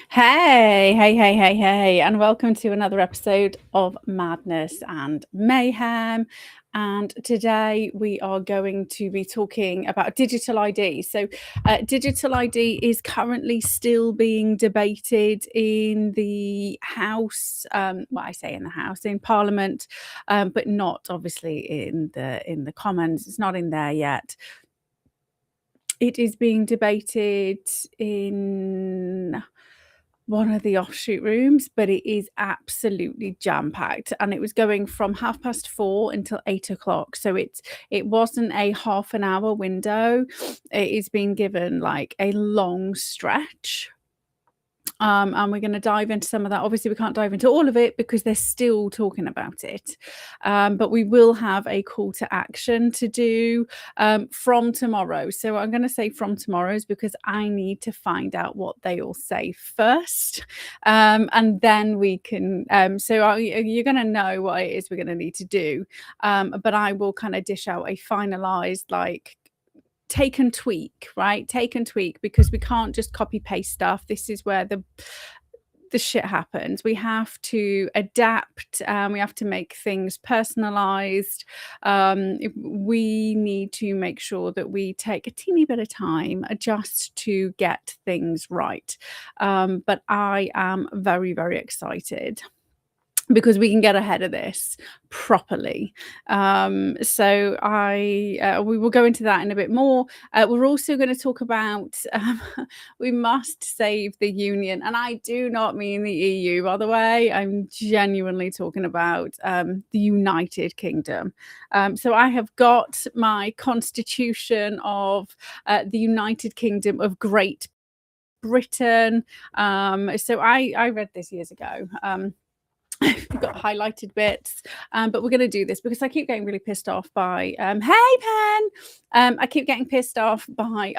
Hey, and welcome to another episode of Madness and Mayhem. And today we are going to be talking about digital ID. So, digital ID is currently still being debated in the House. I say in the House, in Parliament, but not obviously in the Commons. It's not in there yet. It is being debated in one of the offshoot rooms, but it is absolutely jam-packed, and it was going from 4:30 until 8:00. So it wasn't a half an hour window. It is being given like a long stretch. And we're going to dive into some of that. Obviously, we can't dive into all of it because they're still talking about it. But we will have a call to action to do from tomorrow. So I'm going to say from tomorrow's because I need to find out what they all say first. And then we can, you're going to know what it is we're going to need to do. But I will kind of dish out a finalized, like, take and tweak, right? Take and tweak, because we can't just copy paste stuff. This is where the shit happens. We have to adapt. We have to make things personalized. We need to make sure that we take a teeny bit of time just to get things right. But I am very, very excited because we can get ahead of this properly. So we will go into that in a bit more. We're also going to talk about we must save the union, and I do not mean the EU, by the way. I'm genuinely talking about the United Kingdom. So I have got my constitution of the United Kingdom of Great Britain. So I read this years ago. I've got highlighted bits, but we're going to do this because I keep getting really pissed off by hey Pen, I keep getting pissed off by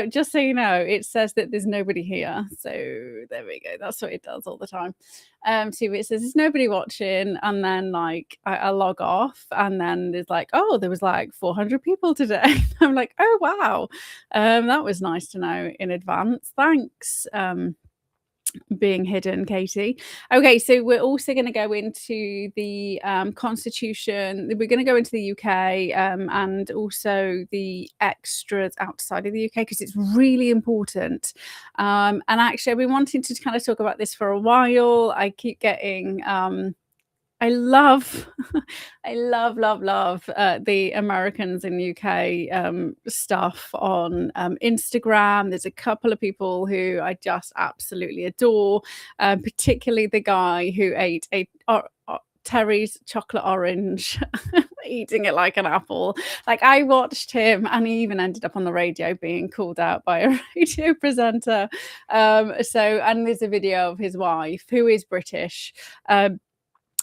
just so you know, it says that there's nobody here, so there we go. That's what it does all the time. So it says there's nobody watching, and then like I log off, and then there's like, oh, there was like 400 people today. I'm like, oh wow, that was nice to know in advance, thanks. Being hidden, Katie. Okay, so we're also going to go into the constitution. We're going to go into the UK and also the extras outside of the UK because it's really important. And actually, I've been wanting to kind of talk about this for a while. I keep getting I love the Americans in UK stuff on Instagram. There's a couple of people who I just absolutely adore, particularly the guy who ate a Terry's chocolate orange, eating it like an apple. Like, I watched him, and he even ended up on the radio being called out by a radio presenter. And there's a video of his wife, who is British.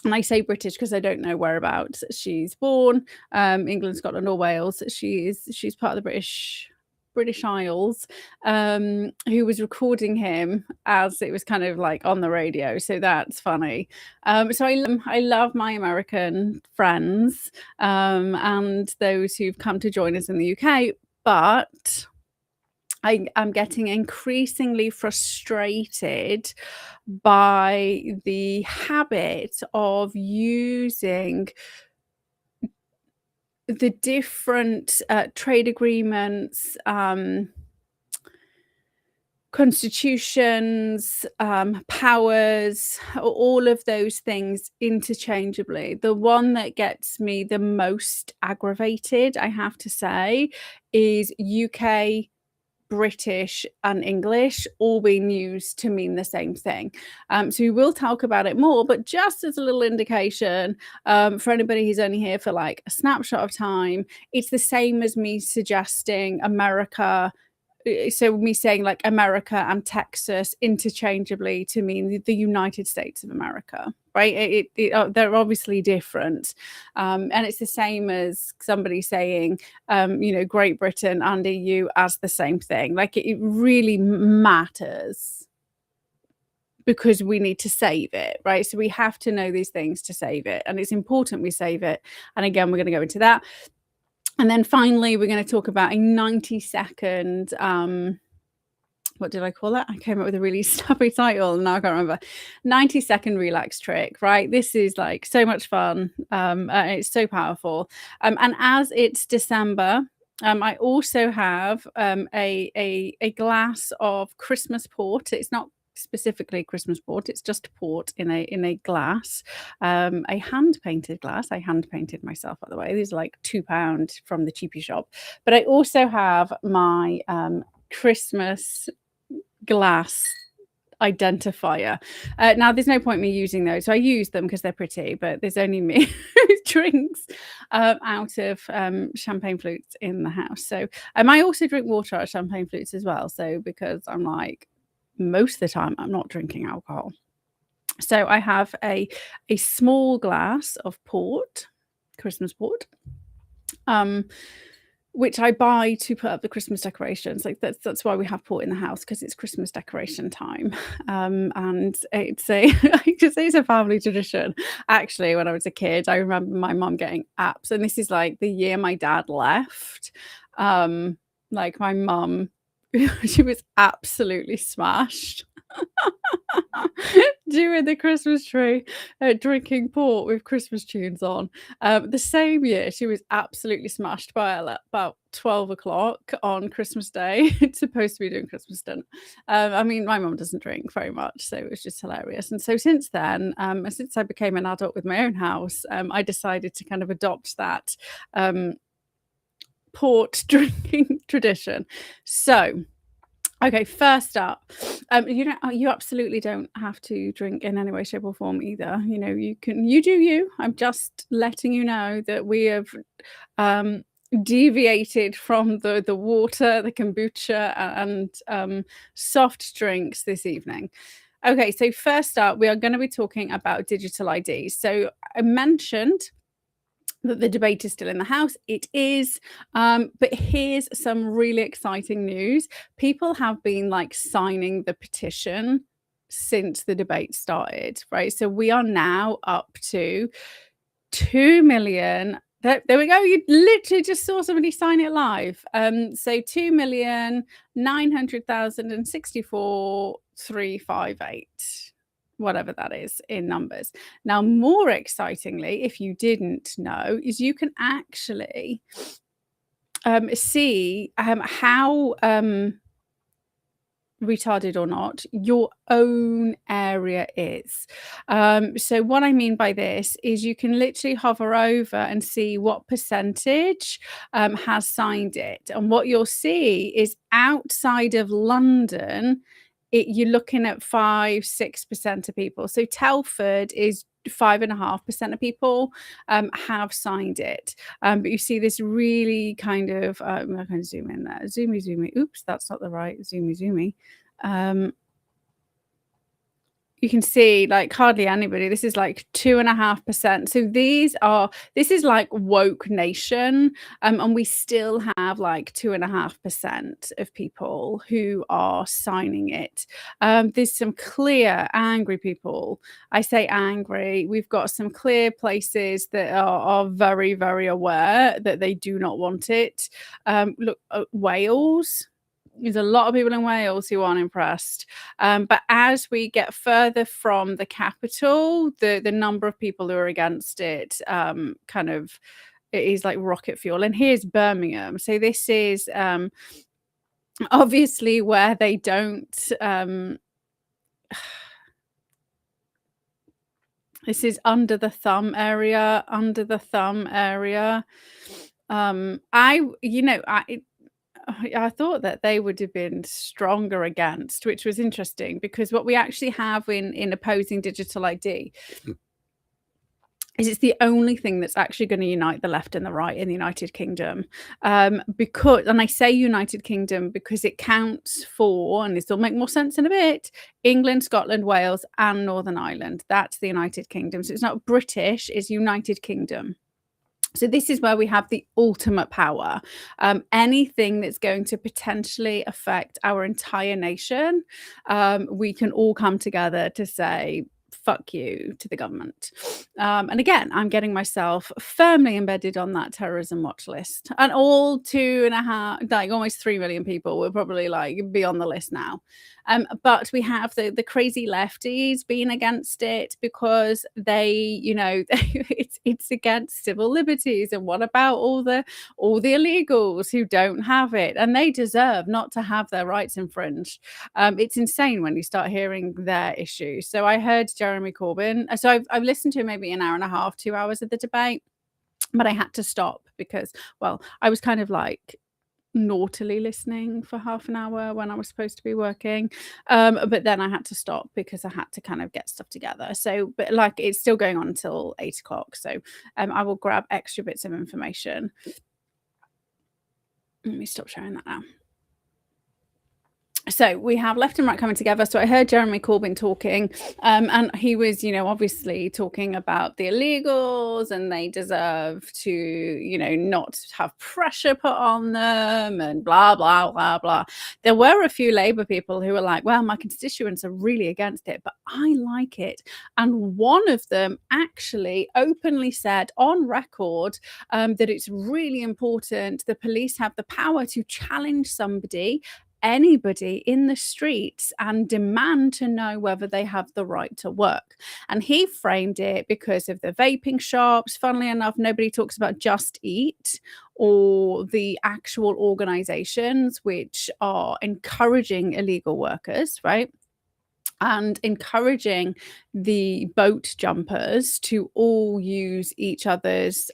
And I say British because I don't know whereabouts she's born. England, Scotland, or Wales. She's part of the British Isles, who was recording him as it was kind of like on the radio. So that's funny. So I love my American friends and those who've come to join us in the UK, but I'm getting increasingly frustrated by the habit of using the different trade agreements, constitutions, powers, all of those things interchangeably. The one that gets me the most aggravated, I have to say, is UK, British and English all being used to mean the same thing. So we will talk about it more, but just as a little indication, for anybody who's only here for like a snapshot of time, it's the same as me suggesting America. So me saying like America and Texas interchangeably to mean the United States of America, right? They're obviously different. And it's the same as somebody saying, Great Britain and EU as the same thing. Like it really matters because we need to save it, right? So we have to know these things to save it. And it's important we save it. And again, we're going to go into that. And then finally, we're going to talk about a 90-second, what did I call that? I came up with a really snappy title and now I can't remember. 90-second relax trick, right? This is like so much fun. It's so powerful. And as it's December, I also have a glass of Christmas port. It's not specifically Christmas port, it's just port in a glass, a hand painted glass. I hand painted myself, by the way. These are like £2 from the cheapy shop. But I also have my Christmas glass identifier. Now there's no point me using those, so I use them because they're pretty, but there's only me who drinks out of champagne flutes in the house. So I also drink water out of champagne flutes as well, so because I'm like, most of the time I'm not drinking alcohol. So I have a small glass of port, Christmas port, which I buy to put up the Christmas decorations. Like that's why we have port in the house, because it's Christmas decoration time. And it's it's a family tradition. Actually, when I was a kid, I remember my mum getting apps, and this is like the year my dad left. Like my mum, she was absolutely smashed doing the Christmas tree, drinking port with Christmas tunes on. The same year, she was absolutely smashed by about 12 o'clock on Christmas Day. It's supposed to be doing Christmas dinner. I mean, my mum doesn't drink very much, so it was just hilarious. And so since then, since I became an adult with my own house, I decided to kind of adopt that port drinking tradition. So okay, first up, you absolutely don't have to drink in any way, shape, or form either. You do you. I'm just letting you know that we have deviated from the water, the kombucha, and soft drinks this evening. Okay, so first up, we are going to be talking about digital IDs. So I mentioned that the debate is still in the House. It is, but here's some really exciting news. People have been like signing the petition since the debate started, right? So we are now up to 2 million. There we go. You literally just saw somebody sign it live. So 2,900,064,358. Whatever that is in numbers. Now, more excitingly, if you didn't know, is you can actually see how retarded or not your own area is. So what I mean by this is you can literally hover over and see what percentage has signed it. And what you'll see is outside of London, you're looking at 5-6% of people. So Telford is 5.5% of people have signed it. But you see this really kind of, I'm going to zoom in there. Zoomy. Oops, that's not the right zoomy. You can see like hardly anybody. This is like 2.5%. So this is like woke nation. And we still have like 2.5% of people who are signing it. There's some clear angry people. I say angry. We've got some clear places that are very, very aware that they do not want it. Look, Wales. There's a lot of people in Wales who aren't impressed. But as we get further from the capital, the number of people who are against it it is like rocket fuel. And here's Birmingham. So this is obviously where they don't, this is under the thumb area, under the thumb area. I thought that they would have been stronger against, which was interesting because what we actually have in opposing digital ID is it's the only thing that's actually going to unite the left and the right in the United Kingdom. Because, and I say United Kingdom because it counts for, and this will make more sense in a bit, England, Scotland, Wales, and Northern Ireland. That's the United Kingdom. So it's not British, it's United Kingdom. So this is where we have the ultimate power. Anything that's going to potentially affect our entire nation, we can all come together to say, fuck you to the government. And again, I'm getting myself firmly embedded on that terrorism watch list. And all 2.5, like almost 3 million people will probably like be on the list now. But we have the crazy lefties being against it because they, it's against civil liberties. And what about all the illegals who don't have it? And they deserve not to have their rights infringed. It's insane when you start hearing their issues. So I heard Jeremy Corbyn. So I've listened to maybe an hour and a half, 2 hours of the debate, but I had to stop because, well, I was kind of like naughtily listening for half an hour when I was supposed to be working. But then I had to stop because I had to kind of get stuff together. So, but like it's still going on until 8 o'clock. So I will grab extra bits of information. Let me stop sharing that now. So we have left and right coming together. So I heard Jeremy Corbyn talking, and he was, obviously talking about the illegals and they deserve to, not have pressure put on them and blah, blah, blah, blah. There were a few Labour people who were like, well, my constituents are really against it, but I like it. And one of them actually openly said on record that it's really important the police have the power to challenge anybody in the streets and demand to know whether they have the right to work. And he framed it because of the vaping shops. Funnily enough, nobody talks about Just Eat or the actual organizations which are encouraging illegal workers, right? And encouraging the boat jumpers to all use each other's,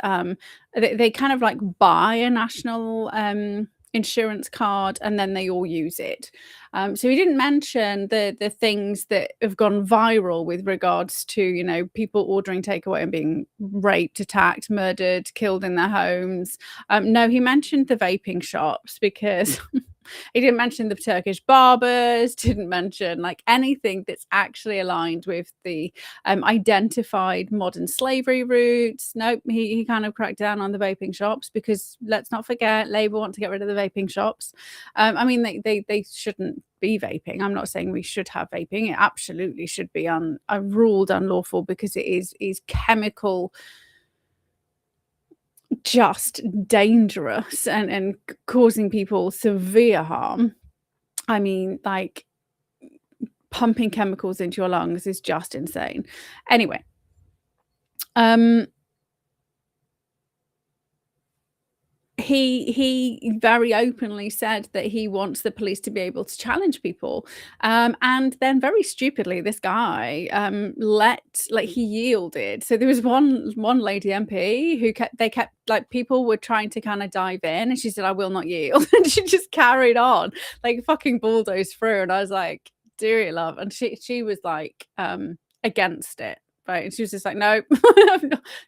they kind of like buy a national insurance card and then they all use it. So he didn't mention the things that have gone viral with regards to, people ordering takeaway and being raped, attacked, murdered, killed in their homes. No, he mentioned the vaping shops because he didn't mention the Turkish barbers, didn't mention like anything that's actually aligned with the identified modern slavery routes. Nope, he kind of cracked down on the vaping shops because let's not forget, Labour want to get rid of the vaping shops. I mean, they shouldn't be vaping. I'm not saying we should have vaping. It absolutely should be ruled unlawful because it is chemical, just dangerous and causing people severe harm. I mean, like pumping chemicals into your lungs is just insane. Anyway, he very openly said that he wants the police to be able to challenge people, and then very stupidly this guy he yielded. So there was one lady MP who kept like, people were trying to kind of dive in and she said, I will not yield. And she just carried on, like fucking bulldozed through. And I was like, dear love. And she was like against it. Right. And she was just like, no,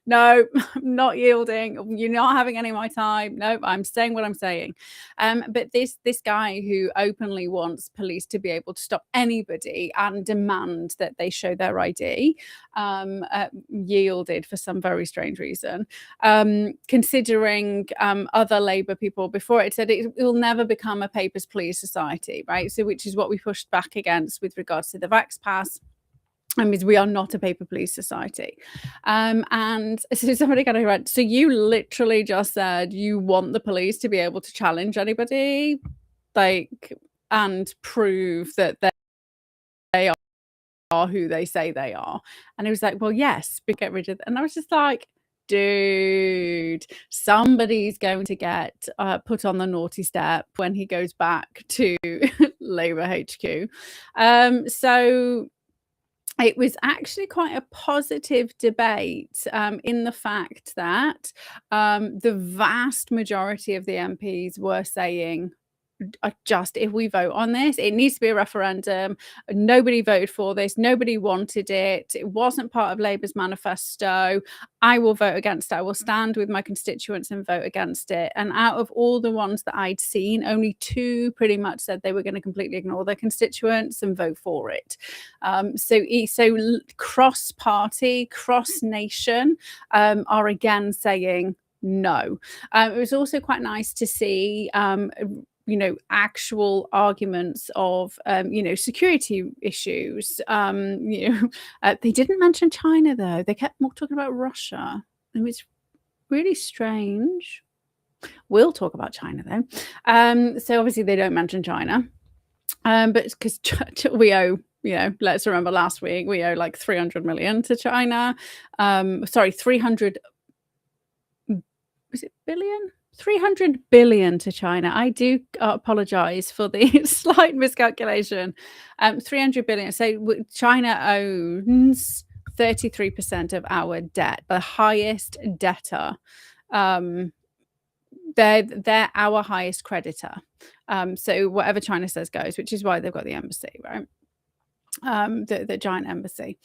no, I'm not yielding. You're not having any of my time. No, I'm saying what I'm saying. But this guy who openly wants police to be able to stop anybody and demand that they show their ID yielded for some very strange reason. Considering other Labour people before it said it will never become a papers, please society, right? So which is what we pushed back against with regards to the Vax Pass. I mean, we are not a paper police society. And so somebody kind of went, so you literally just said you want the police to be able to challenge anybody, like, and prove that they are who they say they are. And it was like, well, yes, we get rid of. And I was just like, dude, somebody's going to get put on the naughty step when he goes back to Labour HQ. So it was actually quite a positive debate in the fact that the vast majority of the MPs were saying, just if we vote on this, it needs to be a referendum. Nobody voted for this. Nobody wanted it. It wasn't part of Labour's manifesto. I will vote against it. I will stand with my constituents and vote against it. And out of all the ones that I'd seen, only 2 pretty much said they were going to completely ignore their constituents and vote for it. So cross-party, cross-nation are again saying no. It was also quite nice to see actual arguments of security issues. They didn't mention China though. They kept more talking about Russia. It was really strange. We'll talk about China though. So obviously they don't mention China, but it's because we owe, let's remember last week we owe like 300 million to China. 300 was it billion? 300 billion to China. I do apologize for the slight miscalculation. 300 billion. So China owns 33% of our debt, the highest debtor. They're our highest creditor. So whatever China says goes, which is why they've got the embassy, right? The giant embassy.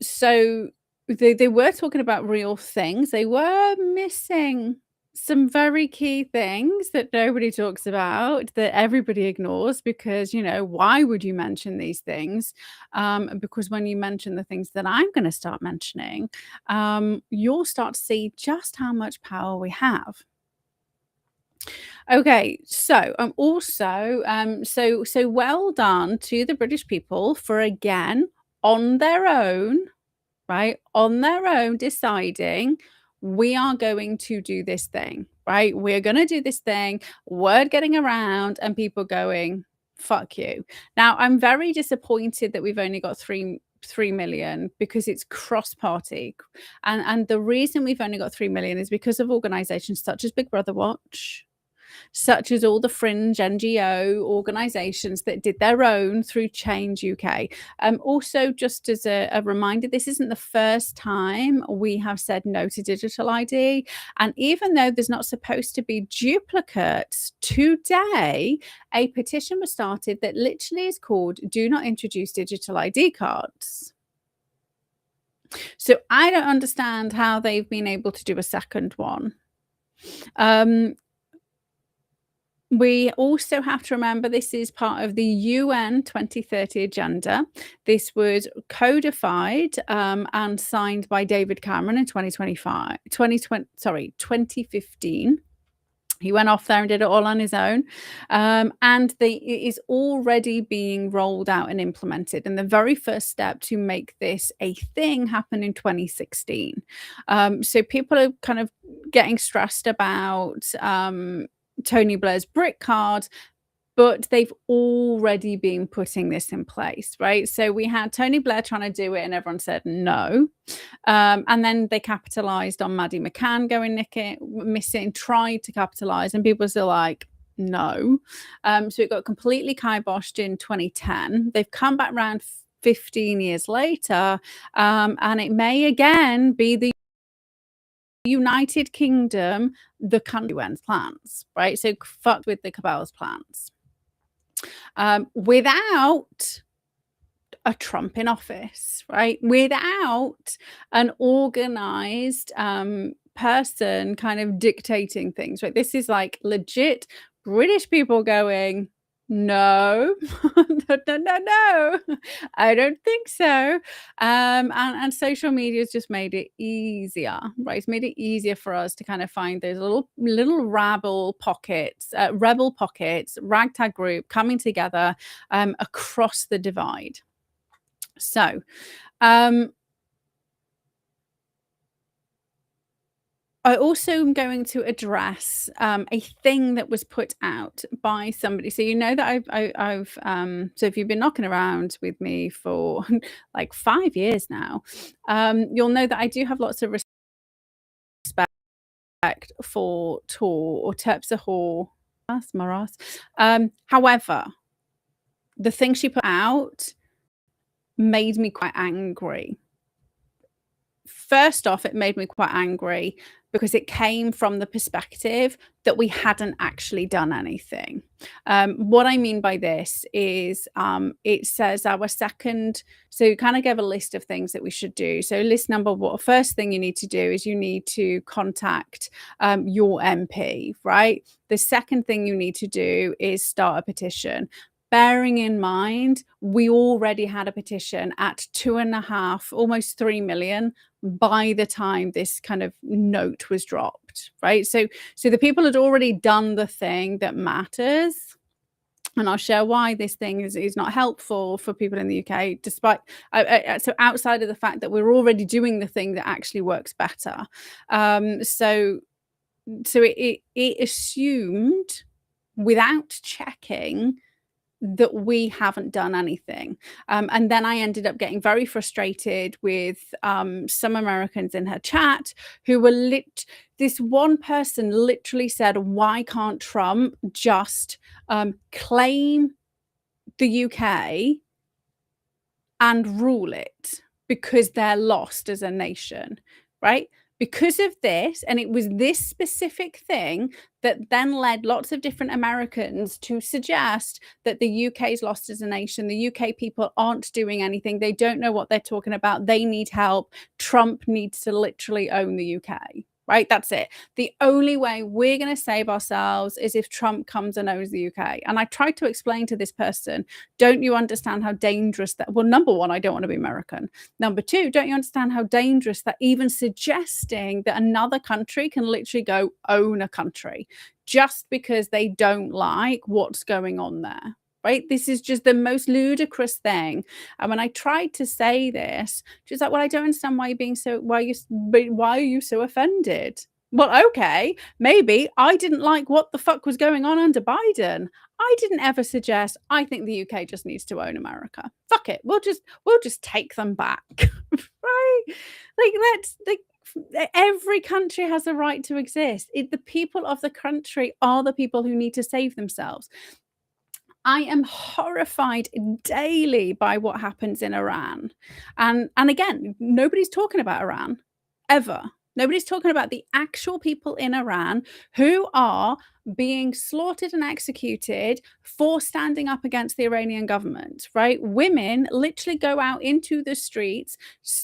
So they were talking about real things. They were missing some very key things that nobody talks about, that everybody ignores, because why would you mention these things? Because when you mention the things that I'm going to start mentioning, you'll start to see just how much power we have. Okay, so also so well done to the British people for again on their own, right? On their own deciding, we are going to do this thing, right? We're going to do this thing, word getting around and people going, fuck you. Now, I'm very disappointed that we've only got 3 million because it's cross-party. And the reason we've only got 3 million is because of organizations such as Big Brother Watch, such as all the fringe NGO organizations that did their own through Change UK. Also, just as a reminder, this isn't the first time we have said no to digital ID. And even though there's not supposed to be duplicates, today a petition was started that literally is called "Do Not Introduce Digital ID Cards." So I don't understand how they've been able to do a second one. We also have to remember this is part of the UN 2030 agenda. This was codified and signed by David Cameron in 2015. He went off there and did it all on his own. And it is already being rolled out and implemented. And the very first step to make this a thing happened in 2016. So people are kind of getting stressed about Tony Blair's BRIC card, but they've already been putting this in place, right? So we had Tony Blair trying to do it and everyone said no. And then they capitalized on Maddie McCann going missing, tried to capitalize, and people were still like, no. So it got completely kiboshed in 2010. They've come back around 15 years later, and it may again be the United Kingdom, the country UN's plans, right? So fucked with the cabal's plans. Without a Trump in office, right? Without an organized person kind of dictating things, right? This is like legit British people going, no, no, I don't think so. And social media has just made it easier, right? It's made it easier for us to kind of find those little rebel pockets, ragtag group coming together across the divide. So, I also am going to address a thing that was put out by somebody. So that I've so if you've been knocking around with me for like 5 years now, you'll know that I do have lots of respect for Tor or Terpsichore. That's Maras. However, the thing she put out made me quite angry. First off, it made me quite angry because it came from the perspective that we hadn't actually done anything. What I mean by this is it says our second, so you kind of gave a list of things that we should do. So list number one, first thing you need to do is you need to contact your MP, right? The second thing you need to do is start a petition. Bearing in mind, we already had a petition at 2.5, almost 3 million by the time this kind of note was dropped, right? So the people had already done the thing that matters. And I'll share why this thing is not helpful for people in the UK, despite so outside of the fact that we're already doing the thing that actually works better. So it assumed without checking that we haven't done anything. And then I ended up getting very frustrated with some Americans in her chat who were this one person literally said, why can't Trump just claim the UK and rule it because they're lost as a nation, right? Because of this, and it was this specific thing that then led lots of different Americans to suggest that the UK is lost as a nation. The UK people aren't doing anything. They don't know what they're talking about. They need help. Trump needs to literally own the UK, right? That's it. The only way we're going to save ourselves is if Trump comes and owns the UK. And I tried to explain to this person, don't you understand how dangerous that, well, number one, I don't want to be American. Number two, don't you understand how dangerous that even suggesting that another country can literally go own a country just because they don't like what's going on there? Right? This is just the most ludicrous thing. And when I tried to say this, she was like, well, I don't understand why you're being so, why are you so offended? Well, okay, maybe I didn't like what the fuck was going on under Biden. I didn't ever suggest, I think the UK just needs to own America. Fuck it. We'll just take them back. Right? Every country has a right to exist. The people of the country are the people who need to save themselves. I am horrified daily by what happens in Iran. And again, nobody's talking about Iran, ever. Nobody's talking about the actual people in Iran who are being slaughtered and executed for standing up against the Iranian government, right? Women literally go out into the streets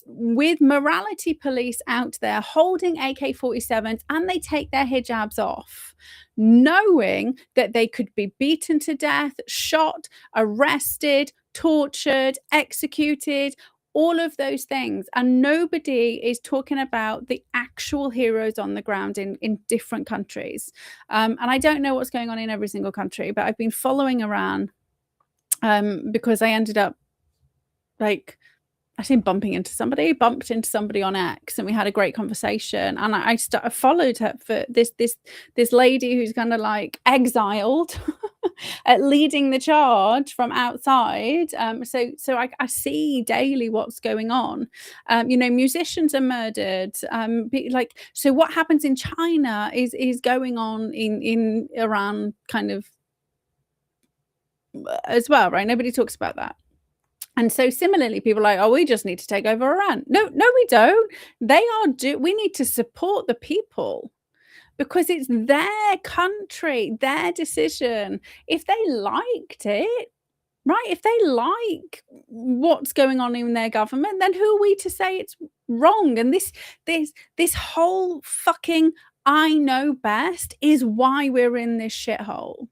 with morality police out there holding AK-47s, and they take their hijabs off, knowing that they could be beaten to death, shot, arrested, tortured, executed, all of those things. And nobody is talking about the actual heroes on the ground in different countries. And I don't know what's going on in every single country, but I've been following Iran because I ended up bumped into somebody on X, and we had a great conversation. And I followed her for this lady who's kind of like exiled at leading the charge from outside. So I see daily what's going on. Musicians are murdered. So what happens in China is going on in Iran kind of as well, right? Nobody talks about that. And so similarly, people are like, oh, we just need to take over Iran. No, we don't. We need to support the people because it's their country, their decision. If they liked it, right? If they like what's going on in their government, then who are we to say it's wrong? And this whole fucking I know best is why we're in this shithole.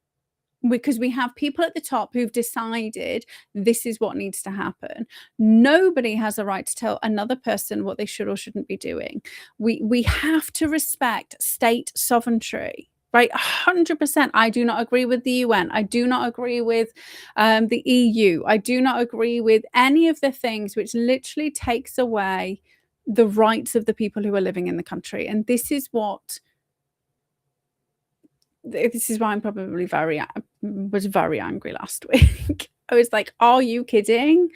Because we have people at the top who've decided this is what needs to happen. Nobody has a right to tell another person what they should or shouldn't be doing. We have to respect state sovereignty, right? 100%. I do not agree with the UN. I do not agree with the EU. I do not agree with any of the things which literally takes away the rights of the people who are living in the country. And this is why I'm probably was very angry last week. I was like, are you kidding?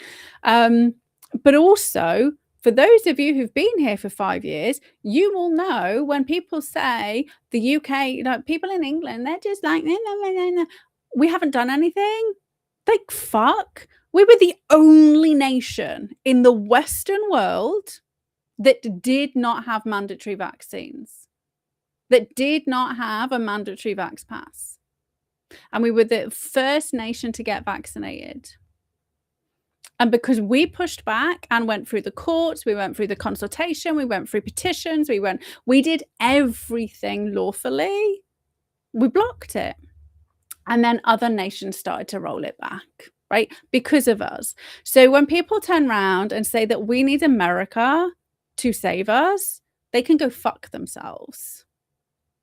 But also, For those of you who've been here for 5 years, you will know when people say the UK, like people in England, they're just like, "No, no, no, no, no." We haven't done anything. Like, fuck. We were the only nation in the Western world that did not have mandatory vaccines, that did not have a mandatory vax pass. And we were the first nation to get vaccinated. And because we pushed back and went through the courts, we went through the consultation, we went through petitions, we did everything lawfully, we blocked it. And then other nations started to roll it back, right? Because of us. So when people turn around and say that we need America to save us, they can go fuck themselves.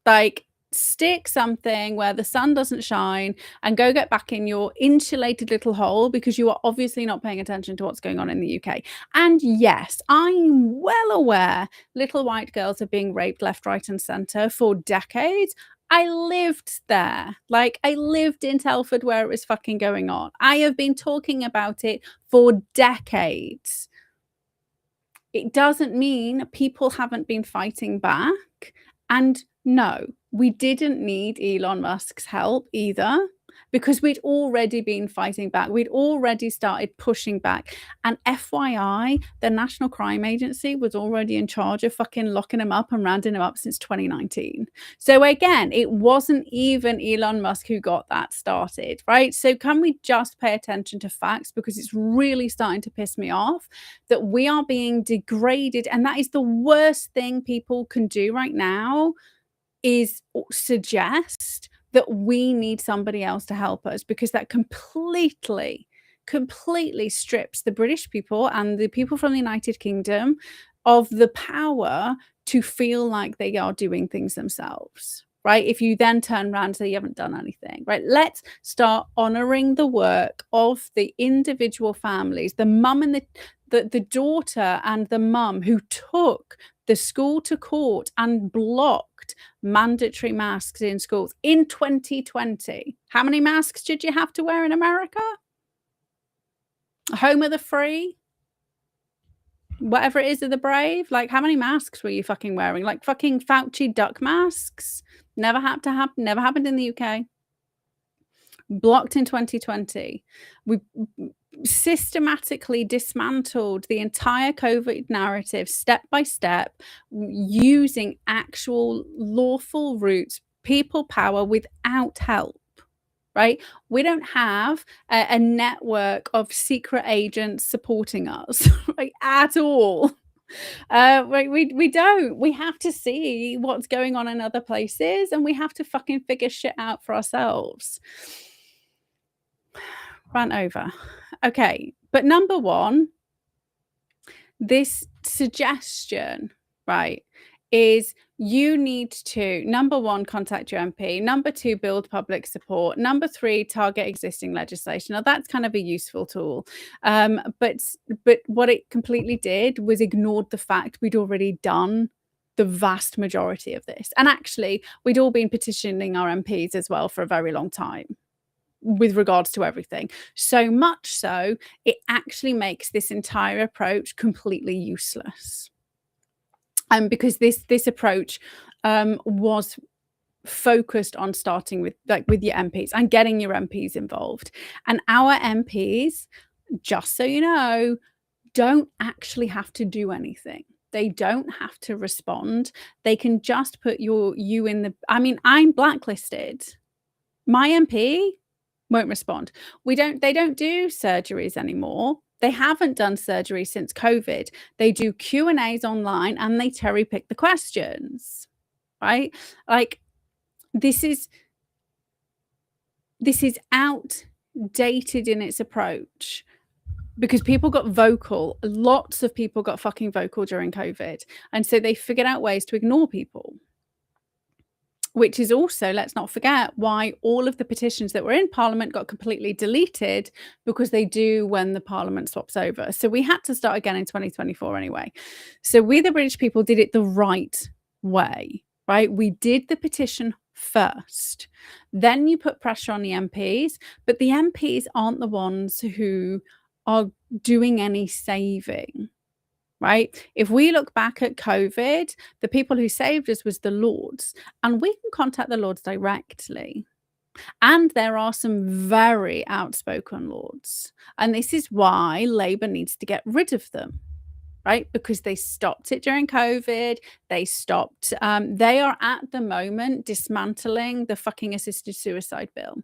Like, stick something where the sun doesn't shine and go get back in your insulated little hole, because you are obviously not paying attention to what's going on in the UK. And yes, I'm well aware little white girls are being raped left, right, and centre for decades. I lived there. Like, I lived in Telford where it was fucking going on. I have been talking about it for decades. It doesn't mean people haven't been fighting back. And no, we didn't need Elon Musk's help either, because we'd already been fighting back. We'd already started pushing back. And FYI, the National Crime Agency was already in charge of fucking locking him up and rounding him up since 2019. So again, it wasn't even Elon Musk who got that started, right? So can we just pay attention to facts? Because it's really starting to piss me off that we are being degraded. And that is the worst thing people can do right now, is suggest that we need somebody else to help us, because that completely strips the British people and the people from the United Kingdom of the power to feel like they are doing things themselves, right? If you then turn around and say you haven't done anything, right? Let's start honoring the work of the individual families, the mum and the daughter and the mum who took the school to court and blocked mandatory masks in schools in 2020. How many masks did you have to wear in America? Home of the free? Whatever it is of the brave? Like, how many masks were you fucking wearing? Like fucking Fauci duck masks? Never happened in the UK. Blocked in 2020. We systematically dismantled the entire COVID narrative step by step, using actual lawful routes, people power, without help, right? We don't have a network of secret agents supporting us, right, at all. Right, we don't. We have to see what's going on in other places, and we have to fucking figure shit out for ourselves. Rant over. Okay, but number one, this suggestion, right, is you need to, number one, contact your MP. Number two, build public support. Number three, target existing legislation. Now, that's kind of a useful tool. But what it completely did was ignored the fact we'd already done the vast majority of this. And actually, we'd all been petitioning our MPs as well for a very long time, with regards to everything. So much so, it actually makes this entire approach completely useless. Because this approach was focused on starting with your MPs and getting your MPs involved. And our MPs, just so you know, don't actually have to do anything. They don't have to respond. They can just put you in the, I mean, I'm blacklisted. My MP won't respond. They don't do surgeries anymore. They haven't done surgery since COVID. They do Q&As online and they cherry pick the questions, right? Like, this is outdated in its approach, because people got vocal. Lots of people got fucking vocal during COVID. And so they figured out ways to ignore people. Which is also, let's not forget, why all of the petitions that were in Parliament got completely deleted, because they do when the Parliament swaps over. So we had to start again in 2024 anyway. So we, the British people, did it the right way, right? We did the petition first. Then you put pressure on the MPs, but the MPs aren't the ones who are doing any saving. right? If we look back at COVID, the people who saved us was the Lords, and we can contact the Lords directly. And there are some very outspoken Lords, and this is why Labour needs to get rid of them, right? Because they stopped it during COVID. They stopped, they are at the moment dismantling the fucking assisted suicide bill,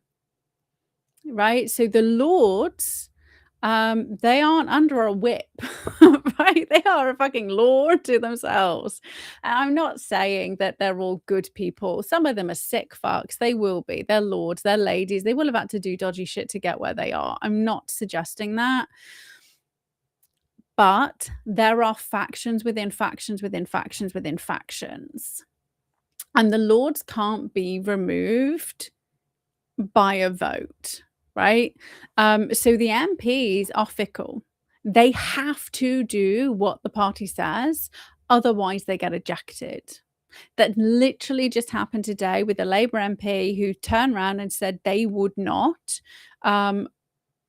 right? So the Lords, they aren't under a whip, right? They are a fucking lord to themselves. And I'm not saying that they're all good people. Some of them are sick fucks. They will be. They're lords, they're ladies. They will have had to do dodgy shit to get where they are. I'm not suggesting that. But there are factions within factions within factions within factions. And the lords can't be removed by a vote, right? So the MPs are fickle. They have to do what the party says, otherwise they get ejected. That literally just happened today with a Labour MP who turned around and said they would not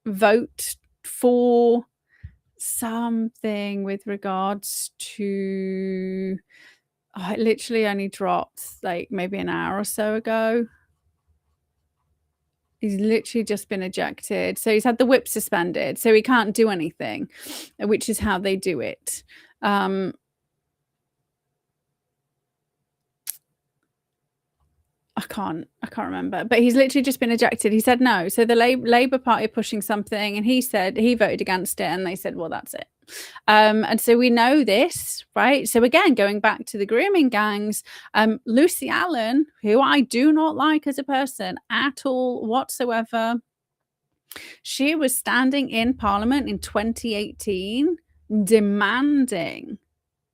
vote for something with regards to it literally only dropped like maybe an hour or so ago. He's literally just been ejected. So he's had the whip suspended, so he can't do anything, which is how they do it. I can't remember, but he's literally just been ejected. He said no. So the Labour Party are pushing something, and he said he voted against it, and they said, well, that's it. And so we know this, right? So again, going back to the grooming gangs, Lucy Allen, who I do not like as a person at all whatsoever, she was standing in Parliament in 2018 demanding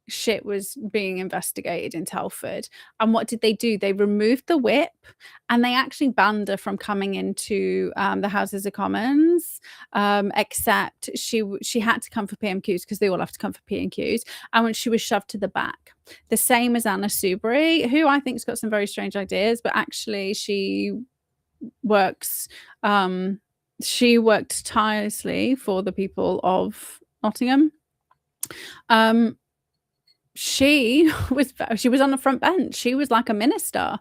shit was being investigated in Telford. And what did they do? They removed the whip, and they actually banned her from coming into the Houses of Commons, except she had to come for PMQs, because they all have to come for PMQs, and when she was shoved to the back. The same as Anna Soubry, who I think's got some very strange ideas, but actually she works she worked tirelessly for the people of Nottingham. She was on the front bench. She was like a minister.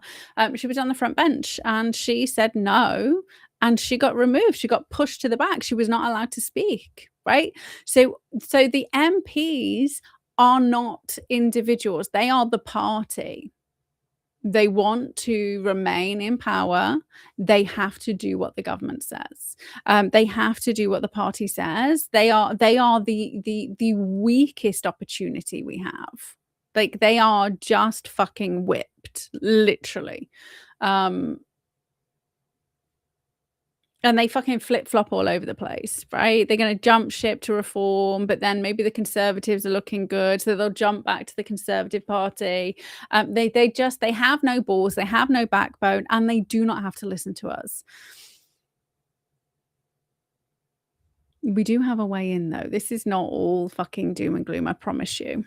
She was on the front bench, and she said no, and she got removed. She got pushed to the back. She was not allowed to speak, right? So the MPs are not individuals. They are the party. They want to remain in power. They have to do what the government says. They have to do what the party says. They are the weakest opportunity we have. Like, they are just fucking whipped, literally. And they fucking flip-flop all over the place, right? They're going to jump ship to reform, but then maybe the Conservatives are looking good, so they'll jump back to the Conservative Party. They have no balls, they have no backbone, and they do not have to listen to us. We do have a way in, though. This is not all fucking doom and gloom, I promise you.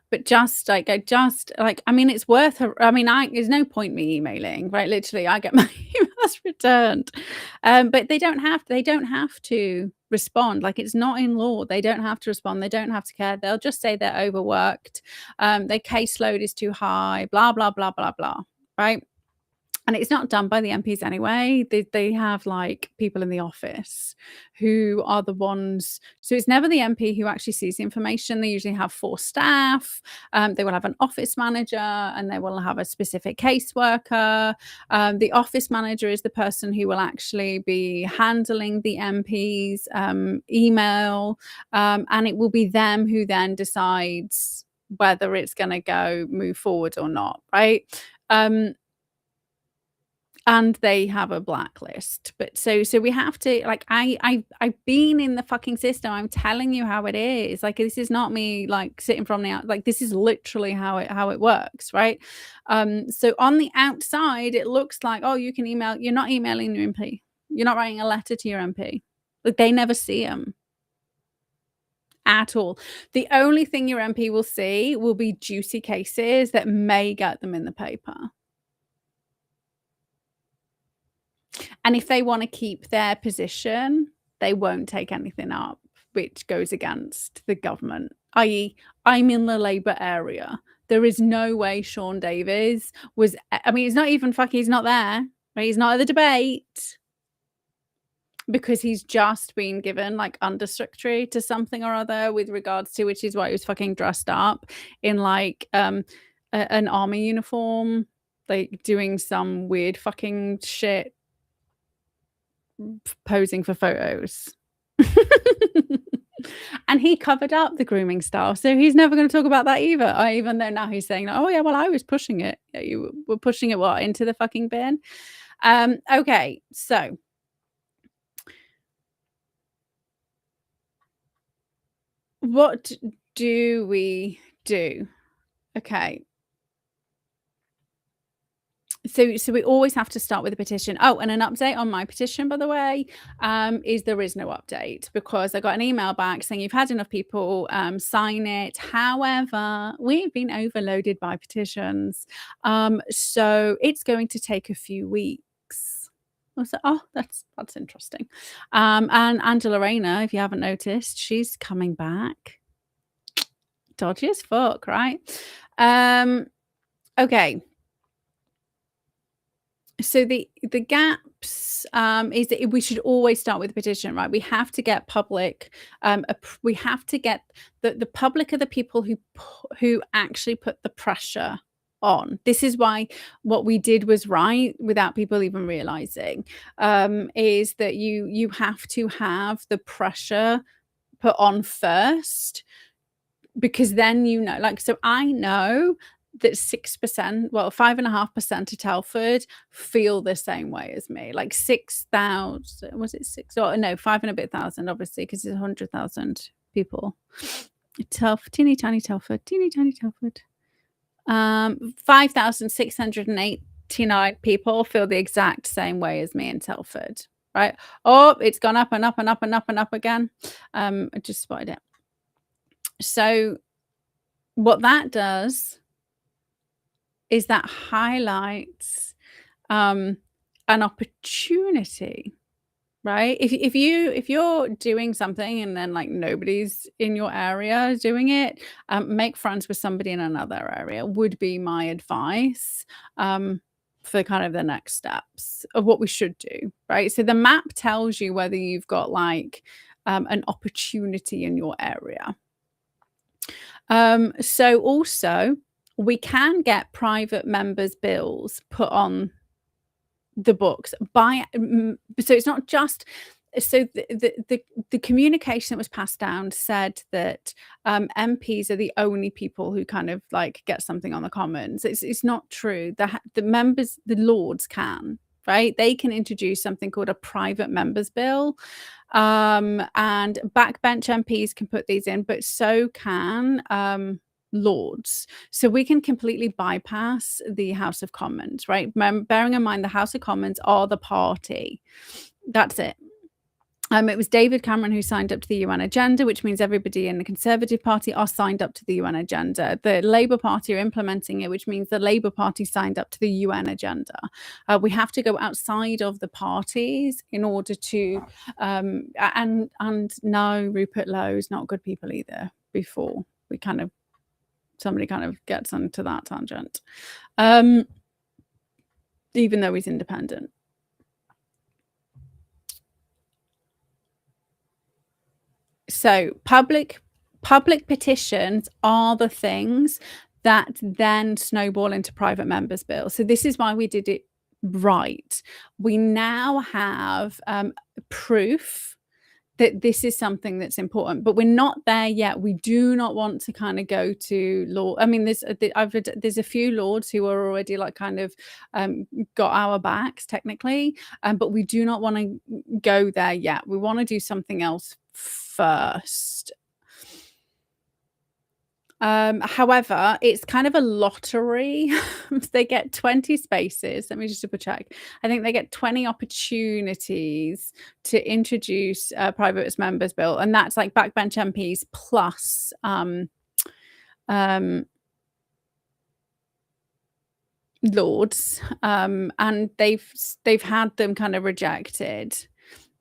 But I mean, it's worth there's no point me emailing, right? Literally, I get my emails returned. But they don't have to respond. Like, it's not in law. They don't have to respond. They don't have to care. They'll just say they're overworked. Their caseload is too high, blah, blah, blah, blah, blah, right? And it's not done by the MPs anyway. They have like people in the office who are the ones. So it's never the MP who actually sees the information. They usually have 4 staff. They will have an office manager, and they will have a specific caseworker. The office manager is the person who will actually be handling the MP's email, and it will be them who then decides whether it's going to move forward or not, right? And they have a blacklist. But so we have to, like, I've been in the fucking system. I'm telling you how it is. Like, this is not me like sitting from the out. Like, this is literally how it works, right? So on the outside, it looks like, oh, you can email. You're not emailing your MP. You're not writing a letter to your MP. Like, they never see them at all. The only thing your MP will see will be juicy cases that may get them in the paper. And if they want to keep their position, they won't take anything up. which goes against the government, i.e., I'm in the Labour area. There is no way Sean Davies was. I mean, he's not even fucking. He's not there. Right? He's not at the debate because he's just been given like undersecretary to something or other with regards to, which is why he was fucking dressed up in like an army uniform, like doing some weird fucking shit, posing for photos. And he covered up the grooming style, so he's never going to talk about that either. Even though now he's saying, "Oh yeah, well I was pushing it." Yeah, you were pushing it what, into the fucking bin? Okay, so what do we do? Okay. So we always have to start with a petition. Oh, and an update on my petition, by the way, is there is no update because I got an email back saying you've had enough people sign it. However, we've been overloaded by petitions. So it's going to take a few weeks. I was like, oh, that's interesting. And Angela Rayner, if you haven't noticed, she's coming back. Dodgy as fuck, right? Okay. So the gaps is that we should always start with a petition, right? We have to get public. We have to get the public are the people who actually put the pressure on. This is why what we did was right without people even realizing. Is that you have to have the pressure put on first, because then like, so I know that 6%, well, 5.5% of Telford feel the same way as me. Like 6,000, was it 6? Or no, 5 and a bit thousand, obviously, because it's 100,000 people. Teeny tiny Telford. 5,689 people feel the exact same way as me in Telford, right? Oh, it's gone up and up and up and up and up again. I just spotted it. So what that does is that highlights an opportunity, right? If you're doing something and then like nobody's in your area doing it, make friends with somebody in another area would be my advice for kind of the next steps of what we should do, right? So the map tells you whether you've got like an opportunity in your area. So also we can get private members' bills put on the books by so it's not just so the communication that was passed down said that MPs are the only people who kind of like get something on the Commons. It's not true. The members, the Lords can, right? They can introduce something called a private members bill, and backbench MPs can put these in, but so can Lords. So we can completely bypass the House of Commons, right? Bearing in mind the House of Commons are the party. That's it. It was David Cameron who signed up to the UN agenda, which means everybody in the Conservative Party are signed up to the UN agenda. The Labour Party are implementing it, which means the Labour Party signed up to the UN agenda. We have to go outside of the parties in order to, and no, Rupert Lowe's not good people either. Before we somebody kind of gets onto that tangent, even though he's independent. So public petitions are the things that then snowball into private members' bills. So this is why we did it right. We now have proof that this is something that's important, but we're not there yet. We do not want to kind of go to law. I mean, there's a few Lords who are already like kind of got our backs technically, but we do not want to go there yet. We want to do something else first. However, it's kind of a lottery. They get 20 spaces. Let me just double check. I think they get 20 opportunities to introduce a private members bill, and that's like backbench MPs plus Lords, and they've had them kind of rejected.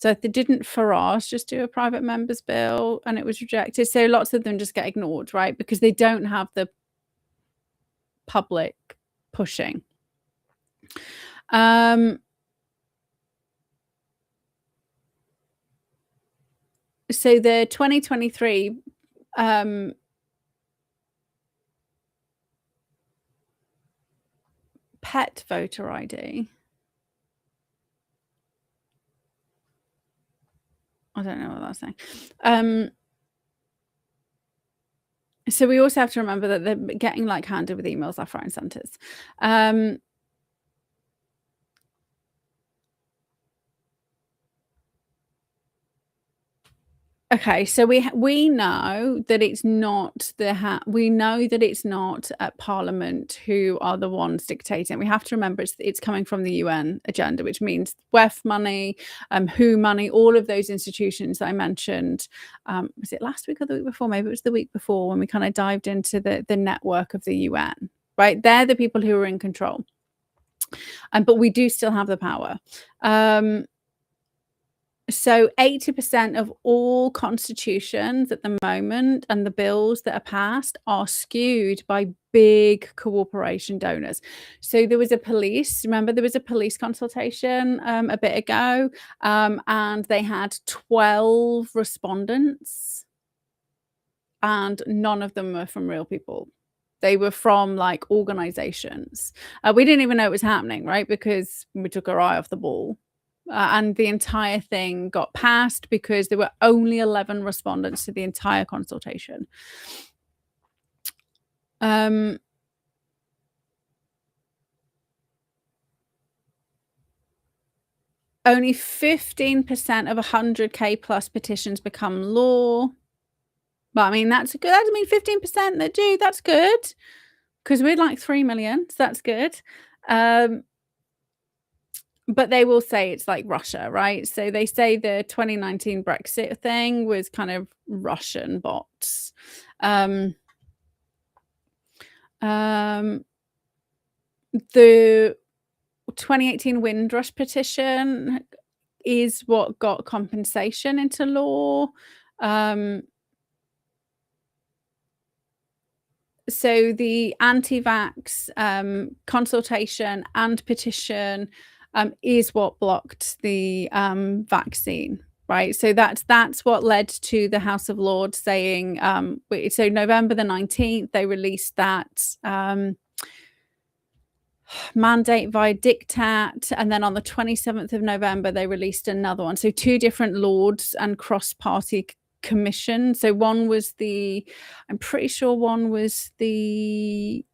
So they didn't for us just do a private members bill and it was rejected. So lots of them just get ignored, right? Because they don't have the public pushing. So the 2023 pet voter ID. I don't know what that's saying. So we also have to remember that they're getting like handed with emails left, right, and centers. Okay, so we know that it's not we know that it's not at Parliament who are the ones dictating. We have to remember it's coming from the UN agenda, which means WEF money, WHO money, all of those institutions that I mentioned. Was it last week or the week before? Maybe it was the week before when we kind of dived into the network of the UN, right? They're the people who are in control. But we do still have the power. So 80% of all constitutions at the moment and the bills that are passed are skewed by big cooperation donors. So there was remember there was a police consultation a bit ago, and they had 12 respondents and none of them were from real people. They were from like organizations. We didn't even know it was happening, right? Because we took our eye off the ball. And the entire thing got passed because there were only 11 respondents to the entire consultation. Only 15% of 100K plus petitions become law. But I mean, that's good. I mean, 15% that do, that's good. Because we're like 3 million, so that's good. But they will say it's like Russia, right? So they say the 2019 Brexit thing was kind of Russian bots. The 2018 Windrush petition is what got compensation into law. So the anti-vax consultation and petition is what blocked the vaccine, right? So that's what led to the House of Lords saying, so November the 19th, they released that mandate via diktat, and then on the 27th of November, they released another one. So 2 different Lords and cross-party commission. So one was I'm pretty sure one was the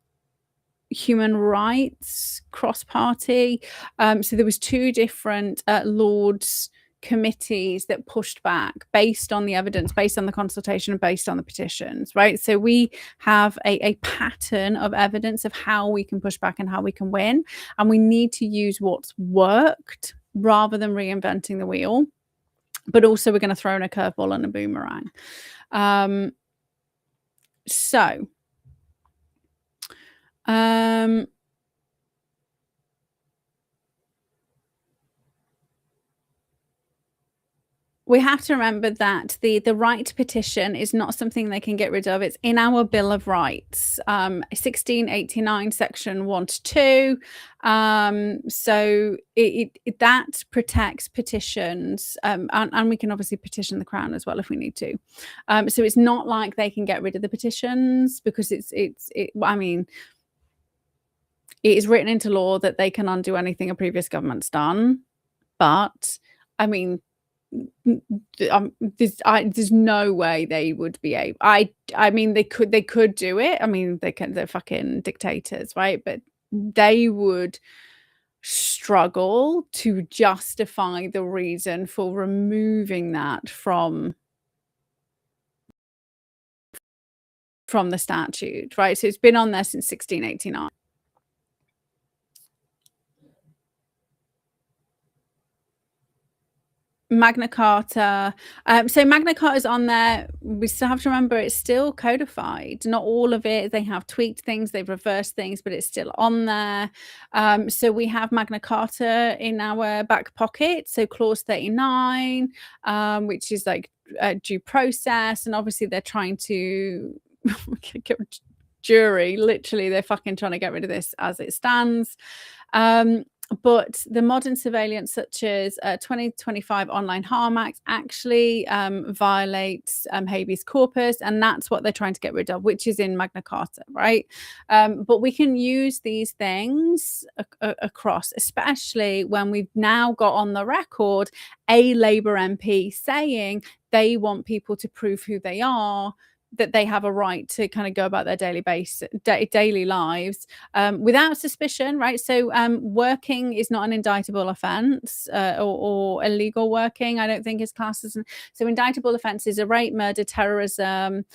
human rights cross-party. So there was 2 different Lords committees that pushed back based on the evidence, based on the consultation, and based on the petitions, right? So we have a pattern of evidence of how we can push back and how we can win, and we need to use what's worked rather than reinventing the wheel. But also we're going to throw in a curveball and a boomerang. We have to remember that the right to petition is not something they can get rid of. It's in our Bill of Rights, 1689, section 1 to 2. So that protects petitions, and we can obviously petition the Crown as well if we need to. So it's not like they can get rid of the petitions, because I mean, it is written into law that they can undo anything a previous government's done. But I mean, there's no way they would be able. I mean, they could do it. I mean, they're fucking dictators, right? But they would struggle to justify the reason for removing that from the statute, right? So it's been on there since 1689. Magna Carta. So Magna Carta is on there. We still have to remember it's still codified. Not all of it. They have tweaked things, they've reversed things, but it's still on there. So we have Magna Carta in our back pocket. So Clause 39, which is like due process, and obviously they're trying to jury. Literally, they're fucking trying to get rid of this as it stands. But the modern surveillance, such as 2025 Online Harm Act, actually violates habeas corpus, and that's what they're trying to get rid of, which is in Magna Carta, right? But we can use these things across, especially when we've now got on the record a Labour MP saying they want people to prove who they are, that they have a right to kind of go about their daily lives without suspicion, right? So working is not an indictable offence, or illegal working, I don't think is classed as so indictable offences are rape, murder, terrorism,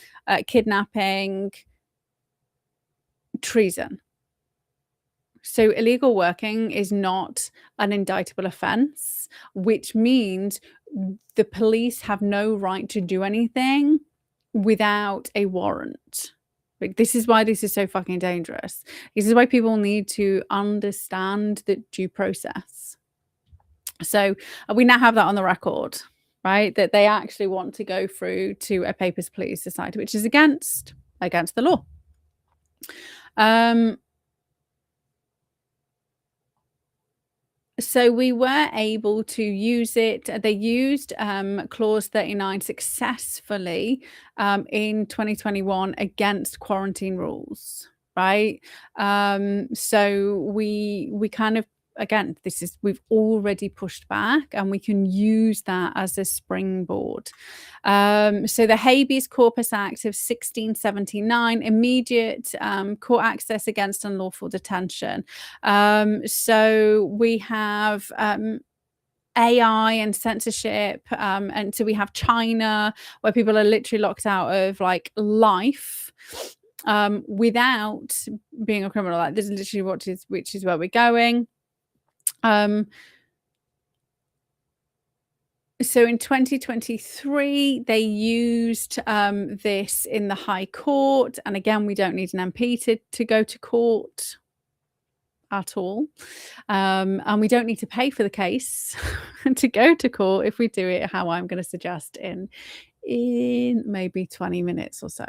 kidnapping, treason. So illegal working is not an indictable offence, which means the police have no right to do anything without a warrant. Like, this is why this is so fucking dangerous. This is why people need to understand the due process. So we now have that on the record, right? That they actually want to go through to a papers, please society, which is against the law. So we were able to use it. They used Clause 39 successfully in 2021 against quarantine rules, right? So we kind of, again, we've already pushed back, and we can use that as a springboard. So the Habeas Corpus Act of 1679, immediate court access against unlawful detention. So we have AI and censorship, and so we have China, where people are literally locked out of like life without being a criminal. Like, this is literally which is where we're going. So in 2023, they used this in the High Court, and again, we don't need an MP to go to court at all, and we don't need to pay for the case to go to court if we do it how I'm going to suggest in maybe 20 minutes or so.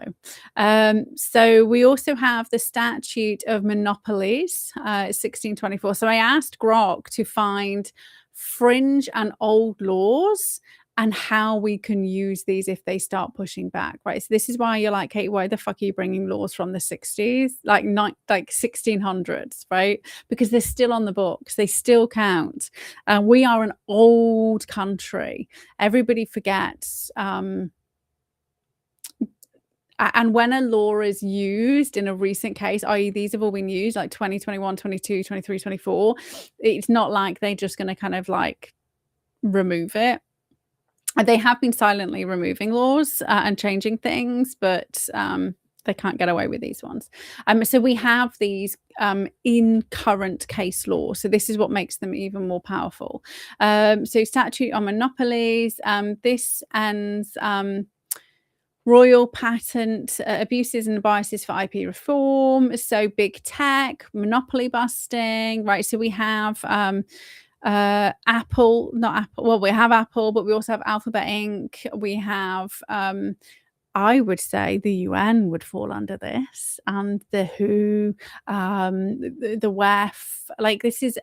So we also have the statute of monopolies, 1624. So I asked Grok to find fringe and old laws and how we can use these if they start pushing back, right? So this is why you're like, hey, why the fuck are you bringing laws from the 60s, like 1600s, right? Because they're still on the books, they still count. We are an old country. Everybody forgets. And when a law is used in a recent case, i.e. these have all been used like 2021, 22, 23, 24, it's not like they're just going to kind of like remove it. They have been silently removing laws and changing things, but they can't get away with these ones. So we have these in current case law. So this is what makes them even more powerful. So statute on monopolies, this ends royal patent abuses and biases for IP reform. So big tech, monopoly busting, right? So we have Apple, not Apple. Well, we have Apple, but we also have Alphabet Inc. We have, I would say the UN would fall under this, and the WHO, the WEF. Like, this is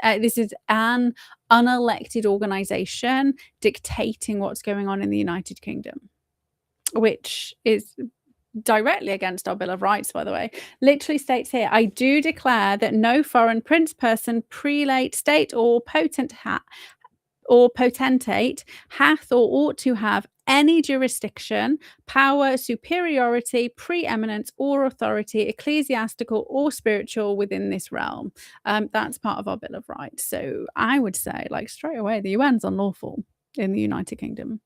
an unelected organization dictating what's going on in the United Kingdom, which is directly against our Bill of Rights, by the way. Literally states here, I do declare that no foreign prince, person, prelate, state, or potentate hath or ought to have any jurisdiction, power, superiority, preeminence, or authority, ecclesiastical or spiritual, within this realm. That's part of our Bill of Rights. So I would say, like, straight away, the UN's unlawful in the United Kingdom.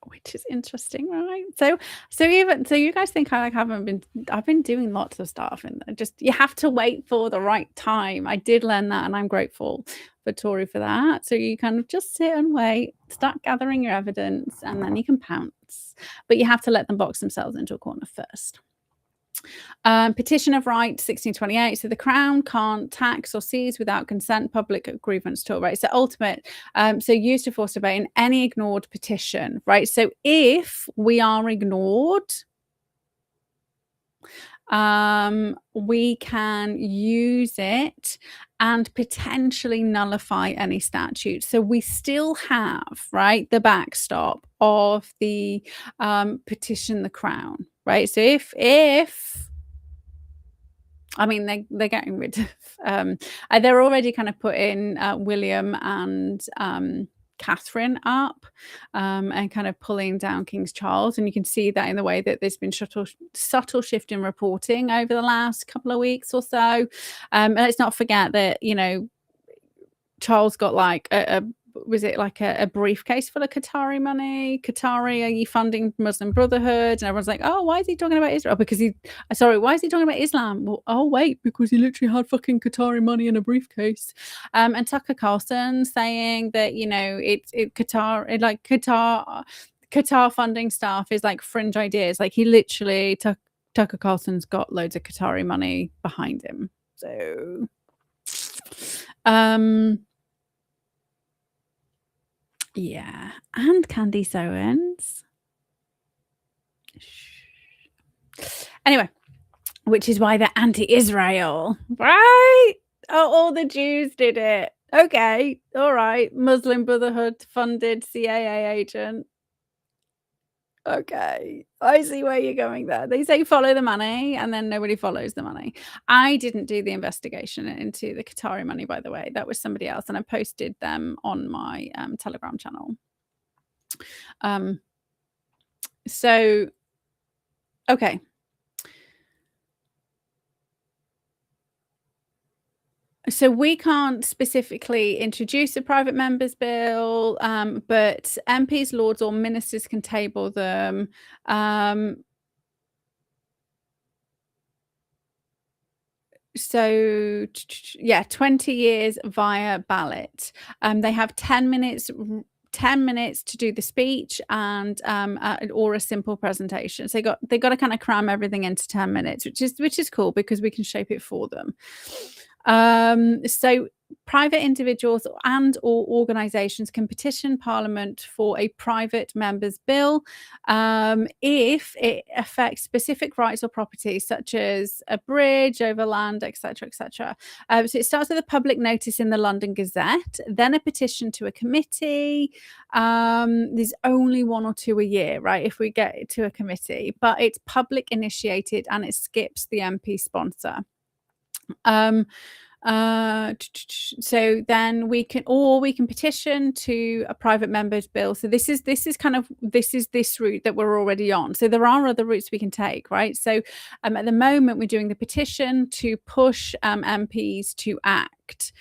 which is interesting, right? So you guys think I like haven't been I've been doing lots of stuff, and just you have to wait for the right time. I did learn that, and I'm grateful for Tori for that. So you kind of just sit and wait, start gathering your evidence, and then you can pounce. But you have to let them box themselves into a corner first. Petition of Right 1628. So the Crown can't tax or seize without consent public grievance tool, right? So ultimate, so used to force debate in any ignored petition, right? So if we are ignored, we can use it and potentially nullify any statute. So we still have, right, the backstop of the petition the Crown, right? So if I mean, they're getting rid of, they're already kind of putting William and Catherine up and kind of pulling down King Charles. And you can see that in the way that there's been subtle shift in reporting over the last couple of weeks or so. And let's not forget that, you know, Charles got like was it like a briefcase full of Qatari money? Qatari, are you funding Muslim Brotherhood? And everyone's like, oh, why is he talking about Israel? Because why is he talking about Islam? Well, oh, wait, because he literally had fucking Qatari money in a briefcase. And Tucker Carlson saying that, you know, Qatar funding stuff is like fringe ideas. Like he literally, Tucker Carlson's got loads of Qatari money behind him. So, yeah, and Candice Owens. Anyway, which is why they're anti-Israel, right? Oh, all the Jews did it. Okay, all right. Muslim Brotherhood funded CIA agent. Okay, I see where you're going there. They say follow the money, and then nobody follows the money. I didn't do the investigation into the Qatari money, by the way. That was somebody else, and I posted them on my Telegram channel. So, okay. So we can't specifically introduce a private members bill, but MPs, lords, or ministers can table them. So yeah, 20 years via ballot. They have 10 minutes to do the speech and or a simple presentation. So they got to kind of cram everything into 10 minutes, which is cool because we can shape it for them. So private individuals and or organizations can petition Parliament for a private member's bill if it affects specific rights or property, such as a bridge over land, etc., etc. So it starts with a public notice in the London Gazette, then a petition to a committee. There's only 1 or 2 a year, right, if we get it to a committee, but it's public initiated and it skips the MP sponsor. So then we can petition to a private member's bill. So this is this route that we're already on. So there are other routes we can take, right? So at the moment we're doing the petition to push MPs to act.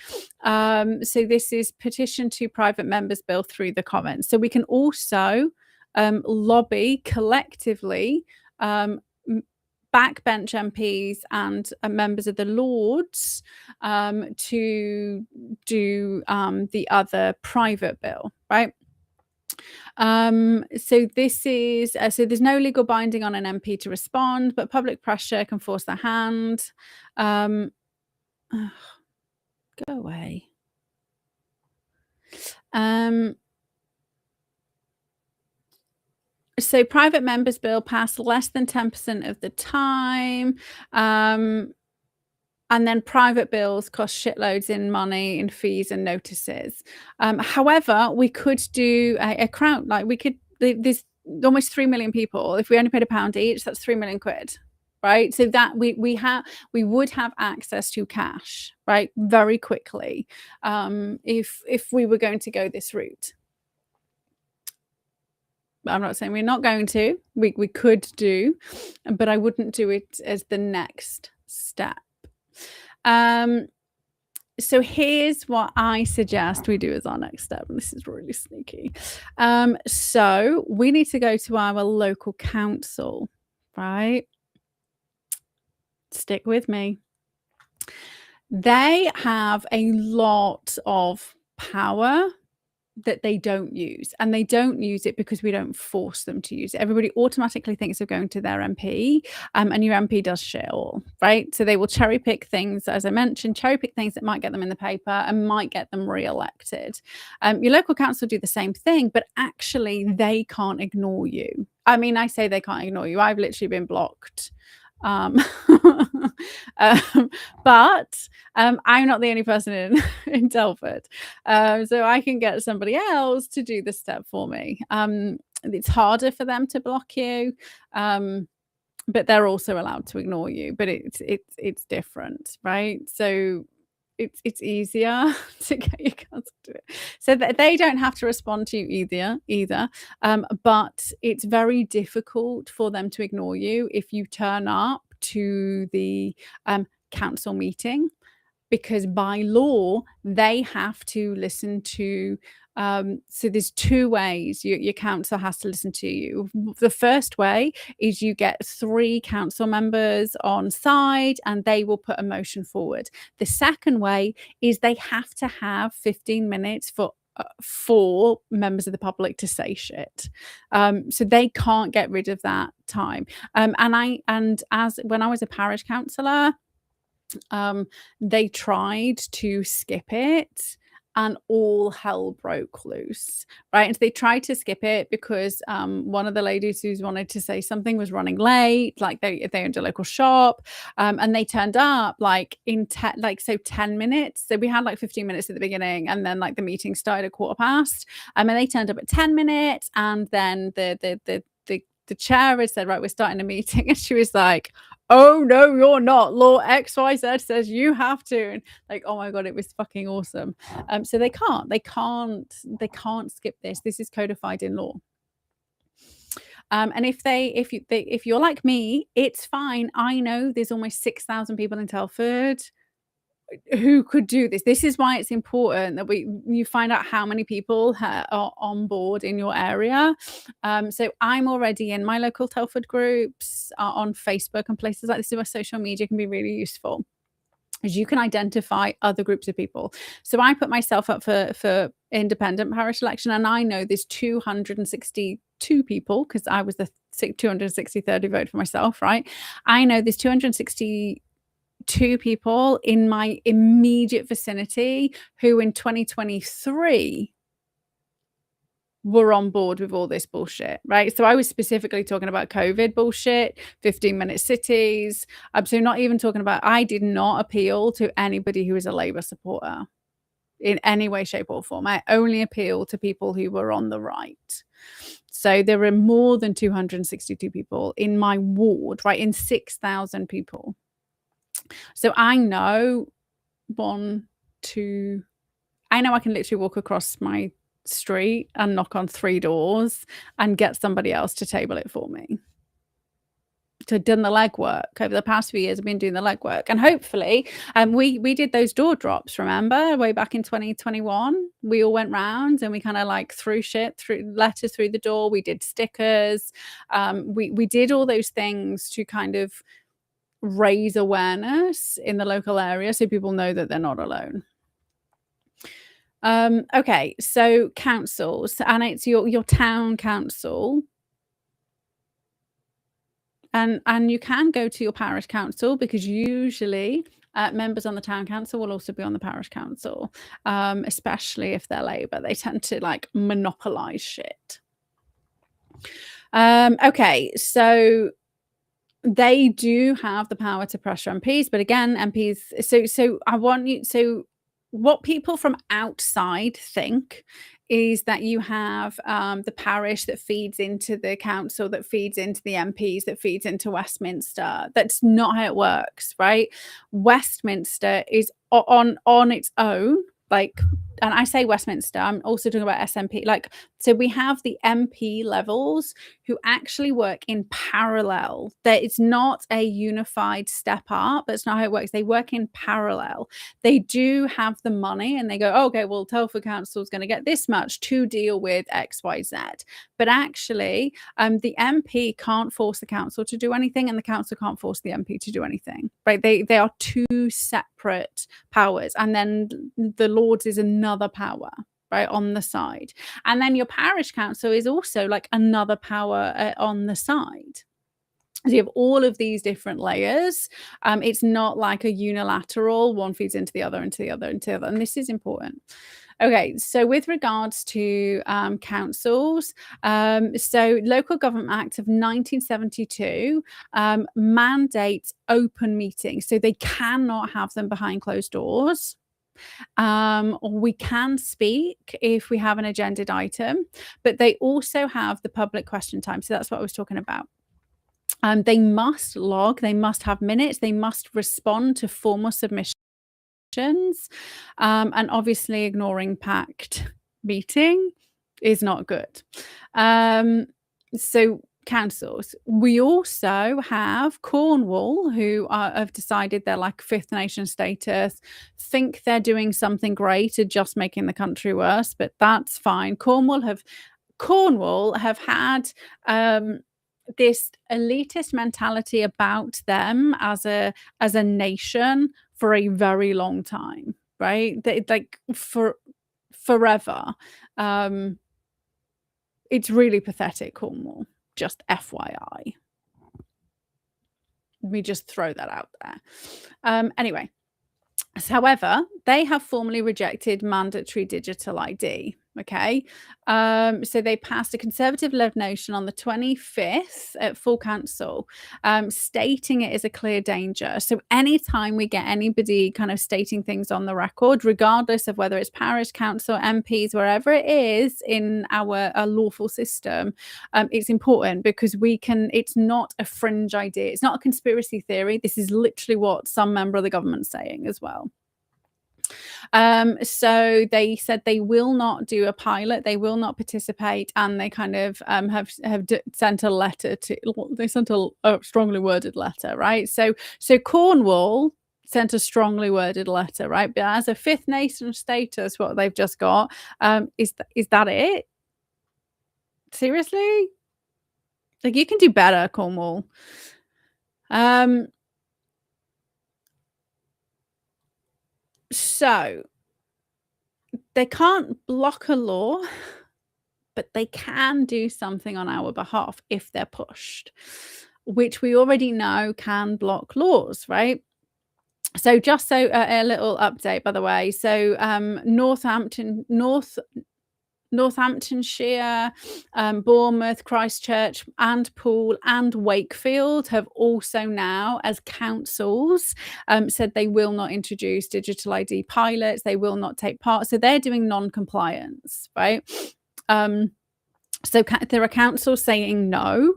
So this is petition to private members bill through the Commons. So we can also lobby collectively backbench MPs and members of the Lords to do the other private bill, right? So this is so there's no legal binding on an MP to respond, but public pressure can force their hand. Go away. So private members bill passed less than 10% of the time. And then private bills cost shitloads in money, in fees and notices. However, we could do a crowd, like there's almost 3 million people. If we only paid £1 each, that's 3 million quid, right? So that we would have access to cash, right, very quickly, if we were going to go this route. I'm not saying we're not going to. We could do, but I wouldn't do it as the next step. So here's what I suggest we do as our next step, and this is really sneaky. So we need to go to our local council, right? Stick with me. They have a lot of power that they don't use, and they don't use it because we don't force them to use it. Everybody automatically thinks of going to their MP, and your MP does shit all, right? So they will cherry pick things, as I mentioned, cherry pick things that might get them in the paper and might get them re-elected. Your local council do the same thing, but actually they can't ignore you. I mean, I say they can't ignore you. I've literally been blocked. Um, but I'm not the only person in Telford. So I can get somebody else to do the step for me. It's harder for them to block you, but they're also allowed to ignore you. But it's different, right? So it's easier to get your council to do it, so that they don't have to respond to you either. But it's very difficult for them to ignore you if you turn up to the council meeting, because by law they have to listen to so there's two ways your council has to listen to you. The first way is you get 3 council members on side and they will put a motion forward. The second way is they have to have 15 minutes for 4 members of the public to say shit. So they can't get rid of that time. And as when I was a parish councillor, they tried to skip it and all hell broke loose, right? And they tried to skip it because one of the ladies who wanted to say something was running late, like they owned a local shop, and they turned up like in 10 minutes. So we had like 15 minutes at the beginning, and then like the meeting started at 15:15, and they turned up at 10 minutes, and then the chair had said, right, we're starting a meeting, and she was like, oh no, you're not, law XYZ says you have to, and like, oh my god, it was fucking awesome. So they can't skip this is codified in law. And if you're like me, it's fine. I know there's almost 6,000 people in Telford who could do this. This is why it's important that you find out how many people are on board in your area. So I'm already in my local Telford groups on Facebook and places like this, where social media can be really useful, as you can identify other groups of people. So I put myself up for independent parish election, and I know there's 262 people, because I was the 263rd who voted for myself, right? I know there's 262 people in my immediate vicinity who in 2023 were on board with all this bullshit, right? So I was specifically talking about COVID bullshit, 15-minute cities. So not even talking about, I did not appeal to anybody who was a Labour supporter in any way, shape or form. I only appealed to people who were on the right. So there were more than 262 people in my ward, right, in 6,000 people. So I know I know I can literally walk across my street and knock on 3 doors and get somebody else to table it for me. So I've done the legwork over the past few years. I've been doing the legwork, and hopefully, we did those door drops. Remember, way back in 2021, we all went round and we kind of like threw letters through the door. We did stickers. We did all those things to kind of raise awareness in the local area so people know that they're not alone. Okay, so councils, and it's your town council, and you can go to your parish council, because usually members on the town council will also be on the parish council, especially if they're Labour. They tend to like monopolize shit. Okay, so they do have the power to pressure MPs, but again, MPs. So what people from outside think is that you have the parish that feeds into the council, that feeds into the MPs, that feeds into Westminster. That's not how it works, right? Westminster is on its own, like and I say Westminster, I'm also talking about SNP. Like, so we have the MP levels who actually work in parallel. It's not a unified step up. That's not how it works. They work in parallel. They do have the money and they go, oh, okay, well, Telford Council is going to get this much to deal with X, Y, Z. But actually, the MP can't force the council to do anything, and the council can't force the MP to do anything, right? They are two separate powers. And then the Lords is another power, right, on the side. And then your parish council is also like another power on the side. So you have all of these different layers. It's not like a unilateral, one feeds into the other, into the other, into the other. And this is important. Okay, so with regards to councils, so Local Government Act of 1972 mandates open meetings. So they cannot have them behind closed doors. We can speak if we have an agendaed item, but they also have the public question time. So that's what I was talking about. They must log, they must have minutes, they must respond to formal submissions, and obviously ignoring packed meeting is not good. So councils. We also have Cornwall, who have decided they're like fifth nation status, think they're doing something great at just making the country worse, but that's fine. Cornwall have had this elitist mentality about them as a nation for a very long time, right? Like for forever. It's really pathetic, Cornwall. Just FYI. Let me just throw that out there. Anyway, however, they have formally rejected mandatory digital ID. Okay, so they passed a Conservative-led motion on the 25th at full council, stating it is a clear danger. So anytime we get anybody kind of stating things on the record, regardless of whether it's parish council, MPs, wherever it is in our lawful system, it's important because it's not a fringe idea. It's not a conspiracy theory. This is literally what some member of the government's saying as well. So they said they will not do a pilot, they will not participate, and they kind of have sent a letter they sent a strongly worded letter, right? So Cornwall sent a strongly worded letter, right? But as a fifth nation status, what they've just got, is that it? Seriously? Like, you can do better, Cornwall. So they can't block a law, but they can do something on our behalf if they're pushed, which we already know can block laws, right? So just so a little update, by the way. So Northamptonshire, Bournemouth, Christchurch, and Poole and Wakefield have also now, as councils, said they will not introduce digital ID pilots. They will not take part. So they're doing non-compliance, right? So there are councils saying no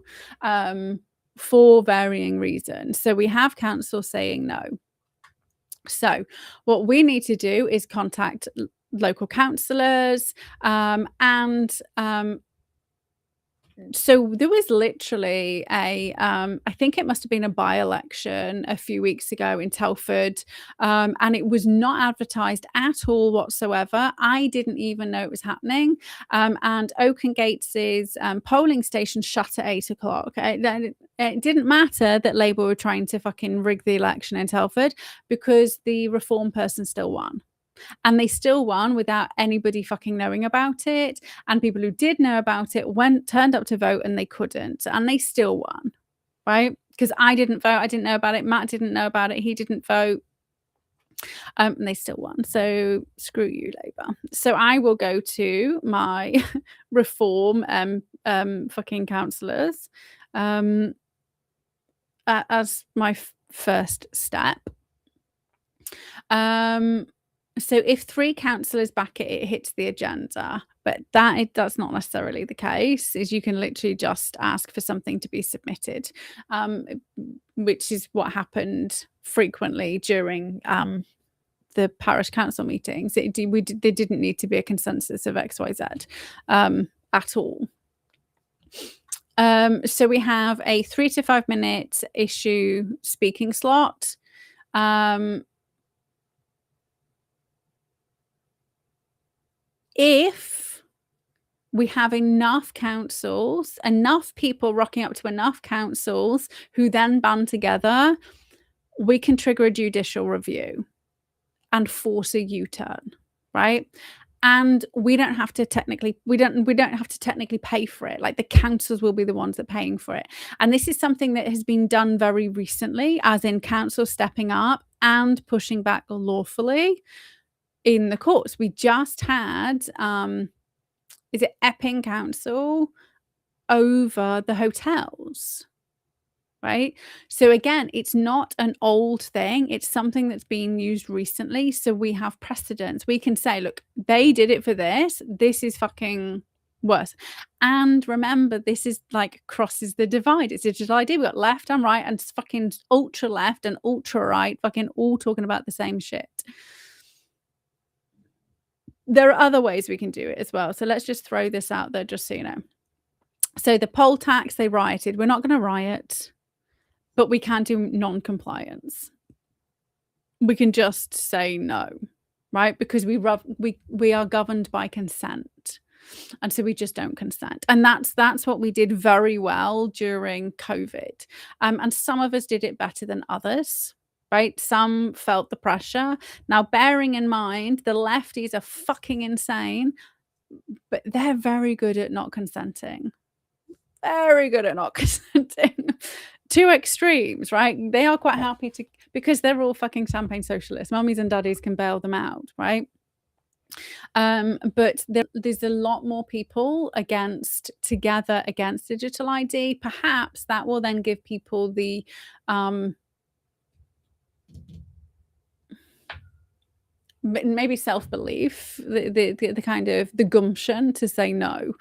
for varying reasons. So we have councils saying no. So what we need to do is contact local councillors, and so there was literally I think it must have been a by-election a few weeks ago in Telford, and it was not advertised at all whatsoever. I didn't even know it was happening, and Oaken Gates's polling station shut at 8 o'clock. It didn't matter that Labour were trying to fucking rig the election in Telford because the Reform person still won. And they still won without anybody fucking knowing about it. And people who did know about it turned up to vote and they couldn't. And they still won, right? Because I didn't vote. I didn't know about it. Matt didn't know about it. He didn't vote. And they still won. So screw you, Labour. So I will go to my Reform fucking councillors as my first step. So if 3 councillors back it, it hits the agenda, but that's not necessarily the case. Is you can literally just ask for something to be submitted, which is what happened frequently during the parish council meetings. There didn't need to be a consensus of XYZ at all. So we have a 3 to 5 minute issue speaking slot. If we have enough councils, enough people rocking up to enough councils who then band together, we can trigger a judicial review and force a U-turn, right? And we don't have to technically pay for it. Like, the councils will be the ones that are paying for it. And this is something that has been done very recently, as in councils stepping up and pushing back lawfully in the courts. We just had is it Epping Council over the hotels, right? So again, it's not an old thing. It's something that's been used recently. So we have precedents. We can say, look, they did it for this. This is fucking worse. And remember, this is like crosses the divide. It's a digital ID. We've got left and right and fucking ultra left and ultra right, fucking all talking about the same shit. There are other ways we can do it as well. So let's just throw this out there just so you know. So the poll tax, they rioted. We're not going to riot, but we can do non-compliance. We can just say no, right? Because we are governed by consent. And so we just don't consent. And that's what we did very well during COVID. And some of us did it better than others. Right? Some felt the pressure. Now, bearing in mind, the lefties are fucking insane, but they're very good at not consenting. Very good at not consenting. Two extremes, right? They are quite happy to, because they're all fucking champagne socialists. Mummies and daddies can bail them out, right? But there's a lot more people together against digital ID. Perhaps that will then give people the maybe self-belief, the kind of the gumption to say no.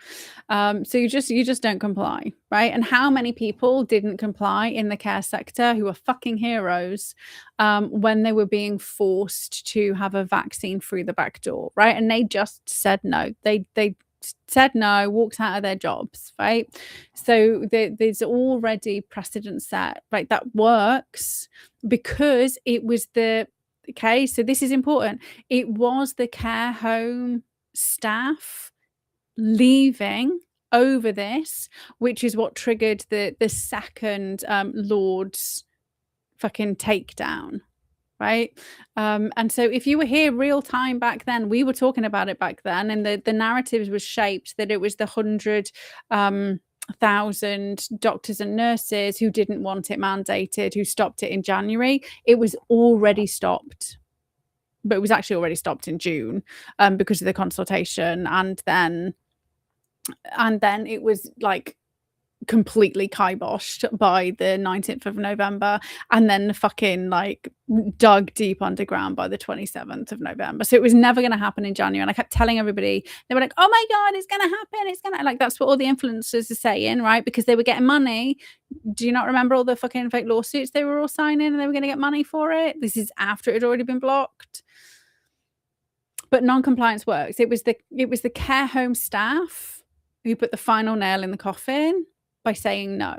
So you just don't comply, right? And how many people didn't comply in the care sector who are fucking heroes when they were being forced to have a vaccine through the back door, right? And they just said no. They said no, walked out of their jobs, right? So there's already precedent set, right? That works because it was okay, so this is important. It was the care home staff leaving over this, which is what triggered the second Lord's fucking takedown, right? And so if you were here real time back then, we were talking about it back then, and the narrative was shaped that it was the 100,000 doctors and nurses who didn't want it mandated, who stopped it in January. It was already stopped, but it was actually already stopped in June because of the consultation, and then it was like completely kiboshed by the 19th of November, and then fucking like dug deep underground by the 27th of November. So it was never going to happen in January. And I kept telling everybody, they were like, oh my God, it's going to happen. It's going to, like, that's what all the influencers are saying, right? Because they were getting money. Do you not remember all the fucking fake lawsuits they were all signing and they were going to get money for it? This is after it had already been blocked. But non-compliance works. It was the care home staff who put the final nail in the coffin by saying no.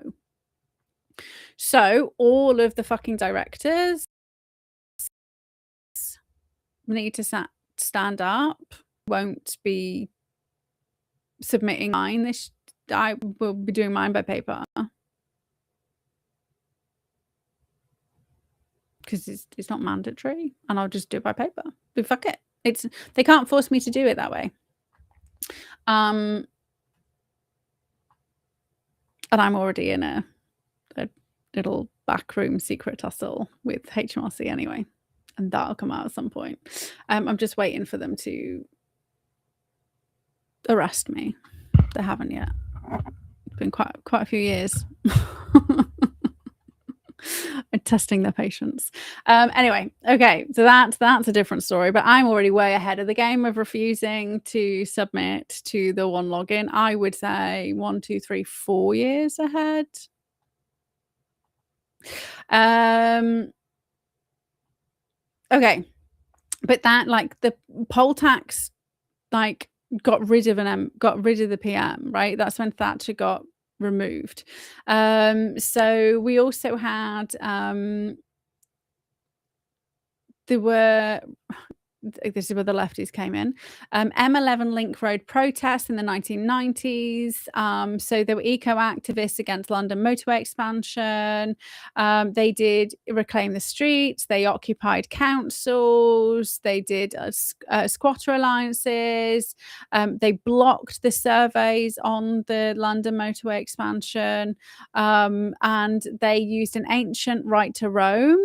So all of the fucking directors need to stand up. Won't be submitting mine. I will be doing mine by paper because it's not mandatory, and I'll just do it by paper. But fuck it. They can't force me to do it that way. And I'm already in a little backroom secret tussle with HMRC anyway, and that'll come out at some point. I'm just waiting for them to arrest me. They haven't yet. It's been quite a few years. Testing their patience. Anyway, okay, so that's a different story, but I'm already way ahead of the game of refusing to submit to the one login. I would say 1, 2, 3, 4 years ahead. Okay, But that, like, the poll tax, like, got rid of the PM, right? That's when Thatcher got removed. So we also had, there were this is where the lefties came in. M11 Link Road protests in the 1990s. So there were eco activists against London motorway expansion. They did reclaim the streets. They occupied councils. They did squatter alliances. They blocked the surveys on the London motorway expansion. And they used an ancient right to roam.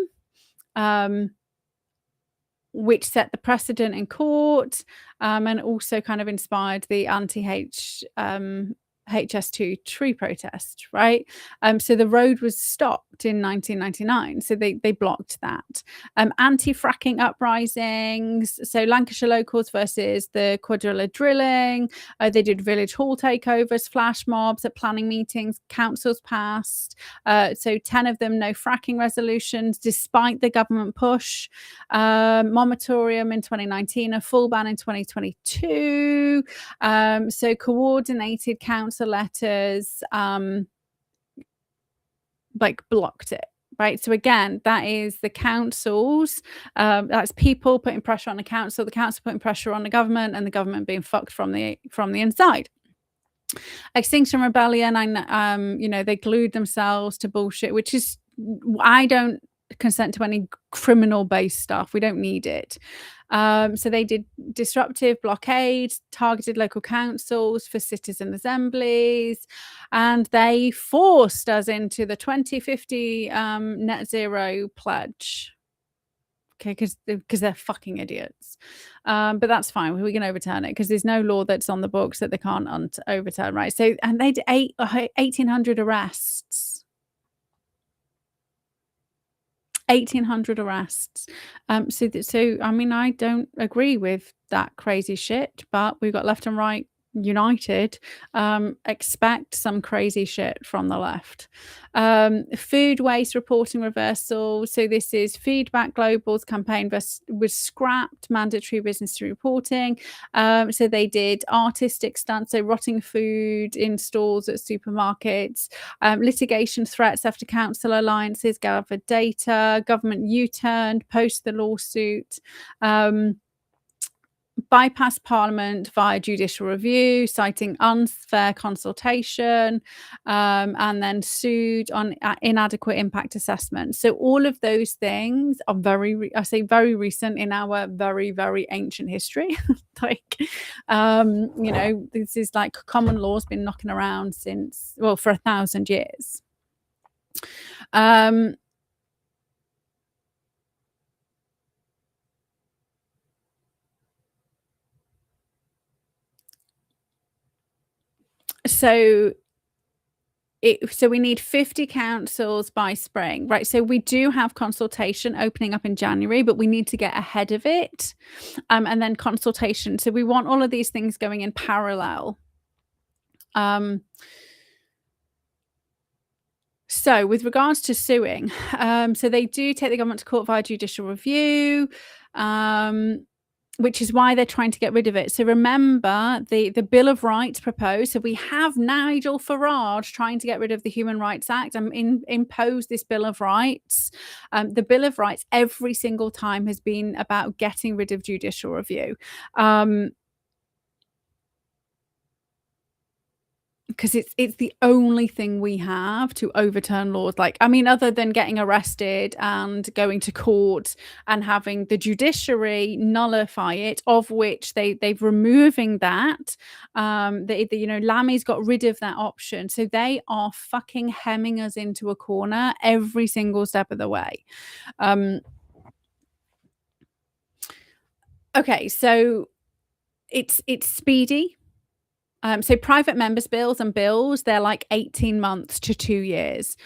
Which set the precedent in court, and also kind of inspired the HS2 tree protest, right? So the road was stopped in 1999, so they blocked that. Anti-fracking uprisings, so Lancashire locals versus the Quadrilla drilling. They did village hall takeovers, flash mobs at planning meetings, councils passed. So 10 of them no fracking resolutions, despite the government push. Moratorium in 2019, a full ban in 2022. So coordinated council letters, like, blocked it. Right. So again, that is the councils. That's people putting pressure on the council putting pressure on the government, and the government being fucked from the inside. Extinction Rebellion, they glued themselves to bullshit, which is, I don't consent to any criminal based stuff. We don't need it. So they did disruptive blockades, targeted local councils for citizen assemblies, and they forced us into the 2050 net zero pledge. Okay, because they're fucking idiots. But that's fine. We can overturn it because there's no law that's on the books that they can't overturn, right? So, and they did 1,800 arrests. 1,800 arrests. So I mean, I don't agree with that crazy shit, but we've got left and right united. Expect some crazy shit from the left. Food waste reporting reversal. So this is Feedback Global's campaign was scrapped mandatory business reporting. So they did artistic stunts, so rotting food in stalls at supermarkets, litigation threats after council alliances gathered data, government U-turned post the lawsuit, bypassed Parliament via judicial review, citing unfair consultation, and then sued on inadequate impact assessment. So all of those things are very recent in our very, very ancient history. Like, this is like common law's been knocking around for 1,000 years. So we need 50 councils by spring, right? So we do have consultation opening up in January, but we need to get ahead of it. And then consultation. So we want all of these things going in parallel. So with regards to suing, so they do take the government to court via judicial review, which is why they're trying to get rid of it. So remember the Bill of Rights proposed. So we have Nigel Farage trying to get rid of the Human Rights Act and impose this Bill of Rights. The Bill of Rights every single time has been about getting rid of judicial review. Because it's the only thing we have to overturn laws. Like, I mean, other than getting arrested and going to court and having the judiciary nullify it, of which they've removing that. Lammy's got rid of that option, so they are fucking hemming us into a corner every single step of the way. Okay, so it's speedy. So private members' bills and bills, they're like 18 months to 2 years.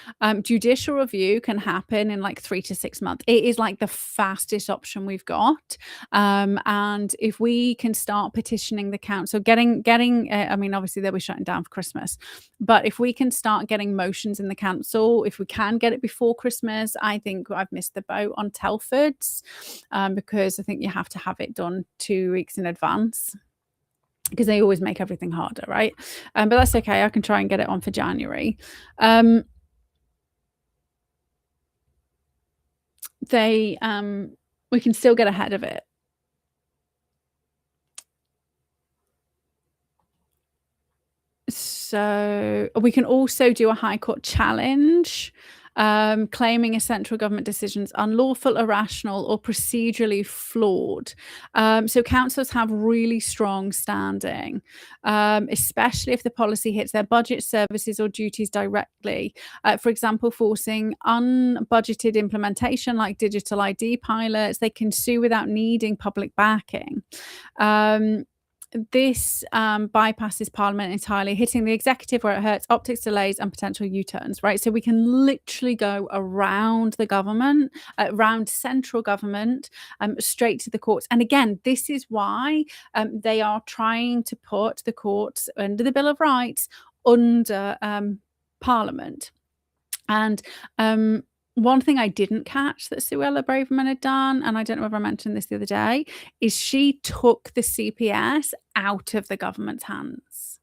Judicial review can happen in like 3 to 6 months. It is like the fastest option we've got. And if we can start petitioning the council, I mean, obviously they'll be shutting down for Christmas, but if we can start getting motions in the council, if we can get it before Christmas, I think I've missed the boat on Telford's, because I think you have to have it done 2 weeks in advance, because they always make everything harder, right? But that's okay. I can try and get it on for January. We can still get ahead of it. So we can also do a High Court challenge, claiming a central government decision is unlawful, irrational, or procedurally flawed. So councils have really strong standing, especially if the policy hits their budget, services, or duties directly. For example, forcing unbudgeted implementation like digital ID pilots, they can sue without needing public backing. This bypasses Parliament entirely, hitting the executive where it hurts, optics delays, and potential U-turns, right? So we can literally go around the government, around central government, straight to the courts. And again, this is why they are trying to put the courts under the Bill of Rights under Parliament. And one thing I didn't catch that Suella Braverman had done, and I don't know whether I mentioned this the other day, is she took the CPS out of the government's hands.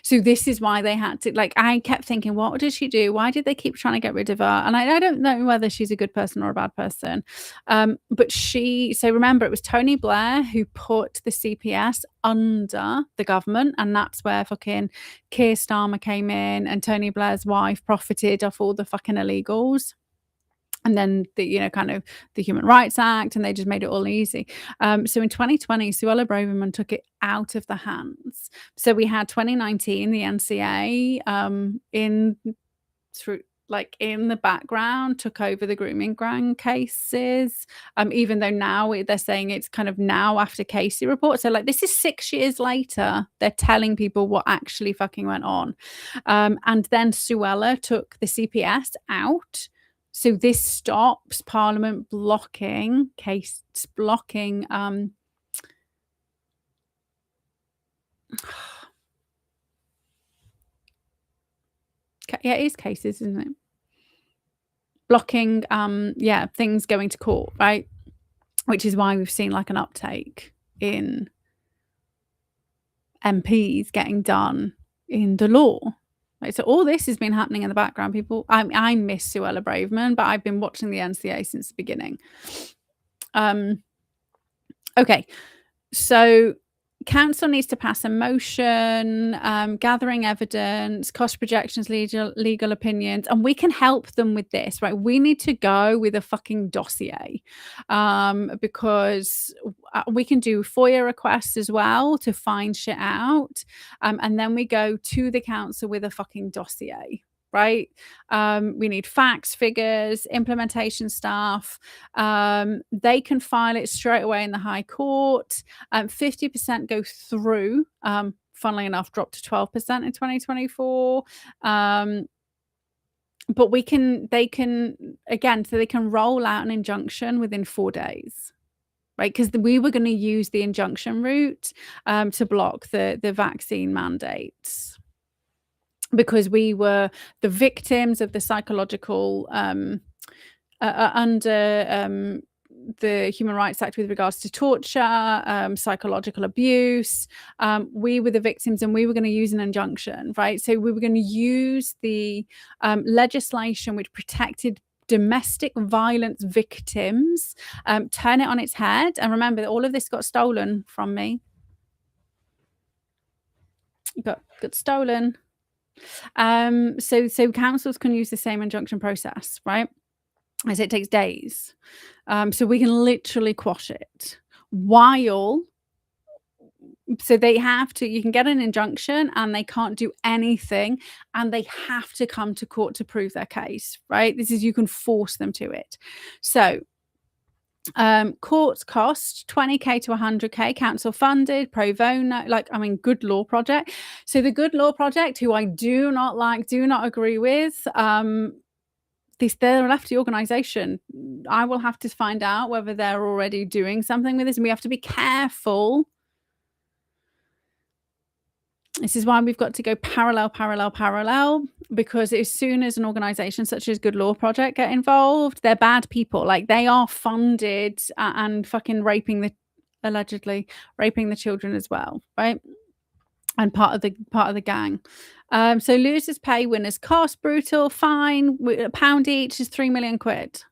So this is why they had to, like, I kept thinking, what did she do? Why did they keep trying to get rid of her? And I don't know whether she's a good person or a bad person. But so remember, it was Tony Blair who put the CPS under the government, and that's where fucking Keir Starmer came in, and Tony Blair's wife profited off all the fucking illegals. And then kind of the Human Rights Act, and they just made it all easy. So in 2020, Suella Braverman took it out of the hands. So we had 2019, the NCA in the background took over the grooming gang cases, even though now they're saying it's kind of now after Casey report. So like this is 6 years later, they're telling people what actually fucking went on. And then Suella took the CPS out. So this stops Parliament blocking. Yeah, it is cases, isn't it? Blocking, things going to court, right? Which is why we've seen like an uptake in MPs getting done in the law. Right, so all this has been happening in the background, people. I miss Suella Braverman, but I've been watching the NCA since the beginning. Okay, so council needs to pass a motion, gathering evidence, cost projections, legal opinions, and we can help them with this, right? We need to go with a fucking dossier, because we can do FOIA requests as well to find shit out, and then we go to the council with a fucking dossier. Right? We need facts, figures, implementation staff. They can file it straight away in the High Court. 50% go through. Funnily enough, dropped to 12% in 2024. But they can roll out an injunction within 4 days. Right, because we were going to use the injunction route to block the vaccine mandates, because we were the victims of the psychological under the Human Rights Act with regards to torture, psychological abuse. We were the victims, and we were going to use an injunction, right? So we were going to use the legislation which protected domestic violence victims, turn it on its head. And remember that all of this got stolen from me. Got stolen. So councils can use the same injunction process, right? As it takes days. So we can literally quash it so they have to, you can get an injunction and they can't do anything, and they have to come to court to prove their case, right? You can force them to it. So Courts cost 20k to 100k, council funded, pro bono, like, I mean, Good Law Project. So the Good Law Project, who I do not like, do not agree with, they're a lefty organisation. I will have to find out whether they're already doing something with this, and we have to be careful. This is why we've got to go parallel, because as soon as an organisation such as Good Law Project get involved, they're bad people. Like, they are funded and fucking allegedly raping the children as well, right? And part of the gang. So losers pay, winners cost, brutal, fine, £1 each is 3 million quid.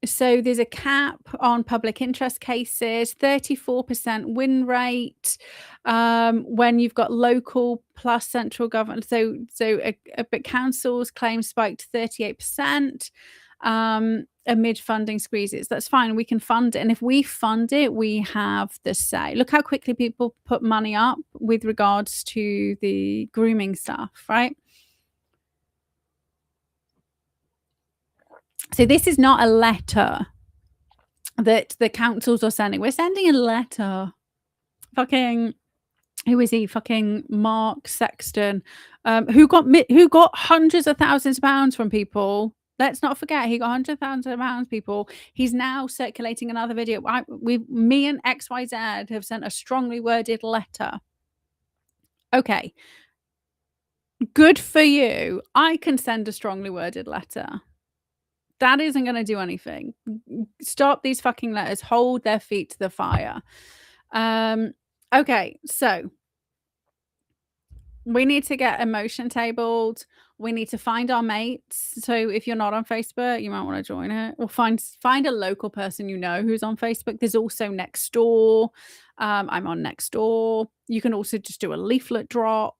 So there's a cap on public interest cases, 34% win rate when you've got local plus central government. But councils claim spiked 38% amid funding squeezes. That's fine. We can fund it. And if we fund it, we have the say. Look how quickly people put money up with regards to the grooming stuff, right? So this is not a letter that the councils are sending. We're sending a letter. Fucking, who is he? Fucking Mark Sexton, who got hundreds of thousands of pounds from people. Let's not forget, he got hundreds of thousands of pounds, people. He's now circulating another video. Me and XYZ have sent a strongly worded letter. Okay. Good for you. I can send a strongly worded letter. That isn't going to do anything. Stop these fucking letters. Hold their feet to the fire. Okay, so we need to get emotion tabled. We need to find our mates. So if you're not on Facebook, you might want to join it, or find a local person you know who's on Facebook. There's also Nextdoor. I'm on Nextdoor. You can also just do a leaflet drop.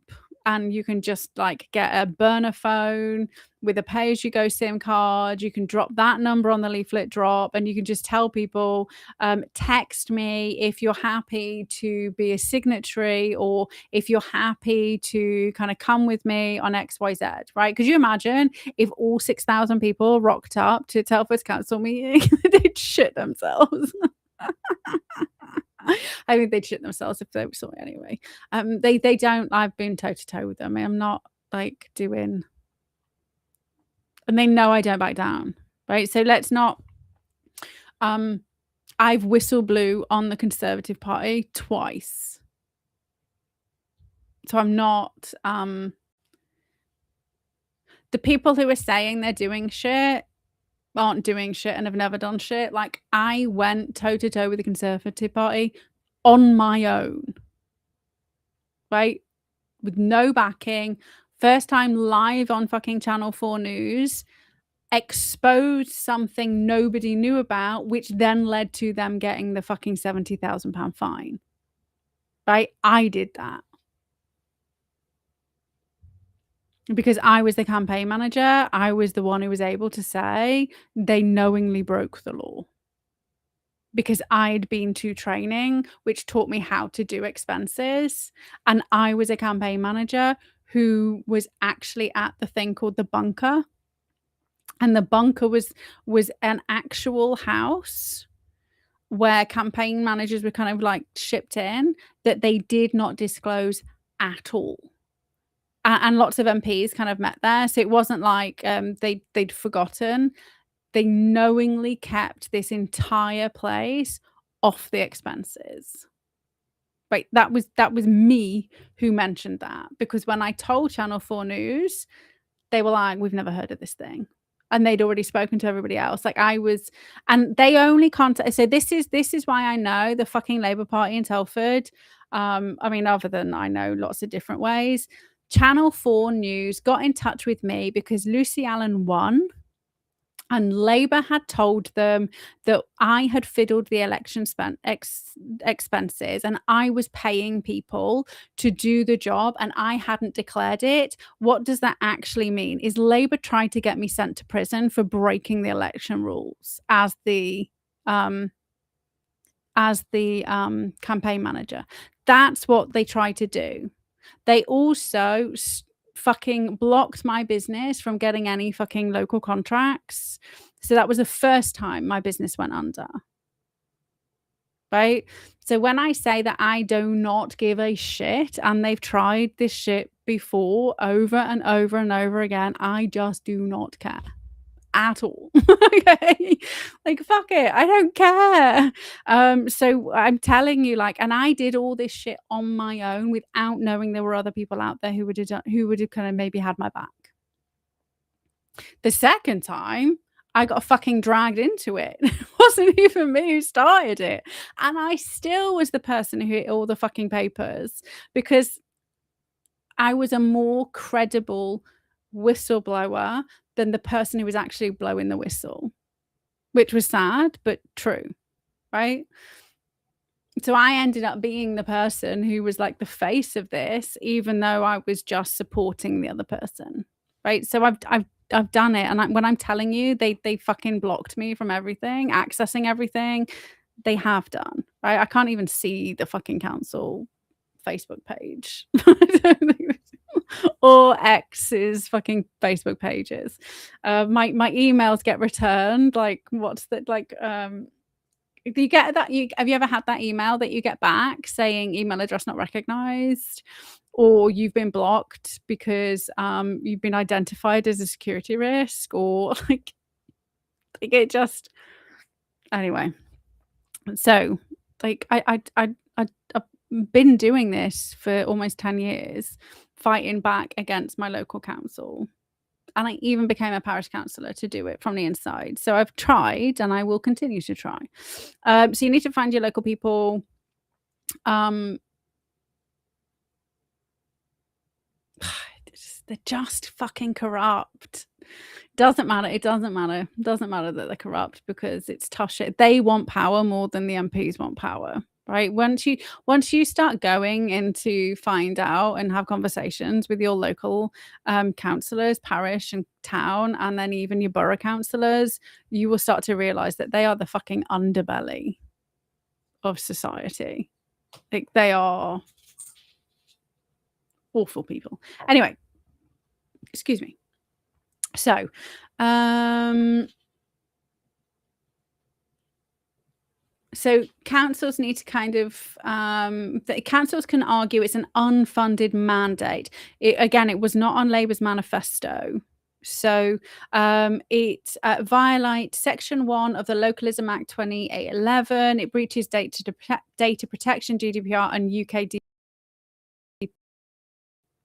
And you can just like get a burner phone with a pay-as-you-go SIM card. You can drop that number on the leaflet drop, and you can just tell people, text me if you're happy to be a signatory, or if you're happy to kind of come with me on XYZ, right? Could you imagine if all 6,000 people rocked up to Telford's council meeting? They'd shit themselves. I think they'd shit themselves if they saw me anyway. They don't. I've been toe to toe with them. I'm not like doing, and they know I don't back down, right? So let's not. I've whistle blew on the Conservative Party twice, so I'm not. The people who are saying they're doing shit aren't doing shit and have never done shit. Like, I went toe to toe with the Conservative Party on my own, right? With no backing. First time live on fucking Channel 4 News, exposed something nobody knew about, which then led to them getting the fucking £70,000 fine. Right? I did that. Because I was the campaign manager. I was the one who was able to say they knowingly broke the law. Because I'd been to training, which taught me how to do expenses. And I was a campaign manager who was actually at the thing called the bunker. And the bunker was an actual house where campaign managers were kind of like shipped in, that they did not disclose at all. And lots of MPs kind of met there. So it wasn't like they'd forgotten. They knowingly kept this entire place off the expenses. Right, that was me who mentioned that, because when I told Channel 4 News, they were like, we've never heard of this thing. And they'd already spoken to everybody else. Like, I was, and they only contact. So this is why I know the fucking Labour Party in Telford. I mean, other than I know lots of different ways. Channel 4 News got in touch with me because Lucy Allen won. And Labour had told them that I had fiddled the election expenses, and I was paying people to do the job, and I hadn't declared it. What does that actually mean? Is Labour tried to get me sent to prison for breaking the election rules as the campaign manager. That's what they tried to do. They also fucking blocked my business from getting any fucking local contracts. So that was the first time my business went under. Right? So when I say that I do not give a shit, and they've tried this shit before over and over and over again, I just do not care at all. Okay? Like, fuck it, I don't care. So I'm telling you, like, and I did all this shit on my own without knowing there were other people out there who would have kind of maybe had my back. The second time, I got fucking dragged into it. It wasn't even me who started it. And I still was the person who hit all the fucking papers because I was a more credible whistleblower than the person who was actually blowing the whistle, which was sad, but true, right? So I ended up being the person who was like the face of this, even though I was just supporting the other person, right? So I've done it, and when I'm telling you, they fucking blocked me from everything, accessing everything. They have done, right? I can't even see the fucking council Facebook page. Or X's fucking Facebook pages. My emails get returned. Like, what's that? Like, do you get that? Have you ever had that email that you get back saying email address not recognized, or you've been blocked because you've been identified as a security risk, or like it just anyway. So like I've been doing this for almost 10 years, fighting back against my local council. And I even became a parish councillor to do it from the inside. So I've tried, and I will continue to try. So you need to find your local people. They're just fucking corrupt. Doesn't matter. It doesn't matter. Doesn't matter that they're corrupt, because it's tough shit. They want power more than the MPs want power. Right? Once you start going in to find out and have conversations with your local councillors, parish and town, and then even your borough councillors, you will start to realise that they are the fucking underbelly of society. Like, they are awful people. Anyway, excuse me. So, so councils need to kind of the councils can argue it's an unfunded mandate. It was not on Labour's manifesto. So it violates Section 1 of the Localism Act 2811. It breaches data protection, GDPR, and UK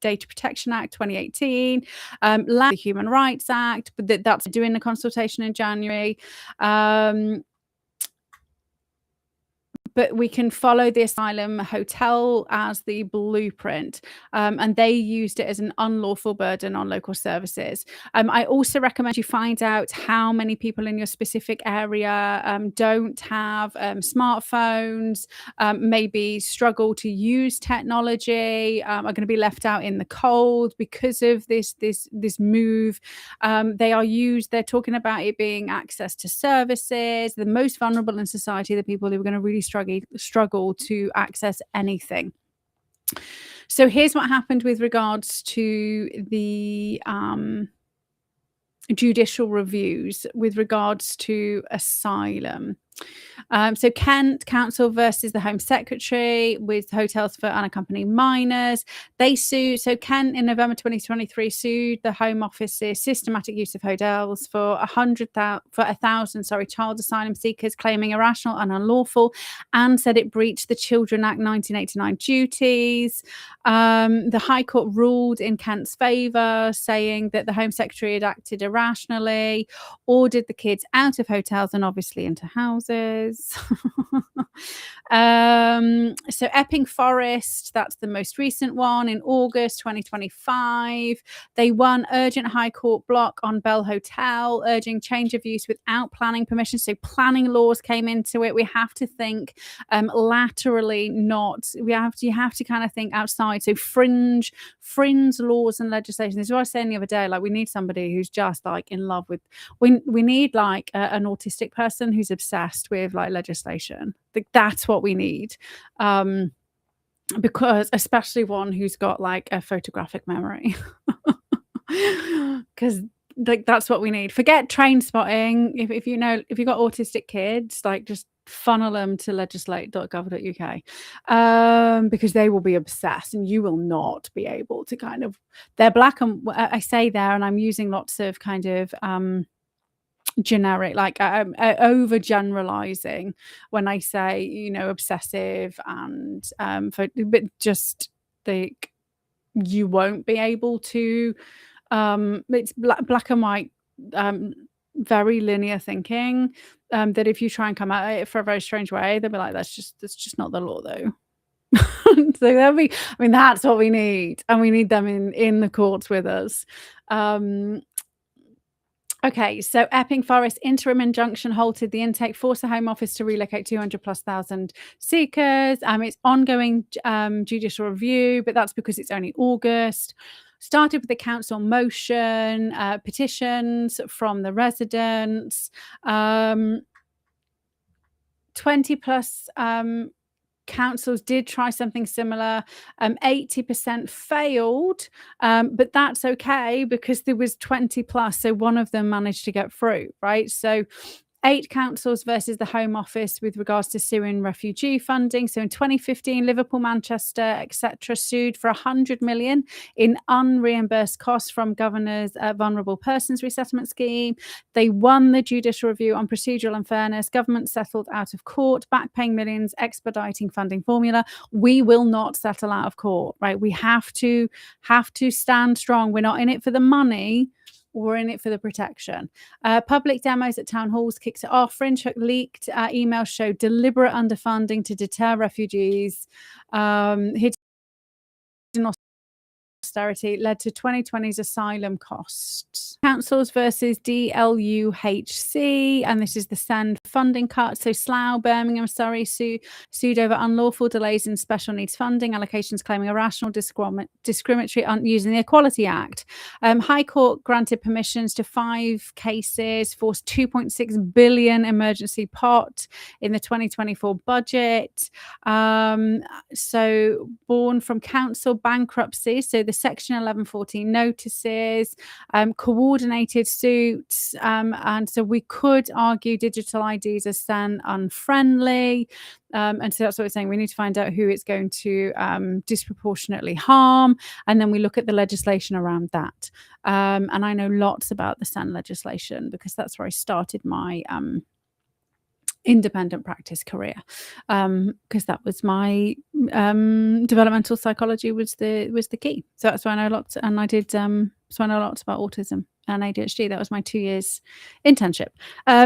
Data Protection Act 2018, the Human Rights Act, but that's doing the consultation in January. But we can follow the asylum hotel as the blueprint, and they used it as an unlawful burden on local services. I also recommend you find out how many people in your specific area don't have smartphones, maybe struggle to use technology, are going to be left out in the cold because of this move. They're talking about it being access to services, the most vulnerable in society, the people who are going to really struggle to access anything. So here's what happened with regards to the judicial reviews with regards to asylum. So Kent Council versus the Home Secretary with hotels for unaccompanied minors. They sued. So Kent in November 2023 sued the Home Office's systematic use of hotels for 1,000 child asylum seekers, claiming irrational and unlawful, and said it breached the Children Act 1989 duties. The High Court ruled in Kent's favour, saying that the Home Secretary had acted irrationally, ordered the kids out of hotels and obviously into houses. So Epping Forest, that's the most recent one, in August 2025. They won urgent High Court block on Bell Hotel, urging change of use without planning permission. So planning laws came into it. We have to think laterally, you have to kind of think outside. So fringe laws and legislation. This is what I was saying the other day. Like, we need somebody who's just like in love with. We need like an autistic person who's obsessed with like legislation. Like, that's what we need. because especially one who's got, like, a photographic memory. 'Cause, like, that's what we need. Forget train spotting. If you know if you've got autistic kids, like, just funnel them to legislate.gov.uk, because they will be obsessed and you will not be able to kind of they're black and I say there, and I'm using lots of kind of, generic, like, overgeneralizing when I say, obsessive and, but just like, you won't be able to, it's black and white, um, very linear thinking, that if you try and come at it for a very strange way, they'll be like, "That's just not the law, though." So that'll be I mean, that's what we need, and we need them in the courts with us. Um, okay, so Epping Forest interim injunction halted the intake, forced the Home Office to relocate 200,000+ seekers. It's ongoing judicial review, but that's because it's only August. Started with the council motion, petitions from the residents. 20 plus councils did try something similar. 80% failed, but that's okay because there was 20 plus, so one of them managed to get through, right? So 8 councils versus the Home Office with regards to Syrian refugee funding. So in 2015, Liverpool, Manchester, etc., sued for 100 million in unreimbursed costs from Governor's Vulnerable Persons Resettlement Scheme. They won the judicial review on procedural unfairness. Government settled out of court, back paying millions, expediting funding formula. We will not settle out of court, right? We have to stand strong. We're not in it for the money. We're in it for the protection. Public demos at town halls kicked it off. Fringe leaked emails showed deliberate underfunding to deter refugees. Hidden austerity led to 2020's asylum costs. Councils versus DLUHC, and this is the SEND funding cut. So Slough, Birmingham, Surrey sued over unlawful delays in special needs funding allocations, claiming irrational discriminatory using the Equality Act. High Court granted permissions to 5 cases, forced 2.6 billion emergency pot in the 2024 budget. So born from council bankruptcy, so the Section 1114 notices, coordinated suits, and so we could argue digital IDs are SEN unfriendly. And so that's what we're saying. We need to find out who it's going to disproportionately harm, and then we look at the legislation around that. And I know lots about the SEN legislation because that's where I started my independent practice career, because that was my developmental psychology was the key. So that's why I know lots, and I did so I know lots about autism and ADHD. That was my 2 years internship.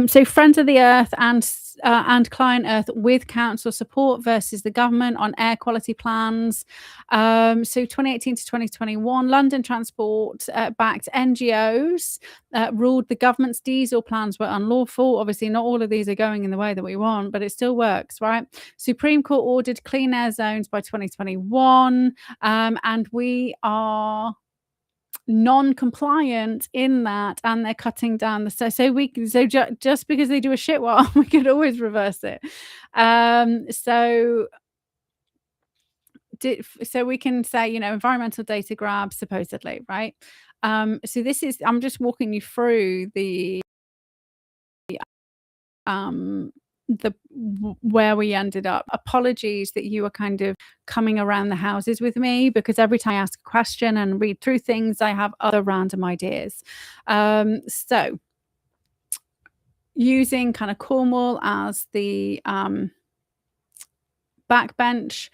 So Friends of the Earth and Client Earth with council support versus the government on air quality plans. So 2018 to 2021, London Transport backed NGOs ruled the government's diesel plans were unlawful. Obviously, not all of these are going in the way that we want, but it still works, right? Supreme Court ordered clean air zones by 2021, and we are non-compliant in that, and they're cutting down the just because they do a shit one, we could always reverse it. So we can say, environmental data grab supposedly, right? So this is I'm just walking you through where we ended up. Apologies that you are kind of coming around the houses with me, because every time I ask a question and read through things, I have other random ideas. So using kind of Cornwall as the backbench.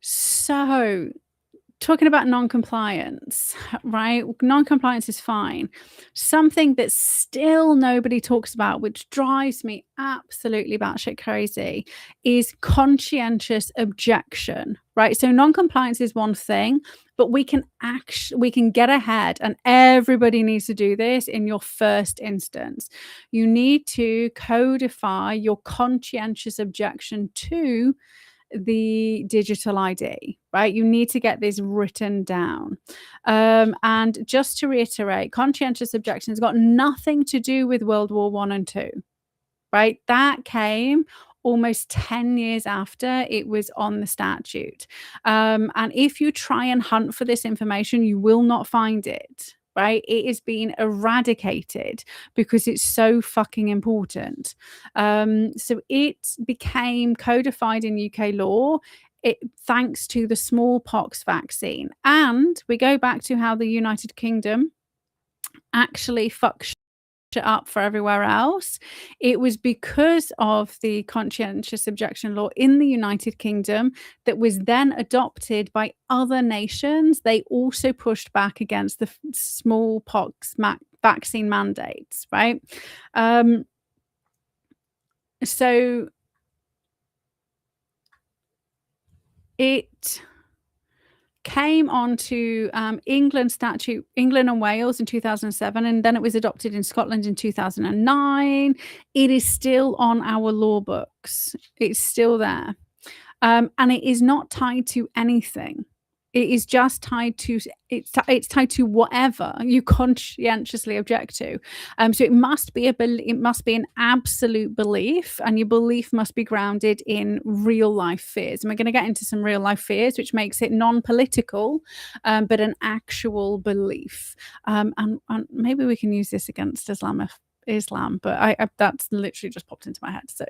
So talking about non-compliance, right? Non-compliance is fine. Something that still nobody talks about, which drives me absolutely batshit crazy, is conscientious objection, right? So non-compliance is one thing, but we can get ahead, and everybody needs to do this in your first instance. You need to codify your conscientious objection to the digital ID, right? You need to get this written down. And just to reiterate, conscientious objection has got nothing to do with World War I and II, right? That came almost 10 years after it was on the statute. And if you try and hunt for this information, you will not find it, right? It is being eradicated because it's so fucking important. So it became codified in UK law thanks to the smallpox vaccine. And we go back to how the United Kingdom actually fucked it up for everywhere else. It was because of the conscientious objection law in the United Kingdom that was then adopted by other nations. They also pushed back against the smallpox vaccine mandates, right? So it came onto England and Wales in 2007, and then it was adopted in Scotland in 2009. It is still on our law books. It's still there. And it is not tied to anything. It is just tied to it's tied to whatever you conscientiously object to. So it must be an absolute belief, and your belief must be grounded in real life fears. And we're going to get into some real life fears, which makes it non-political, but an actual belief. And maybe we can use this against Islam, but I that's literally just popped into my head. So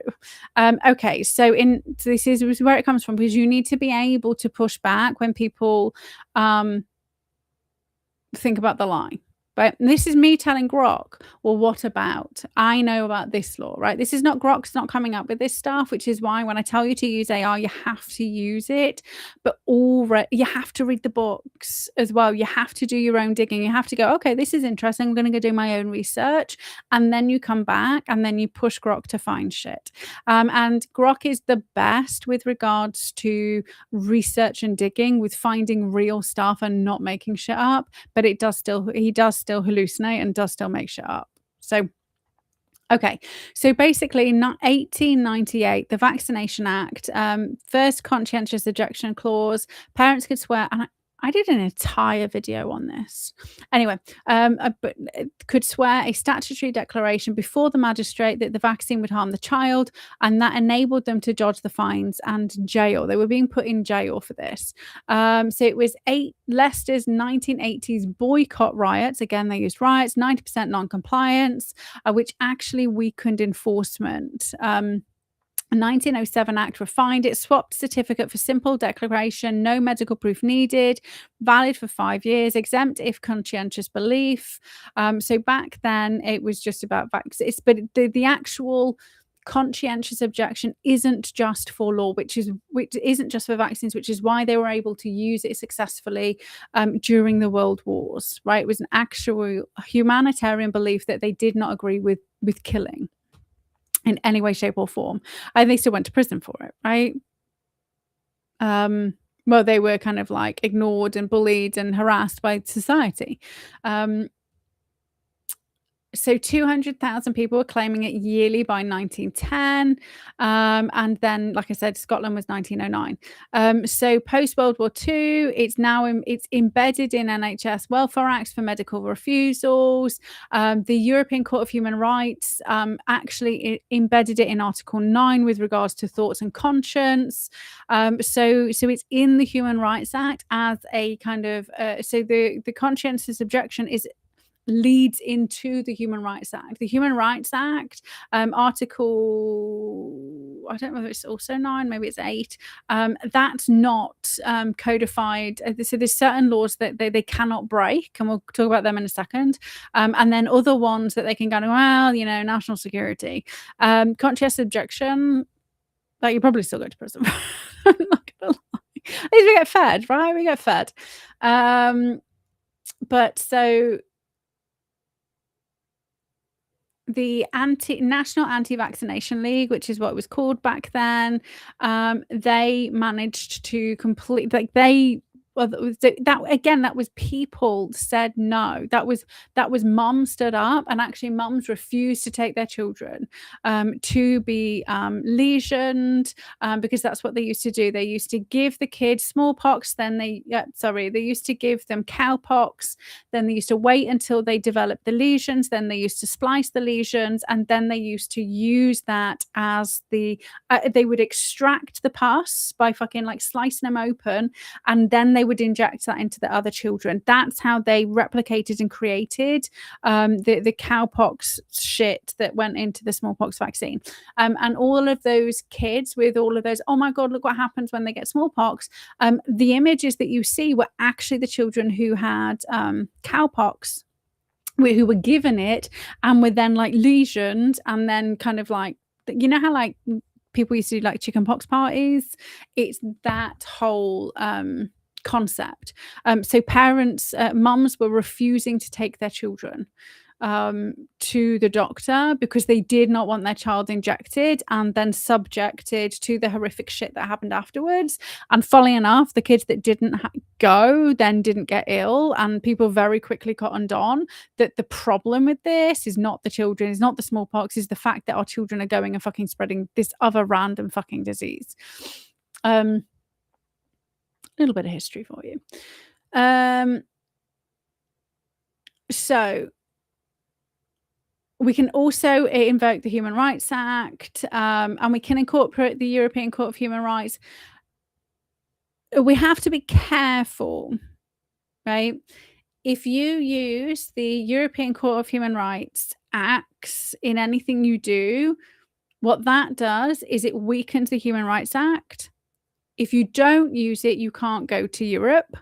okay, so this is where it comes from, because you need to be able to push back when people think about the lie. But this is me telling Grok, well, what about? I know about this law, right? This is not Grok's not coming up with this stuff, which is why when I tell you to use AI, you have to use it, but you have to read the books as well. You have to do your own digging. You have to go, okay, this is interesting. I'm going to go do my own research. And then you come back and then you push Grok to find shit. And Grok is the best with regards to research and digging, with finding real stuff and not making shit up. But he does still hallucinate and does still make shit up. So okay, so basically in 1898, the Vaccination Act, first conscientious objection clause, parents could swear, and I did an entire video on this. Anyway, but could swear a statutory declaration before the magistrate that the vaccine would harm the child, and that enabled them to dodge the fines and jail. They were being put in jail for this. So it was Leicester's 1980s boycott riots. Again, they used riots, 90% non-compliance, which actually weakened enforcement. A 1907 Act refined it, swapped certificate for simple declaration, no medical proof needed, valid for 5 years, exempt if conscientious belief. So back then it was just about vaccines, but the actual conscientious objection isn't just for law, which isn't just for vaccines, which is why they were able to use it successfully during the world wars, right? It was an actual humanitarian belief that they did not agree with killing in any way, shape, or form. And they still went to prison for it, right? Well, they were kind of like ignored and bullied and harassed by society. So 200,000 people were claiming it yearly by 1910. And then, like I said, Scotland was 1909. So post World War II, it's embedded in NHS welfare acts for medical refusals. The European Court of Human Rights actually embedded it in Article 9 with regards to thoughts and conscience. So it's in the Human Rights Act as a kind of so the conscientious objection leads into the Human Rights Act. The Human Rights Act, Article, I don't know if it's also 9, maybe it's 8, that's not codified. So there's certain laws that they cannot break, and we'll talk about them in a second. And then other ones that they can go, well, national security. Conscientious objection, like you probably still go to prison. I'm not gonna lie. At least we get fed, right? We get fed. But so the National Anti-Vaccination League, which is what it was called back then, they managed to complete, Well, that was people said no. That was mum stood up, and actually mums refused to take their children to be lesioned, because that's what they used to do. They used to give the kids smallpox, then they used to give them cowpox, then they used to wait until they developed the lesions, then they used to splice the lesions, and then they used to use that as they would extract the pus by fucking like slicing them open, and then they would inject that into the other children. That's how they replicated and created the cowpox shit that went into the smallpox vaccine. And all of those kids with all of those, oh my God, look what happens when they get smallpox. The images that you see were actually the children who had cowpox, who were given it and were then like lesioned, and then kind of like, you know how like people used to do like chicken pox parties? It's that whole concept. So parents, mums were refusing to take their children to the doctor because they did not want their child injected and then subjected to the horrific shit that happened afterwards. And funnily enough, the kids that didn't go then didn't get ill, and people very quickly cottoned on that the problem with this is not the children, is not the smallpox, is the fact that our children are going and fucking spreading this other random fucking disease. Little bit of history for you. So we can also invoke the Human Rights Act, and we can incorporate the European Court of Human Rights. We have to be careful, right? If you use the European Court of Human Rights acts in anything you do, what that does is it weakens the Human Rights Act. If you don't use it, you can't go to Europe.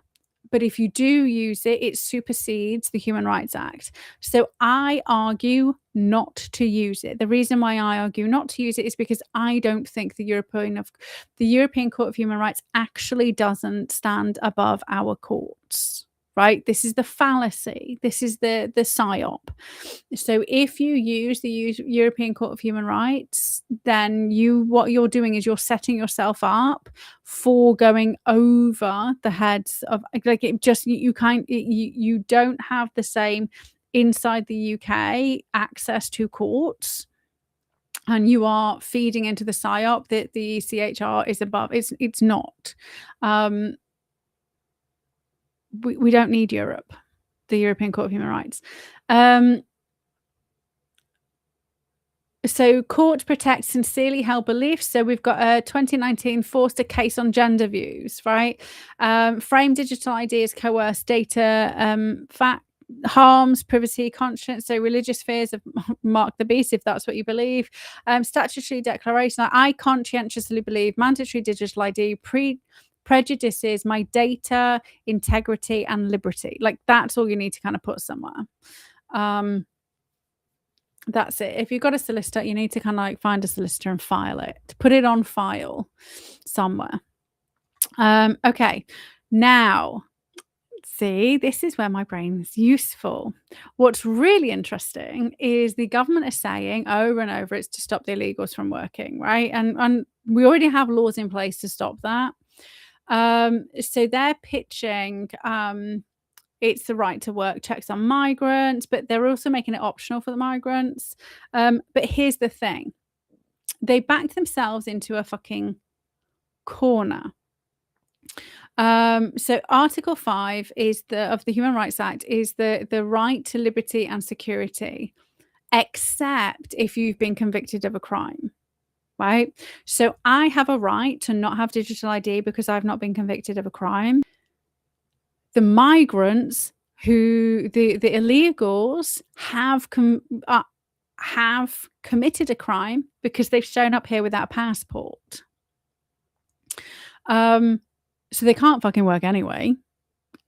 But if you do use it, it supersedes the Human Rights Act. So I argue not to use it. The reason why I argue not to use it is because I don't think the European Court of Human Rights actually doesn't stand above our courts. Right? This is the fallacy. This is the psyop. So if you use the European Court of Human Rights, then what you're doing is you're setting yourself up for going over the heads of, like, it just, you don't have the same inside the UK access to courts, and you are feeding into the psyop that the ECHR is above. It's not. We don't need Europe, the European Court of Human Rights. So court protects sincerely held beliefs. So we've got a 2019 forced a case on gender views, right? Frame digital ID as coerced data, fact harms privacy, conscience. So religious fears of Mark the Beast, if that's what you believe. Statutory declaration. I conscientiously believe mandatory digital ID prejudices my data, integrity, and liberty. Like, that's all you need to kind of put somewhere. That's it. If you've got a solicitor, you need to kind of like find a solicitor and file it, put it on file somewhere. Okay, now see, this is where my brain is useful. What's really interesting is the government is saying over and over it's to stop the illegals from working, right? And we already have laws in place to stop that. So they're pitching it's the right to work checks on migrants, but they're also making it optional for the migrants. But here's the thing. They backed themselves into a fucking corner. So Article 5 of the Human Rights Act is the right to liberty and security, except if you've been convicted of a crime. Right? So I have a right to not have digital ID because I've not been convicted of a crime. The migrants, the illegals, have committed a crime because they've shown up here without a passport. So they can't fucking work anyway.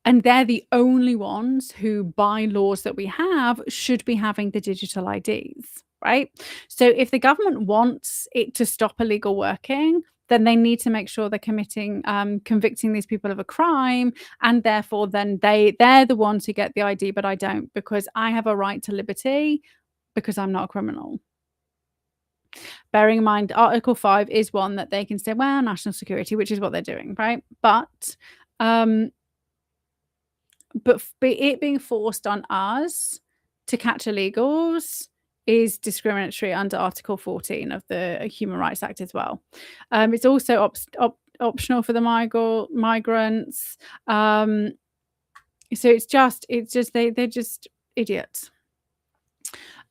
And they're the only ones who, by laws that we have, should be having the digital IDs, right? So if the government wants it to stop illegal working, then they need to make sure they're convicting these people of a crime, and therefore then they're the ones who get the ID, but I don't, because I have a right to liberty because I'm not a criminal. Bearing in mind, Article 5 is one that they can say, well, national security, which is what they're doing, right? But but it being forced on us to catch illegals is discriminatory under Article 14 of the Human Rights Act as well. It's also optional for the migrants. So it's just they're just idiots.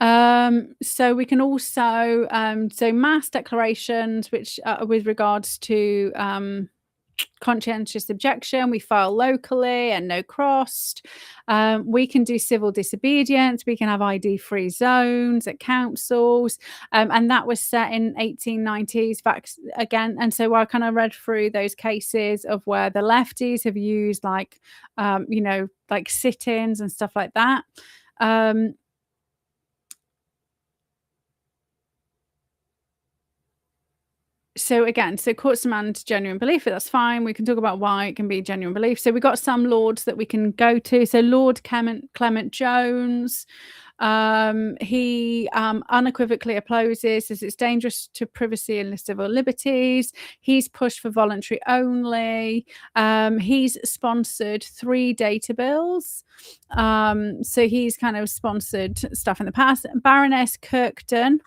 So we can also so mass declarations, which with regards to conscientious objection, we file locally and no cost. We can do civil disobedience. We can have ID-free zones at councils, and that was set in 1890s again. And so I kind of read through those cases of where the lefties have used like like sit-ins and stuff like that. So again, courts demand genuine belief, but that's fine. We can talk about why it can be genuine belief. So we've got some lords that we can go to. So Lord Clement Jones, he unequivocally opposes, says it's dangerous to privacy and civil liberties. He's pushed for voluntary only. He's sponsored 3 data bills. So he's kind of sponsored stuff in the past. Baroness Kirkton,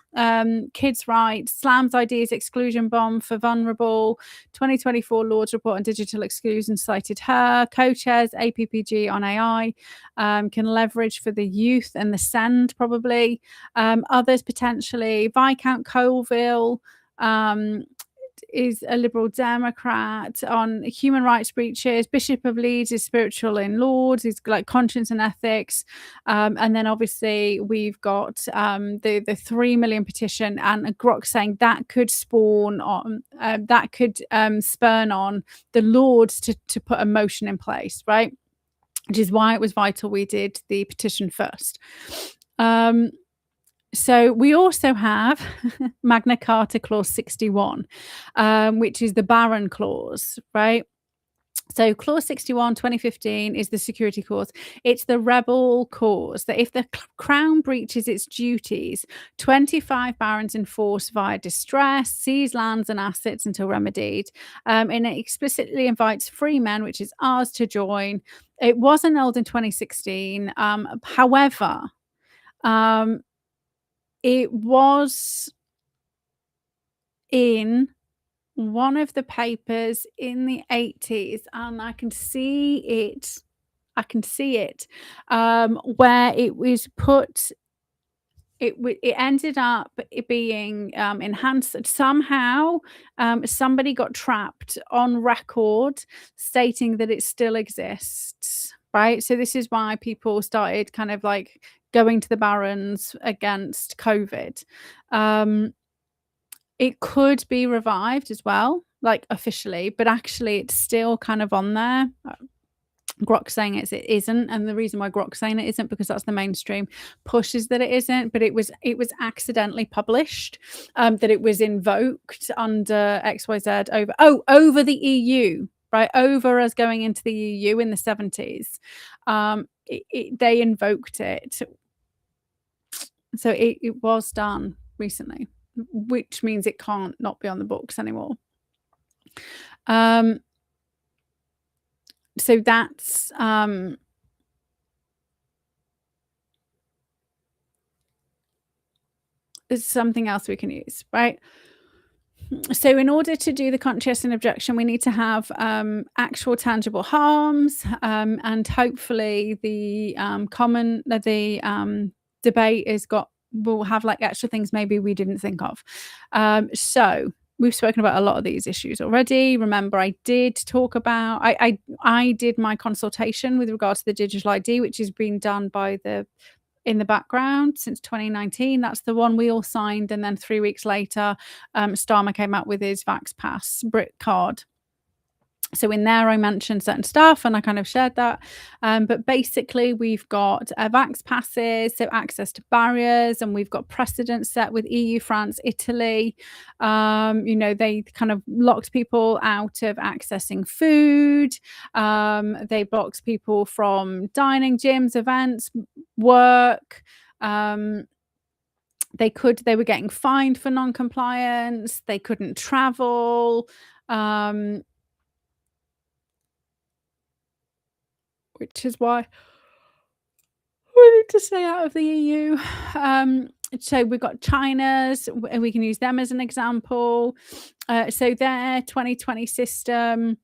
kids' rights, slams ideas, exclusion bomb for vulnerable. 2024 Lords report on digital exclusion cited her. Co-chairs APPG on AI, can leverage for the youth and the send probably. Others potentially. Viscount Colville is a Liberal Democrat on human rights breaches. Bishop of Leeds is spiritual in Lords, is like conscience and ethics. And then obviously we've got the 3 million petition and a Grok saying that could spawn on spurn on the Lords to put a motion in place, right? Which is why it was vital we did the petition first. So we also have Magna Carta Clause 61, which is the Baron Clause, right? So Clause 61, 2015 is the security clause. It's the rebel clause that if the Crown breaches its duties, 25 barons enforce via distress, seize lands and assets until remedied. And it explicitly invites free men, which is ours, to join. It was annulled in 2016. However, it was in one of the papers in the 80s, and I can see it where it was put. It ended up being enhanced somehow. Somebody got trapped on record stating that it still exists, right? So this is why people started kind of like going to the barons against COVID. It could be revived as well, like officially, but actually it's still kind of on there. Grok saying it isn't, and the reason why Grok saying it isn't because that's the mainstream push is that it isn't, but it was accidentally published, that it was invoked under XYZ over the EU, right? Over us going into the EU in the 70s. They invoked it. So it was done recently, which means it can't not be on the books anymore. So that's is something else we can use, right? So in order to do the conscientious objection, we need to have actual tangible harms, and hopefully the debate will have like extra things maybe we didn't think of. So we've spoken about a lot of these issues already. Remember, I did talk about I did my consultation with regards to the digital ID, which has been done in the background since 2019. That's the one we all signed, and then 3 weeks later, Starmer came out with his Vax Pass Brit card. So in there, I mentioned certain stuff and I kind of shared that. But basically, we've got Vax passes, so access to barriers, and we've got precedents set with EU, France, Italy. They kind of locked people out of accessing food. They blocked people from dining, gyms, events, work. They were getting fined for non-compliance. They couldn't travel. which is why we need to stay out of the EU. So we've got China's, and we can use them as an example. So their 2020 system,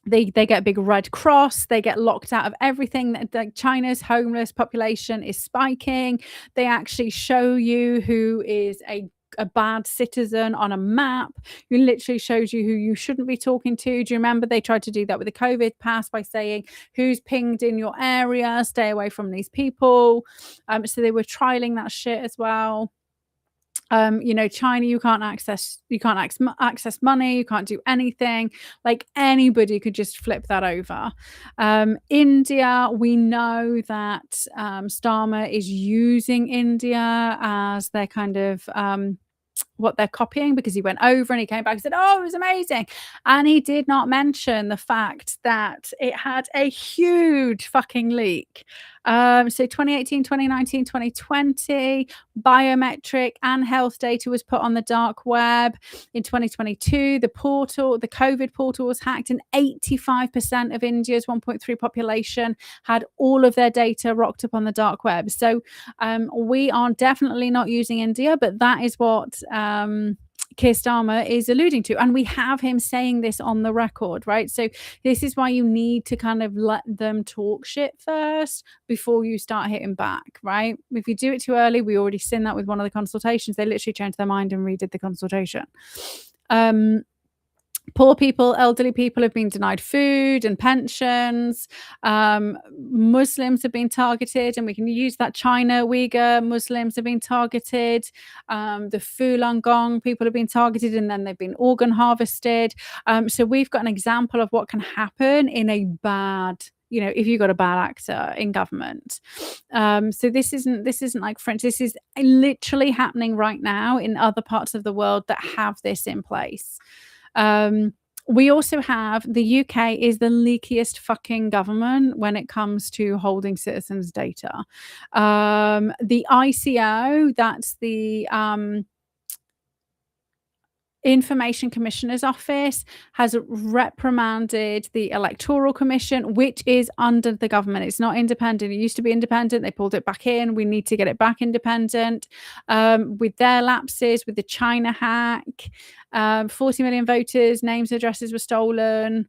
they get a big red cross. They get locked out of everything. That China's homeless population is spiking. They actually show you who is a bad citizen on a map. It literally shows you who you shouldn't be talking to. Do you remember they tried to do that with the COVID pass by saying who's pinged in your area, stay away from these people. So they were trialing that shit as well. China, you can't access money, you can't do anything. Like, anybody could just flip that over. India, we know that Starmer is using India as their kind of what they're copying, because he went over and he came back and said, oh, it was amazing. And he did not mention the fact that it had a huge fucking leak. So 2018, 2019, 2020, biometric and health data was put on the dark web. In 2022, the COVID portal was hacked, and 85% of India's 1.3 population had all of their data rocked up on the dark web. So we are definitely not using India, but that is what Keir Starmer is alluding to, and we have him saying this on the record, right? So this is why you need to kind of let them talk shit first before you start hitting back, right? If you do it too early, we already seen that with one of the consultations. They literally changed their mind and redid the consultation. Poor people, elderly people have been denied food and pensions. Muslims have been targeted, and we can use that. China Uyghur Muslims have been targeted. The Falun Gong people have been targeted, and then they've been organ harvested. So we've got an example of what can happen in a bad, if you've got a bad actor in government. So this isn't like French. This is literally happening right now in other parts of the world that have this in place. We also have the UK is the leakiest fucking government when it comes to holding citizens' data. The ICO, that's the Information Commissioner's Office, has reprimanded the Electoral Commission, which is under the government. It's not independent. It used to be independent. They pulled it back in. We need to get it back independent. With their lapses, with the China hack, 40 million voters, names, addresses were stolen.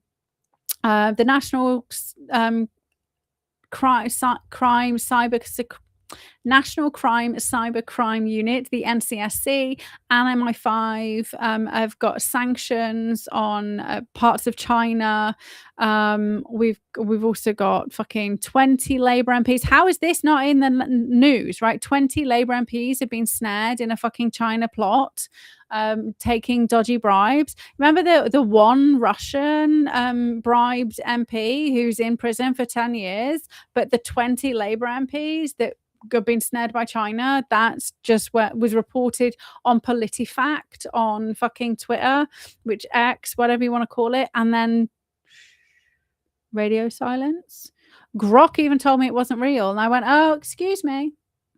The National National Crime Cybercrime Unit, the NCSC, and MI5 have got sanctions on parts of China. We've also got fucking 20 Labour MPs. How is this not in the news, right? 20 Labour MPs have been snared in a fucking China plot, taking dodgy bribes. Remember the one Russian bribed MP who's in prison for 10 years, but the 20 Labour MPs that have been snared by China, that's just what was reported on PolitiFact on fucking Twitter, which X, whatever you want to call it, and then radio silence. Grok even told me it wasn't real, and I went, oh, excuse me,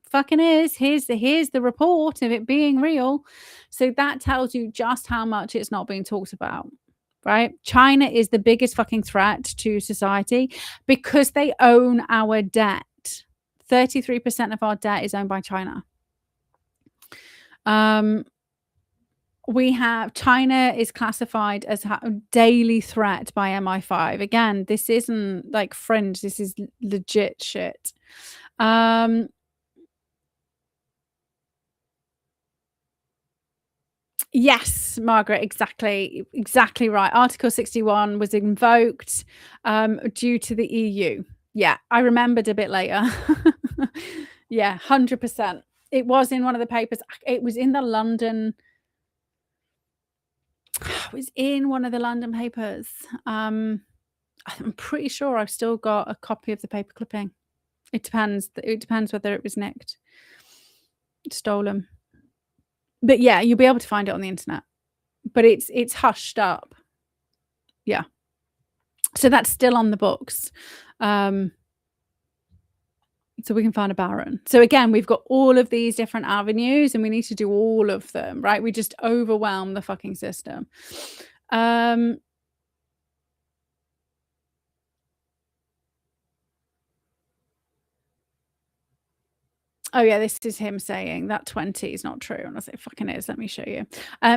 fucking is. Here's the report of it being real. So that tells you just how much it's not being talked about, right? China is the biggest fucking threat to society because they own our debt. 33% of our debt is owned by China. We have China is classified as a daily threat by MI5. Again, this isn't like fringe. This is legit shit. Yes, Margaret, exactly right. Article 61 was invoked due to the EU. Yeah, I remembered a bit later. Yeah, 100%. It was in one of the papers. It was in the London. It was in one of the London papers. I'm pretty sure I've still got a copy of the paper clipping. It depends. It depends whether it was nicked, stolen. But yeah, you'll be able to find it on the internet. But it's hushed up. Yeah. So that's still on the books. So we can find a baron. So again, we've got all of these different avenues and we need to do all of them, right? We just overwhelm the fucking system. Oh yeah, this is him saying that 20 is not true. And I say, fucking is. Let me show you.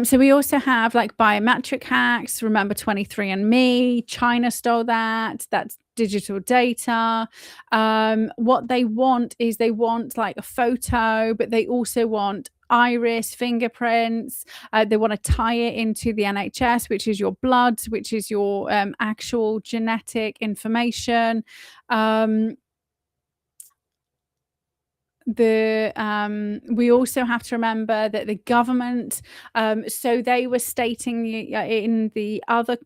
So we also have like biometric hacks. Remember 23andMe? China stole that. That's digital data. What they want is they want like a photo, but they also want iris, fingerprints. They want to tie it into the NHS, which is your blood, which is your actual genetic information. We also have to remember that the government, so they were stating in the other,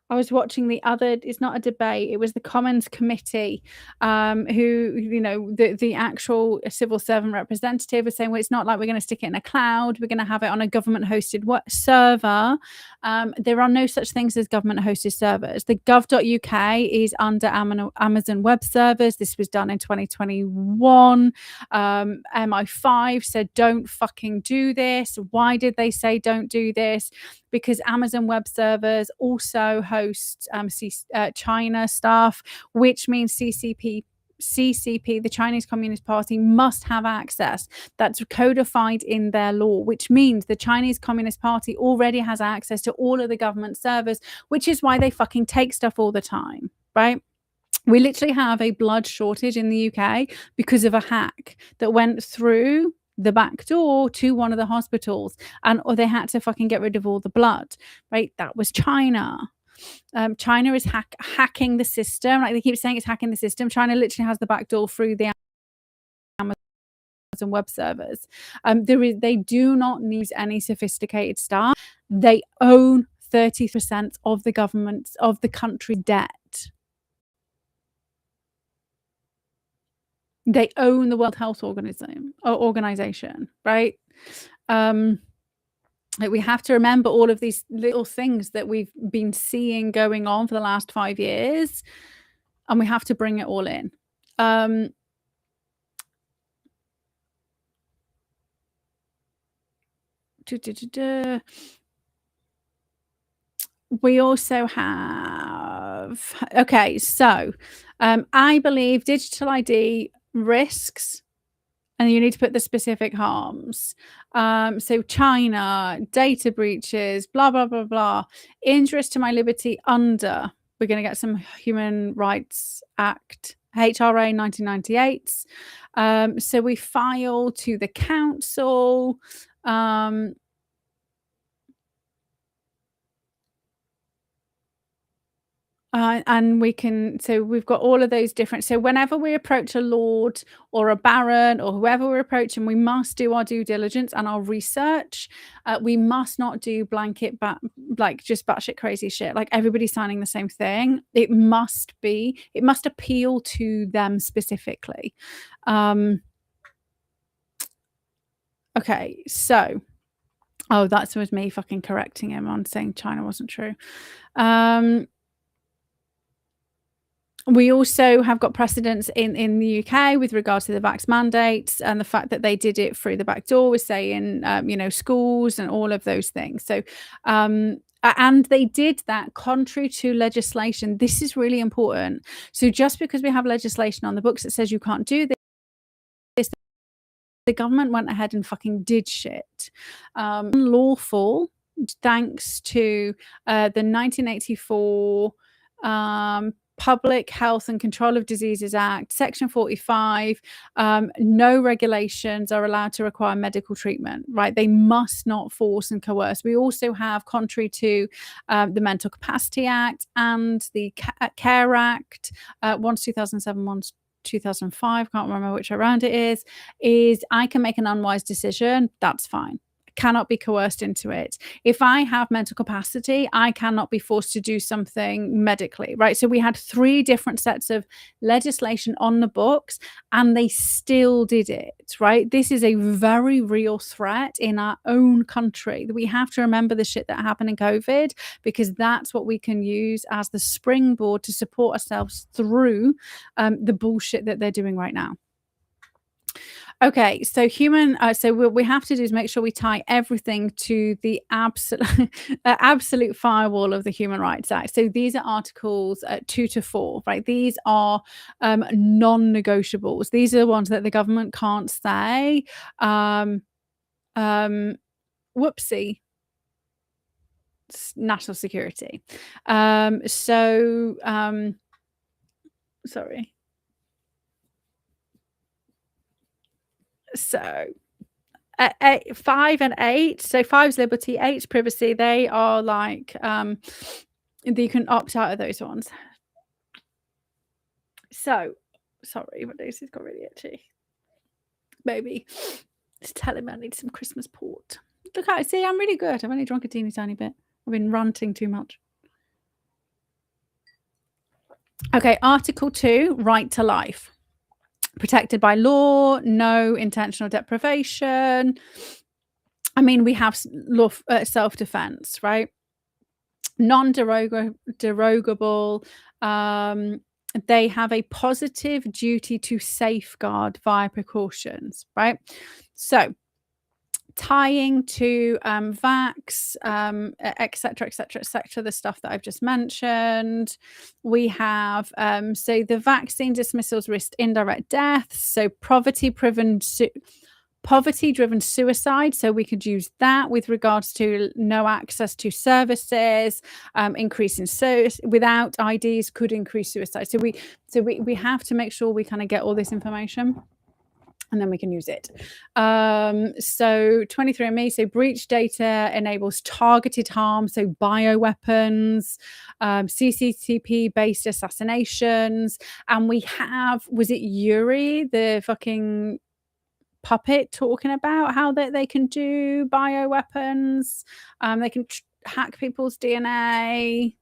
I was watching the other, it's not a debate, it was the Commons Committee, who, you know, the actual civil servant representative was saying, well, it's not like we're going to stick it in a cloud, we're going to have it on a government hosted server. There are no such things as government hosted servers. The gov.uk is under Amazon Web Servers. This was done in 2021. MI5 said, don't fucking do this. Why did they say don't do this? Because Amazon Web Servers also host China stuff, which means CCP, the Chinese Communist Party, must have access. That's codified in their law, which means the Chinese Communist Party already has access to all of the government servers, which is why they fucking take stuff all the time, right? We literally have a blood shortage in the UK because of a hack that went through the back door to one of the hospitals, or they had to fucking get rid of all the blood, right? That was China. China is hacking the system. Like they keep saying it's hacking the system. China literally has the back door through the Amazon Web Servers. They do not need any sophisticated staff. They own 30% of the government's, of the country's debt. They own the World Health Organization, right? We have to remember all of these little things that we've been seeing going on for the last 5 years, and we have to bring it all in. We also have, okay, so I believe digital ID risks, and you need to put the specific harms. So China, data breaches, blah, blah, blah, blah, injurious to my liberty under, we're going to get some Human Rights Act, HRA 1998. So we file to the council. And we can, so we've got all of those different, so whenever we approach a lord or a baron or whoever we're approaching, we must do our due diligence and our research. We must not do blanket like just batshit crazy shit, like everybody signing the same thing. It must appeal to them specifically. Okay, so that was me fucking correcting him on saying China wasn't true. We also have got precedents in the UK with regards to the vax mandates, and the fact that they did it through the back door was saying, you know, schools and all of those things. So, and they did that contrary to legislation. This is really important. So just because we have legislation on the books that says you can't do this, the government went ahead and fucking did shit. Unlawful, thanks to the 1984 Public Health and Control of Diseases Act, Section 45, no regulations are allowed to require medical treatment, right? They must not force and coerce. We also have, contrary to the Mental Capacity Act and the CARE Act, one's 2007, one's 2005, can't remember which around it is I can make an unwise decision, that's fine. Cannot be coerced into it. If I have mental capacity, I cannot be forced to do something medically, right? So we had 3 different sets of legislation on the books, and they still did it, right? This is a very real threat in our own country. We have to remember the shit that happened in COVID, because that's what we can use as the springboard to support ourselves through the bullshit that they're doing right now. Okay, so so what we have to do is make sure we tie everything to the absolute absolute firewall of the Human Rights Act. So these are articles 2 to 4, right? These are non-negotiables. These are the ones that the government can't say. Um, um, whoopsie, national security. Sorry. So 5 and 8. So 5 is liberty, 8 is privacy. They are like you can opt out of those ones. So sorry, my nose has got really itchy. Maybe it's telling me I need some Christmas port. Look at it. See, I'm really good. I've only drunk a teeny tiny bit. I've been ranting too much. Okay, Article 2, right to life. Protected by law, no intentional deprivation. I mean, we have law, self-defense, right? Non-derogable. They have a positive duty to safeguard via precautions, right? So tying to vax, etc., etc., etc., the stuff that I've just mentioned. We have so the vaccine dismissals risk indirect deaths, so poverty-driven suicide. So we could use that with regards to no access to services, increasing without IDs could increase suicide. So we have to make sure we kind of get all this information, and then we can use it. So 23andMe, so breach data enables targeted harm, so bioweapons, CCTP-based assassinations, and we have, was it Yuri, the fucking puppet, talking about how they can do bioweapons, they can hack people's DNA.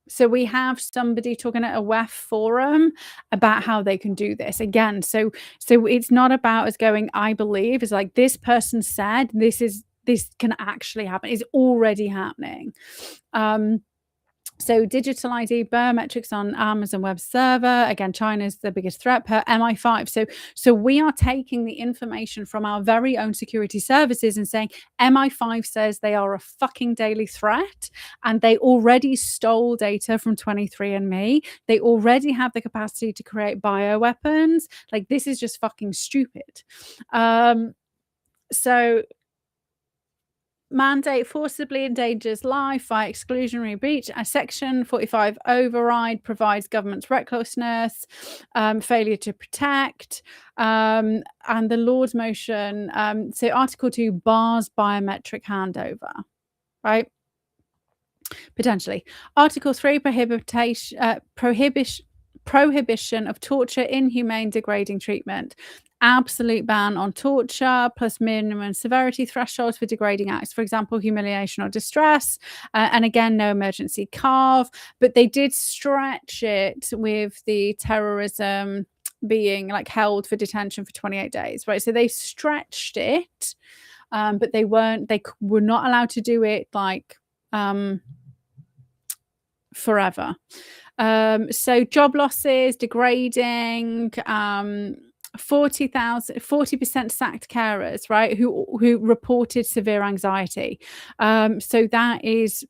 So we have somebody talking at a WEF forum about how they can do this again. So it's not about us going, I believe. It's like, this person said this can actually happen. It's already happening. So digital ID biometrics on Amazon Web Server. Again, China's the biggest threat per MI5. So we are taking the information from our very own security services and saying MI5 says they are a fucking daily threat, and they already stole data from 23andMe. They already have the capacity to create bioweapons. Like, this is just fucking stupid. So mandate forcibly endangers life by exclusionary breach. A Section 45 override provides government's recklessness, failure to protect, and the Lord's motion. So Article 2 bars biometric handover, right? Potentially. Article 3 prohibition of torture, inhumane, degrading treatment. Absolute ban on torture, plus minimum severity thresholds for degrading acts, for example, humiliation or distress, and again, no emergency carve. But they did stretch it with the terrorism being like held for detention for 28 days, right? So they stretched it, but they were not allowed to do it like forever. So job losses, degrading, 40% sacked carers, right, who reported severe anxiety. So that is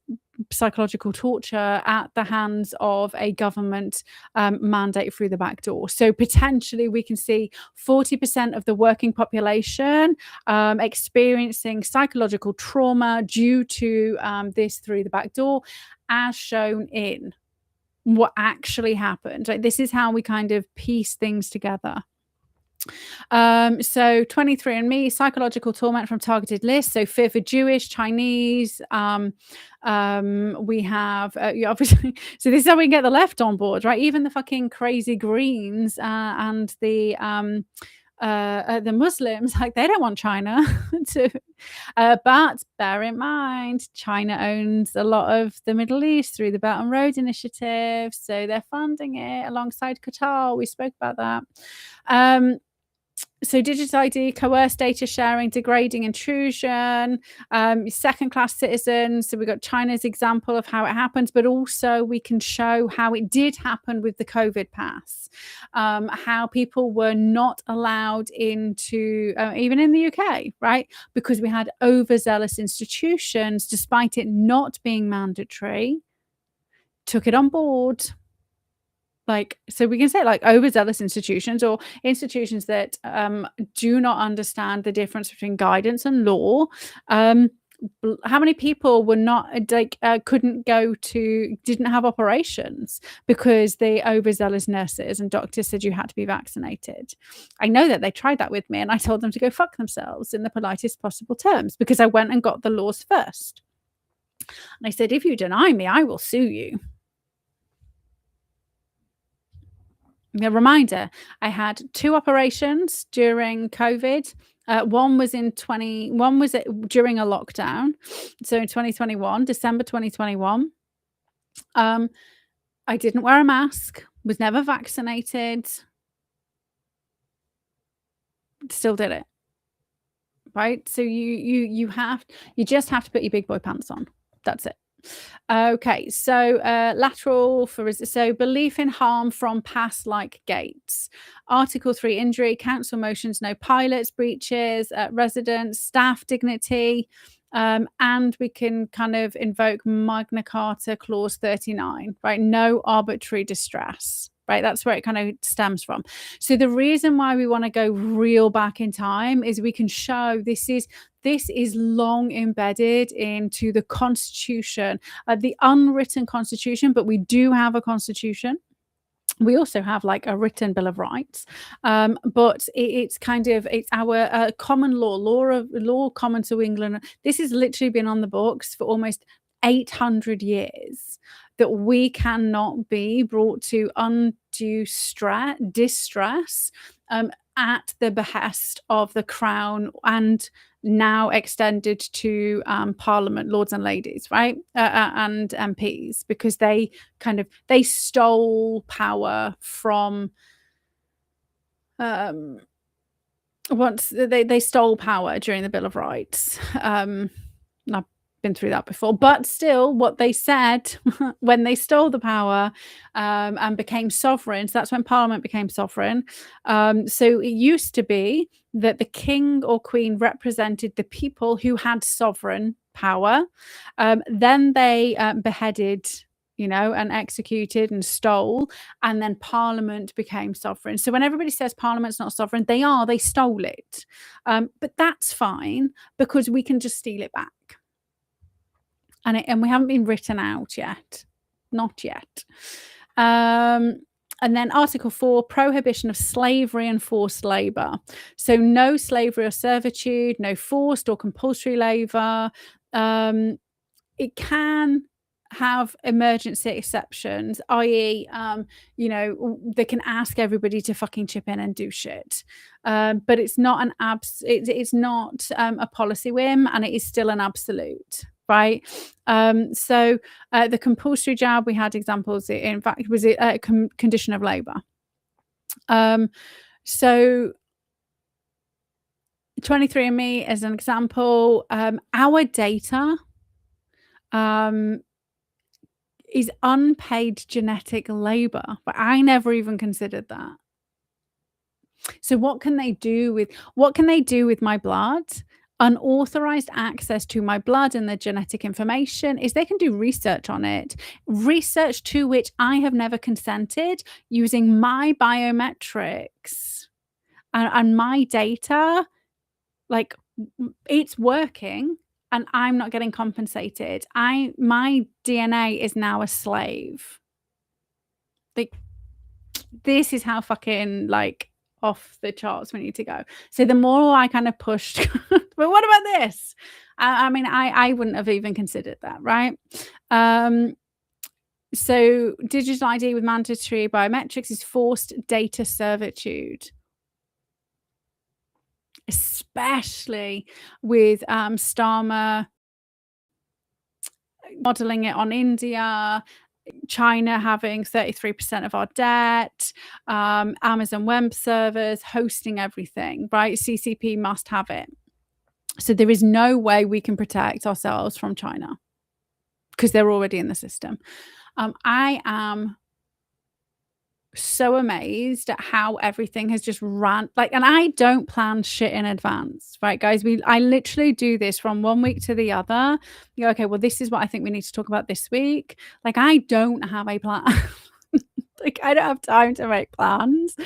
psychological torture at the hands of a government mandate through the back door. So potentially we can see 40% of the working population experiencing psychological trauma due to this through the back door, as shown in what actually happened. Like, this is how we kind of piece things together. So 23andMe, psychological torment from targeted lists. So fear for Jewish, Chinese. We have obviously. So this is how we can get the left on board, right? Even the fucking crazy Greens and the Muslims, like, they don't want China to. But bear in mind, China owns a lot of the Middle East through the Belt and Road Initiative, so they're funding it alongside Qatar. We spoke about that. So digital ID, coerced data sharing, degrading intrusion, second-class citizens. So we've got China's example of how it happens, but also we can show how it did happen with the COVID pass, how people were not allowed into, even in the UK, right? Because we had overzealous institutions, despite it not being mandatory, took it on board. Like, so we can say like overzealous institutions or institutions that do not understand the difference between guidance and law. How many people were not like didn't have operations because the overzealous nurses and doctors said you had to be vaccinated? I know that they tried that with me, and I told them to go fuck themselves in the politest possible terms, because I went and got the laws first. And I said, if you deny me, I will sue you. A reminder, I had 2 operations during COVID. One was during a lockdown. So in 2021, December 2021. I didn't wear a mask, was never vaccinated. Still did it. Right? So you just have to put your big boy pants on. That's it. Okay, so lateral so belief in harm from past like gates. Article 3 injury, council motions, no pilots, breaches, residents, staff dignity, and we can kind of invoke Magna Carta clause 39, right? No arbitrary distress. Right, that's where it kind of stems from. So the reason why we want to go real back in time is we can show this is long embedded into the Constitution, the unwritten Constitution, but we do have a Constitution. We also have like a written Bill of Rights, but it's our common law common to England. This has literally been on the books for almost 800 years, that we cannot be brought to undue distress at the behest of the Crown, and now extended to Parliament, lords and ladies, right? And MPs, because they stole power from once they stole power during the Bill of Rights. I've been through that before, but still what they said when they stole the power and became sovereign, so that's when Parliament became sovereign. So it used to be that the king or queen represented the people who had sovereign power. Then they beheaded, and executed and stole, and then Parliament became sovereign. So when everybody says Parliament's not sovereign, they stole it. But that's fine, because we can just steal it back. And we haven't been written out yet. Not yet. And then Article 4, prohibition of slavery and forced labour. So no slavery or servitude, no forced or compulsory labour. It can have emergency exceptions, i.e., they can ask everybody to fucking chip in and do shit. But it's not it's not a policy whim, and it is still an absolute. Right. So the compulsory jab, we had examples, in fact, was it a condition of labour. So 23andMe as an example, our data is unpaid genetic labour, but I never even considered that. So what can they do with my blood? Unauthorized access to my blood and the genetic information is they can do research on it, research to which I have never consented, using my biometrics and my data. Like, it's working and I'm not getting compensated. My DNA is now a slave. Like, this is how fucking like off the charts we need to go. So the more I kind of pushed, but what about this? I mean, I wouldn't have even considered that, right? So digital ID with mandatory biometrics is forced data servitude, especially with Starmer modeling it on India. China having 33% of our debt, Amazon Web Servers hosting everything, right? CCP must have it. So there is no way we can protect ourselves from China because they're already in the system. I am so amazed at how everything has just ran like, and I don't plan shit in advance, right, guys? I literally do this from one week to the other. You go, okay, well, this is what I think we need to talk about this week. Like, I don't have a plan. Like, I don't have time to make plans.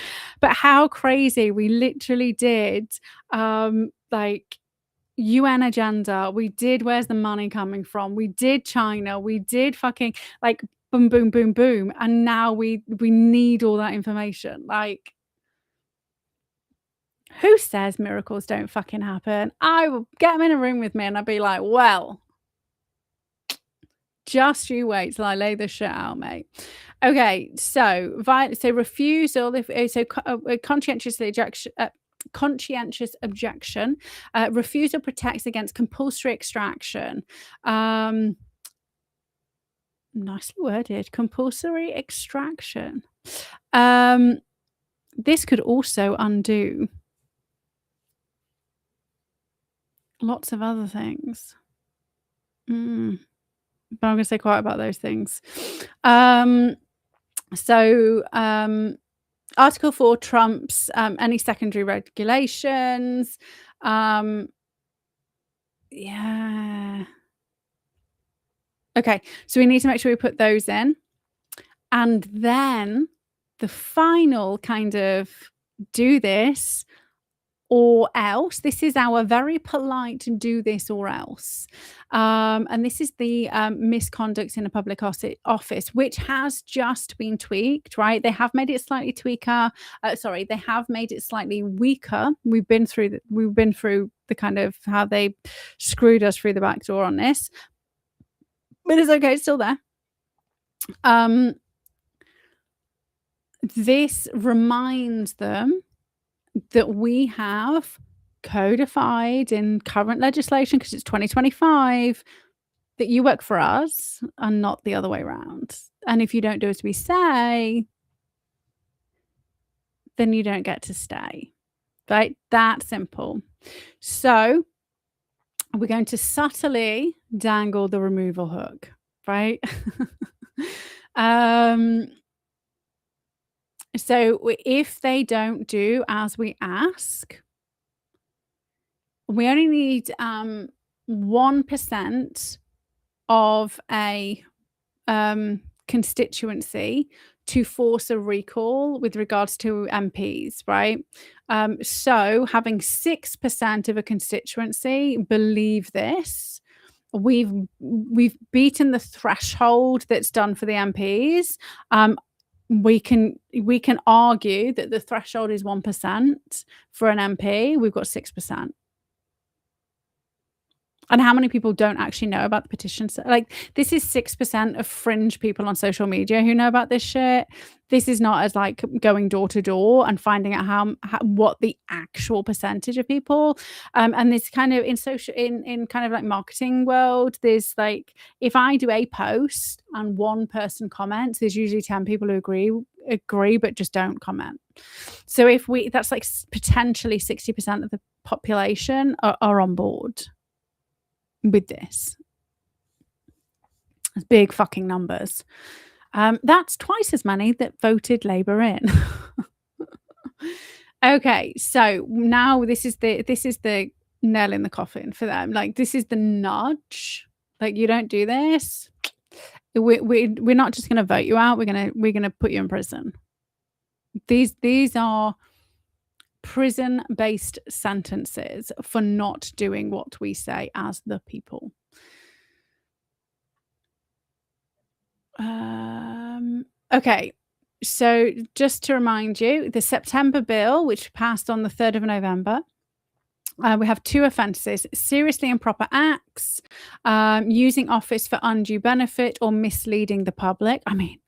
But how crazy we literally did, like, UN agenda. We did where's the money coming from? We did China. We did fucking like boom, boom, boom, boom. And now we need all that information. Like, who says miracles don't fucking happen? I will get them in a room with me and I'd be like, well, just you wait till I lay this shit out, mate. Okay, so refusal, conscientious objection, refusal protects against compulsory extraction. Nicely worded, compulsory extraction. This could also undo lots of other things. But I'm gonna stay quiet about those things. Article 4 trumps any secondary regulations. Yeah. Okay, so we need to make sure we put those in. And then the final kind of do this or else. This is our very polite do this or else. And this is the misconduct in a public office, which has just been tweaked, right? They have made it slightly they have made it slightly weaker. We've been through the kind of how they screwed us through the back door on this. But it's okay, it's still there. This reminds them that we have codified in current legislation, because it's 2025, that you work for us and not the other way around. And if you don't do as we say, then you don't get to stay. Right? That simple. So we're going to subtly dangle the removal hook, right? So if they don't do as we ask, we only need 1% of a constituency to force a recall with regards to MPs, right? So having 6% of a constituency believe this, we've beaten the threshold that's done for the MPs. We can argue that the threshold is 1% for an MP. We've got 6%. And how many people don't actually know about the petition? So, like, this is 6% of fringe people on social media who know about this shit. This is not as like going door to door and finding out what the actual percentage of people. And this kind of in kind of like marketing world, there's like, if I do a post and one person comments, there's usually 10 people who agree but just don't comment. So that's like potentially 60% of the population are on board with this. It's big fucking numbers. That's twice as many that voted Labour in. Okay, so now this is the nail in the coffin for them. Like, this is the nudge. Like, you don't do this, we're not just going to vote you out. We're gonna put you in prison. These are prison-based sentences for not doing what we say as the people. Okay, so just to remind you, the September bill, which passed on the 3rd of November, we have 2 offences: seriously improper acts, using office for undue benefit, or misleading the public. I mean,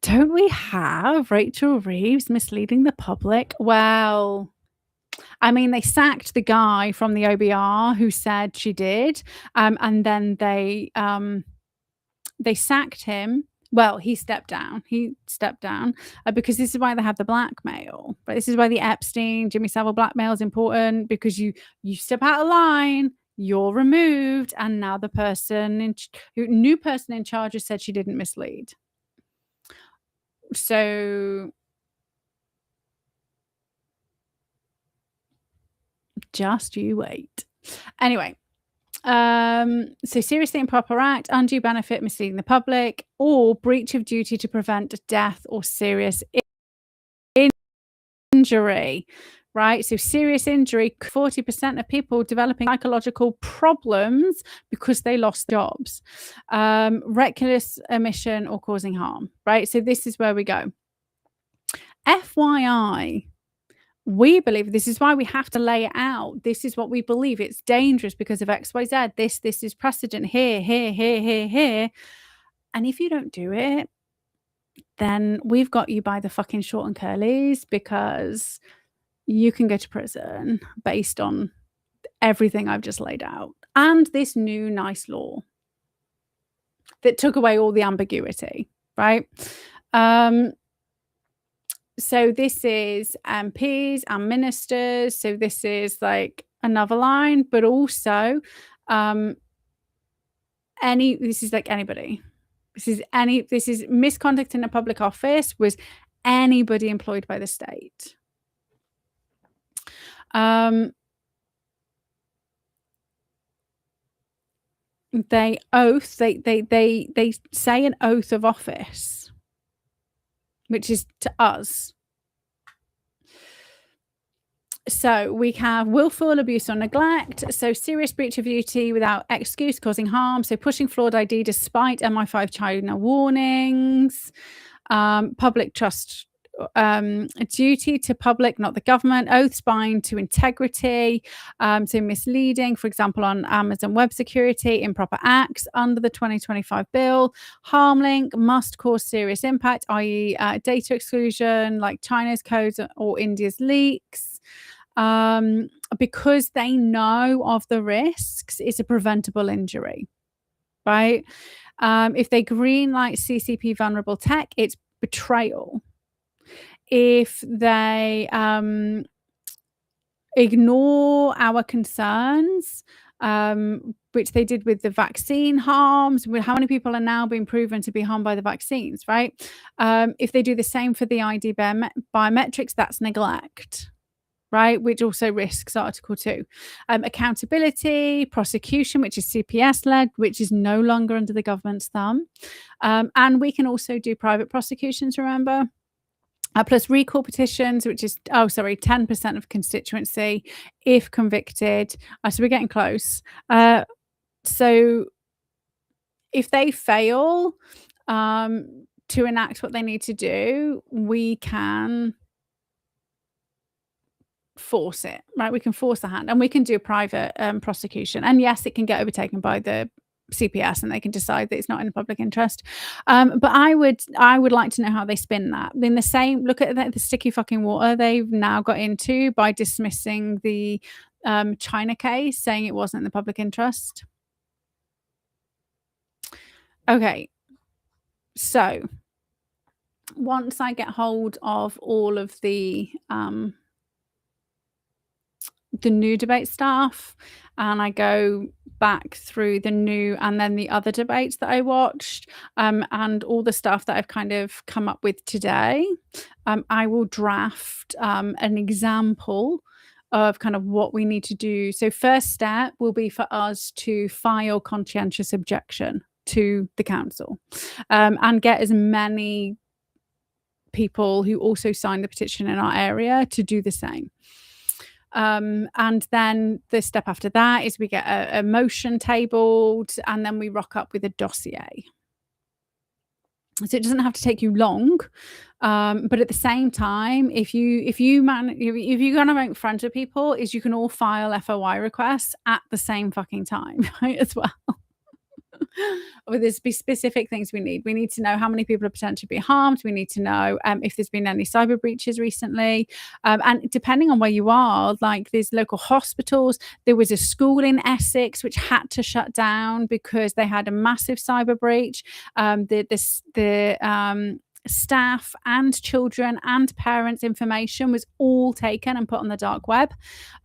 don't we have Rachel Reeves misleading the public? Well, I mean, they sacked the guy from the OBR who said she did, and then they They sacked him. Well, he stepped down. Because this is why they have the blackmail. But this is why the Epstein, Jimmy Savile blackmail is important, because you step out of line, you're removed, and now the new person in charge has said she didn't mislead. So just you wait. Anyway, so seriously improper act, undue benefit, misleading the public, or breach of duty to prevent death or serious injury, right? So serious injury, 40% of people developing psychological problems because they lost jobs, reckless omission or causing harm, right? So this is where we go. FYI, we believe, this is why we have to lay it out. This is what we believe. It's dangerous because of XYZ. This is precedent here. And if you don't do it, then we've got you by the fucking short and curlies, because you can go to prison based on everything I've just laid out. And this new nice law that took away all the ambiguity, right? So this is MPs and ministers. So this is like another line, but also this is like anybody. This is misconduct in a public office was anybody employed by the state. They say an oath of office, which is to us. So we have willful abuse or neglect. So serious breach of duty without excuse, causing harm. So pushing flawed ID despite MI5 China warnings. Public trust, duty to public, not the government. Oaths bind to integrity. So misleading, for example, on Amazon Web Security. Improper acts under the 2025 bill. Harm link must cause serious impact, i.e. Data exclusion, like China's codes or India's leaks. Because they know of the risks, it's a preventable injury, right? If they greenlight CCP vulnerable tech, it's betrayal. If they ignore our concerns, which they did with the vaccine harms, with how many people are now being proven to be harmed by the vaccines, right? If they do the same for the ID biometrics, that's neglect, right? Which also risks Article 2. Accountability, prosecution, which is CPS-led, which is no longer under the government's thumb. And we can also do private prosecutions, remember? Plus recall petitions, which is, 10% of constituency if convicted. So we're getting close. So if they fail to enact what they need to do, we can force it, right? We can force the hand, and we can do a private prosecution. And yes, it can get overtaken by the CPS and they can decide that it's not in the public interest. But I would like to know how they spin that. In the same, look at the sticky fucking water they've now got into by dismissing the China case, saying it wasn't in the public interest. Okay, so once I get hold of all of the new debate stuff, and I go back through the new and then the other debates that I watched, and all the stuff that I've kind of come up with today, I will draft an example of kind of what we need to do. So first step will be for us to file conscientious objection to the council, and get as many people who also signed the petition in our area to do the same. And then the step after that is we get a motion tabled, and then we rock up with a dossier. So it doesn't have to take you long, but at the same time, if you're gonna make friends with people, is you can all file FOI requests at the same fucking time, right? As well. Or there's be specific things we need. We need to know how many people are potentially being harmed. We need to know if there's been any cyber breaches recently. And depending on where you are, like there's local hospitals. There was a school in Essex which had to shut down because they had a massive cyber breach. The staff and children and parents' information was all taken and put on the dark web.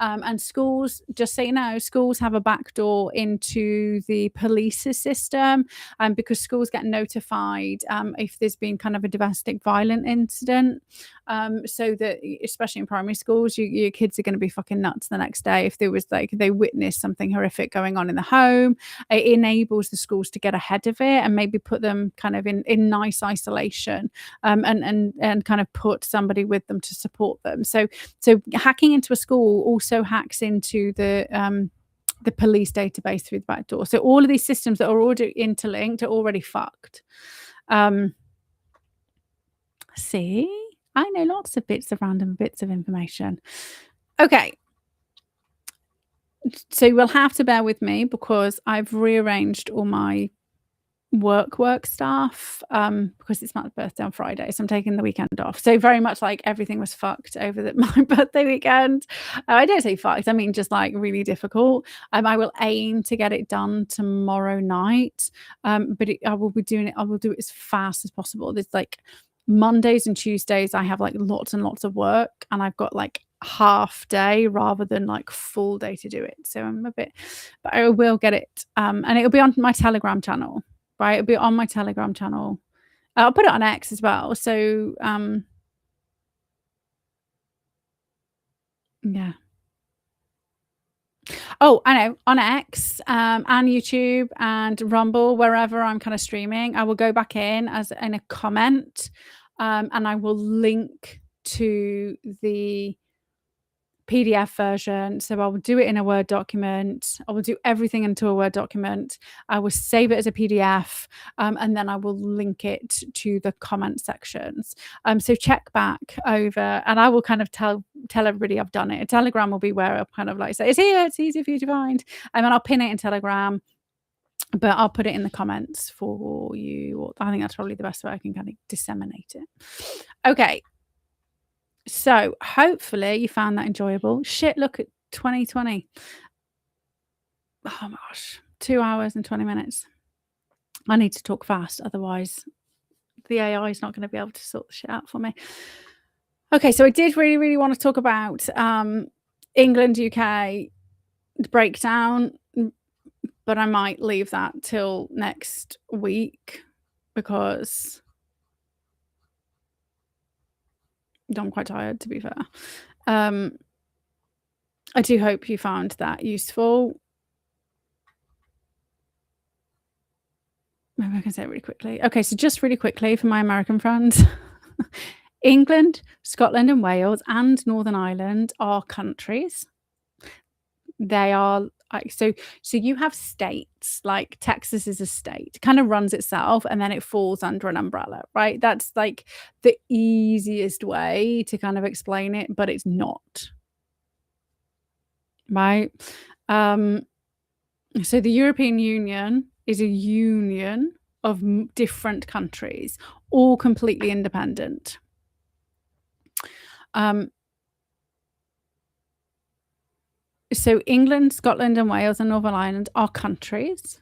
And schools, just so you know, schools have a backdoor into the police's system, because schools get notified if there's been kind of a domestic violent incident. So that, especially in primary schools, your kids are going to be fucking nuts the next day if there was like they witnessed something horrific going on in the home. It enables the schools to get ahead of it and maybe put them kind of in nice isolation, and kind of put somebody with them to support them. So hacking into a school also hacks into the police database through the back door. So all of these systems that are already interlinked are already fucked. See, I know lots of random bits of information. Okay. So you'll have to bear with me because I've rearranged all my work stuff, because it's my birthday on Friday, so I'm taking the weekend off. So very much like everything was fucked over my birthday weekend. I don't say fucked, I mean just like really difficult. I will aim to get it done tomorrow night, but I will do it as fast as possible. There's like Mondays and Tuesdays I have like lots and lots of work, and I've got like half day rather than like full day to do it. So I'm a bit, but I will get it, and it'll be on my Telegram channel. Right, it'll be on my Telegram channel. I'll put it on X as well. So, yeah. Oh, I know, on X, and YouTube and Rumble, wherever I'm kind of streaming, I will go back in a comment, and I will link to the PDF version. So I will do it in a Word document. I will do everything into a Word document. I will save it as a PDF, and then I will link it to the comment sections. So check back over, and I will kind of tell everybody I've done it. A Telegram will be where I'll kind of like say, it's here, it's easy for you to find. And then I'll pin it in Telegram, but I'll put it in the comments for you. I think that's probably the best way I can kind of disseminate it. Okay. So hopefully you found that enjoyable. Shit, look at 2020. Oh my gosh, 2 hours and 20 minutes. I need to talk fast, otherwise the AI is not going to be able to sort the shit out for me. Okay, so I did really, really want to talk about England, UK breakdown, but I might leave that till next week because I'm quite tired, to be fair. I do hope you found that useful. Maybe I can say it really quickly. Okay, so just really quickly for my American friends. England, Scotland and Wales and Northern Ireland are countries. They are so you have states, like Texas is a state, kind of runs itself and then it falls under an umbrella, right? That's like the easiest way to kind of explain it, but it's not. Right? So the European Union is a union of different countries, all completely independent. So England, Scotland and Wales and Northern Ireland are countries.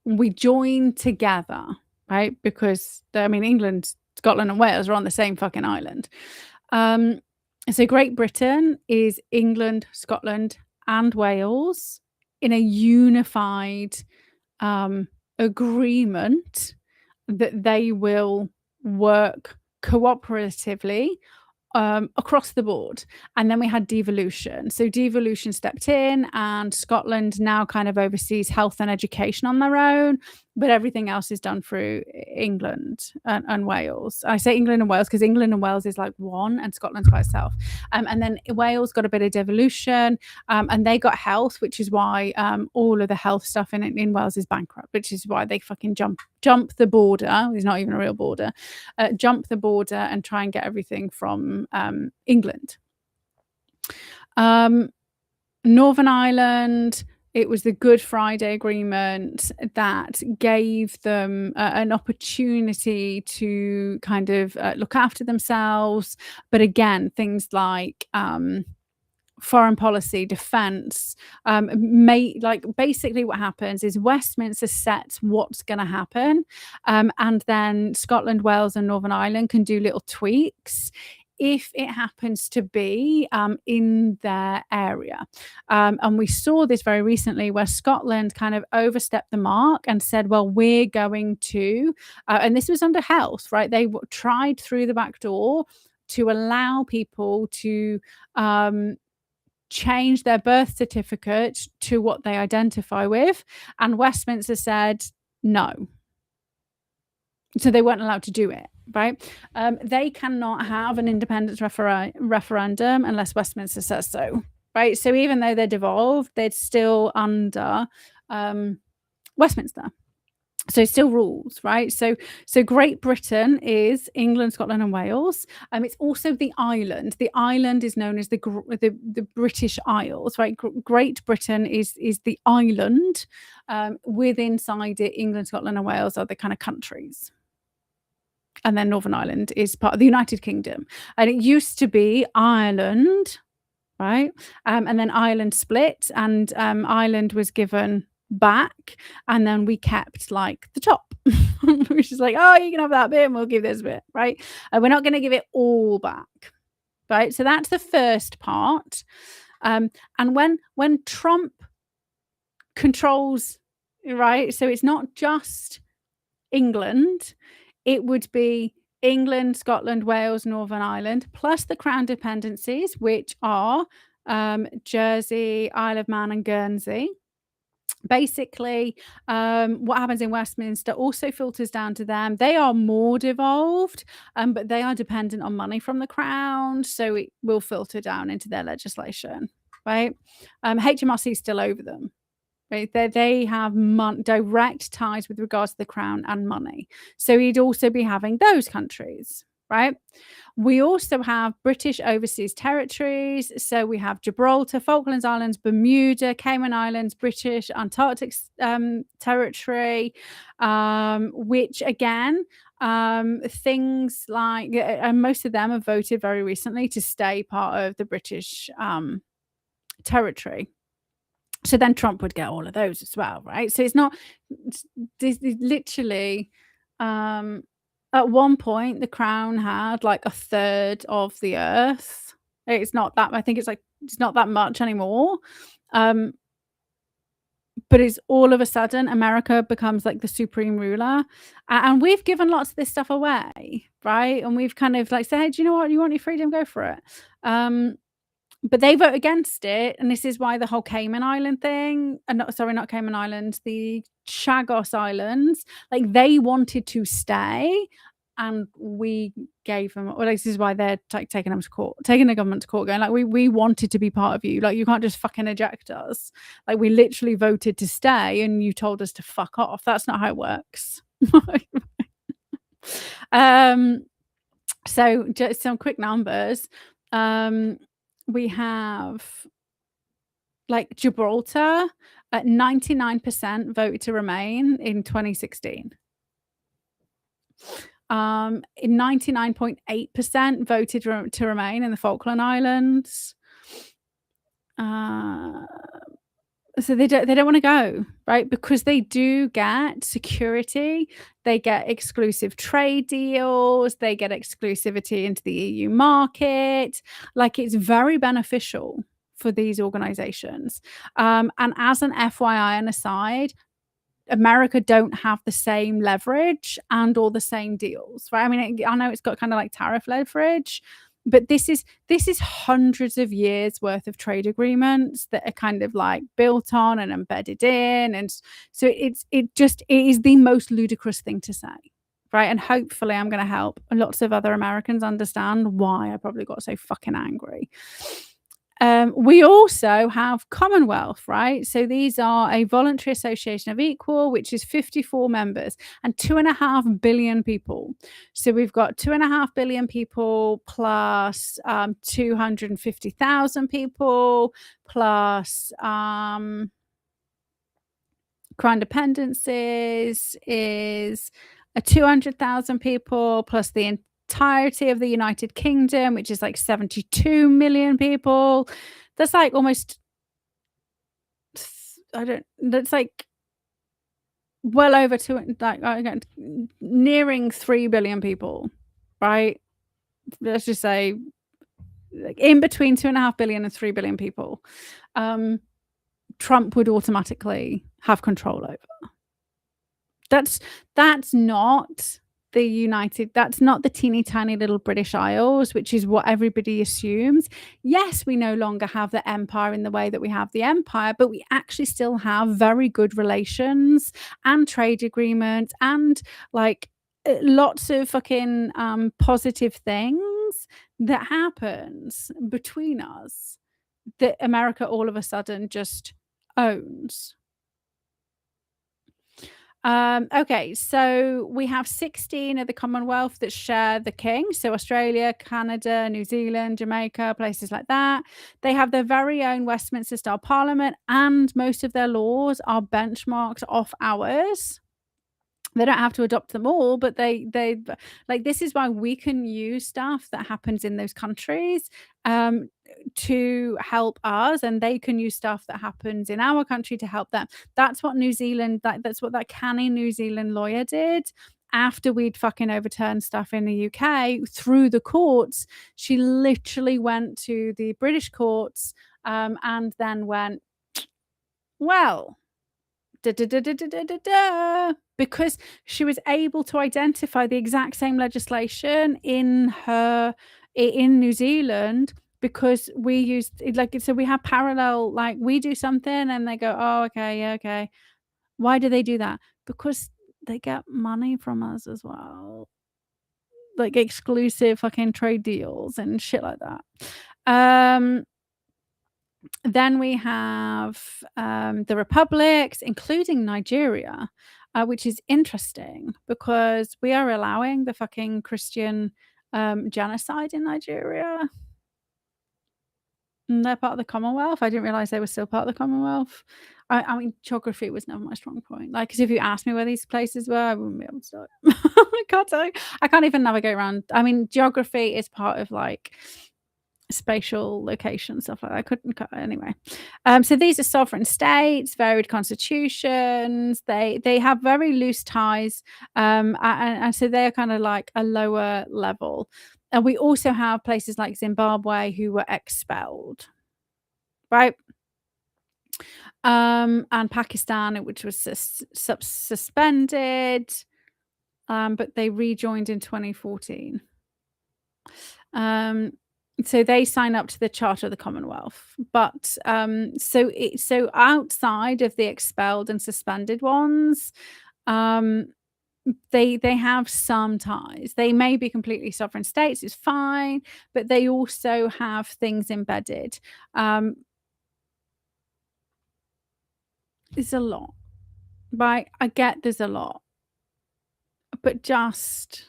We join together, right? Because, I mean, England, Scotland and Wales are on the same fucking island. So Great Britain is England, Scotland and Wales in a unified agreement that they will work cooperatively across the board. And then we had devolution. So devolution stepped in and Scotland now kind of oversees health and education on their own, but everything else is done through England and Wales. I say England and Wales because England and Wales is like one and Scotland's by itself. And then Wales got a bit of devolution, and they got health, which is why all of the health stuff in Wales is bankrupt, which is why they fucking jump the border. It's not even a real border. Jump the border and try and get everything from England. Northern Ireland, It was the Good Friday Agreement that gave them an opportunity to kind of look after themselves. But again, things like foreign policy, defense, like basically what happens is Westminster sets what's going to happen, and then Scotland, Wales, and Northern Ireland can do little tweaks if it happens to be in their area. And we saw this very recently where Scotland kind of overstepped the mark and said, well, we're going to, and this was under health, right? They tried through the back door to allow people to change their birth certificate to what they identify with, and Westminster said no. So they weren't allowed to do it, right? They cannot have an independence referendum unless Westminster says so, right? So even though they're devolved, they're still under Westminster. So still rules, right? So Great Britain is England, Scotland, and Wales. It's also the island. The island is known as the British Isles, right? Great Britain is the island. With inside it, England, Scotland, and Wales are the kind of countries. And then Northern Ireland is part of the United Kingdom. And it used to be Ireland, right? And then Ireland split, and Ireland was given back, and then we kept like the top, which is like, oh, you can have that bit and we'll give this bit, right? We're not going to give it all back, right? So that's the first part. And when Trump controls, right, so it's not just England, it would be England, Scotland, Wales, Northern Ireland, plus the Crown dependencies, which are Jersey, Isle of Man, and Guernsey. Basically, what happens in Westminster also filters down to them. They are more devolved, but they are dependent on money from the Crown, so it will filter down into their legislation, right? HMRC is still over them. Right? They have direct ties with regards to the Crown and money. So he'd also be having those countries, right? We also have British overseas territories. So we have Gibraltar, Falklands Islands, Bermuda, Cayman Islands, British Antarctic territory, which again, things like, and most of them have voted very recently to stay part of the British territory. So then Trump would get all of those as well, right? So it's not literally at one point the Crown had like a third of the earth. It's not that, I think it's not that much anymore. But it's all of a sudden America becomes like the supreme ruler, and we've given lots of this stuff away, right? And we've kind of like said, hey, do you know what, you want your freedom, go for it. But they vote against it, and this is why the whole Cayman Island thing, not Cayman Islands, the Chagos Islands, like they wanted to stay, and we gave them. Well, this is why they're taking them to court, taking the government to court, going like, we wanted to be part of you. Like you can't just fucking eject us. Like we literally voted to stay, and you told us to fuck off. That's not how it works. So just some quick numbers. We have like Gibraltar at 99% voted to remain in 2016. In 99.8% voted to remain in the Falkland Islands. So they don't want to go, right? Because they do get security, they get exclusive trade deals, they get exclusivity into the EU market. Like it's very beneficial for these organizations. And as an FYI and aside, America don't have the same leverage and all the same deals, right? I mean, I know it's got kind of like tariff leverage, but this is hundreds of years worth of trade agreements that are kind of like built on and embedded in, and so it is the most ludicrous thing to say, right? And hopefully I'm going to help lots of other Americans understand why I probably got so fucking angry. We also have Commonwealth, right? So these are a voluntary association of equal, which is 54 members and 2.5 billion people. So we've got 2.5 billion people plus 250,000 people plus Crown Dependencies is 200,000 people plus the entirety of the United Kingdom, which is like 72 million people. That's like almost, that's like well over two, like nearing 3 billion people, right? Let's just say like in between 2.5 billion and 3 billion people. Trump would automatically have control over. That's not that's not the teeny tiny little British Isles, which is what everybody assumes. Yes, we no longer have the empire in the way that we have the empire, but we actually still have very good relations and trade agreements and like lots of fucking positive things that happens between us that America all of a sudden just owns. Okay, so we have 16 of the Commonwealth that share the king. So Australia, Canada, New Zealand, Jamaica, places like that. They have their very own Westminster style parliament, and most of their laws are benchmarked off ours. They don't have to adopt them all, but they like, this is why we can use stuff that happens in those countries to help us, and they can use stuff that happens in our country to help them. That's what New Zealand, that's what that canny New Zealand lawyer did after we'd fucking overturned stuff in the UK through the courts. She literally went to the British courts and then went, well, because she was able to identify the exact same legislation in New Zealand, because we used like, so we have parallel, like we do something and they go, oh okay, yeah, okay. Why do they do that? Because they get money from us as well, like exclusive fucking trade deals and shit like that. Then we have the republics, including Nigeria, which is interesting because we are allowing the fucking Christian genocide in Nigeria. And they're part of the Commonwealth. I didn't realize they were still part of the Commonwealth. I mean, geography was never my strong point. Like, because if you asked me where these places were, I wouldn't be able to tell you. I can't tell you. I can't even navigate around. I mean, geography is part of like spatial location, stuff like that. I couldn't anyway. So these are sovereign states, varied constitutions. They have very loose ties, and so they're kind of like a lower level. And we also have places like Zimbabwe who were expelled, right? And Pakistan, which was suspended, but they rejoined in 2014. So they sign up to the Charter of the Commonwealth, but so outside of the expelled and suspended ones, they have some ties. They may be completely sovereign states, it's fine, but they also have things embedded. There's a lot, right? I get there's a lot, but just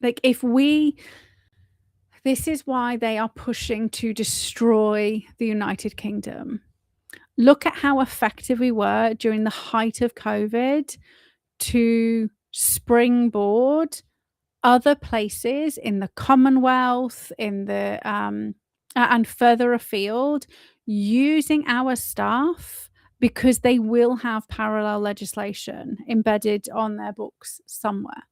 like, this is why they are pushing to destroy the United Kingdom. Look at how effective we were during the height of COVID to springboard other places in the Commonwealth, in the and further afield, using our stuff, because they will have parallel legislation embedded on their books somewhere.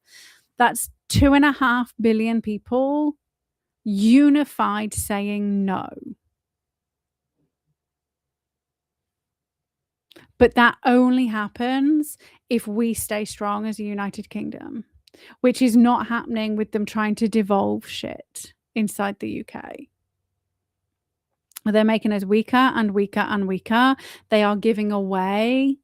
That's 2.5 billion people unified saying no. But that only happens if we stay strong as a United Kingdom, which is not happening with them trying to devolve shit inside the UK. They're making us weaker and weaker and weaker. They are giving away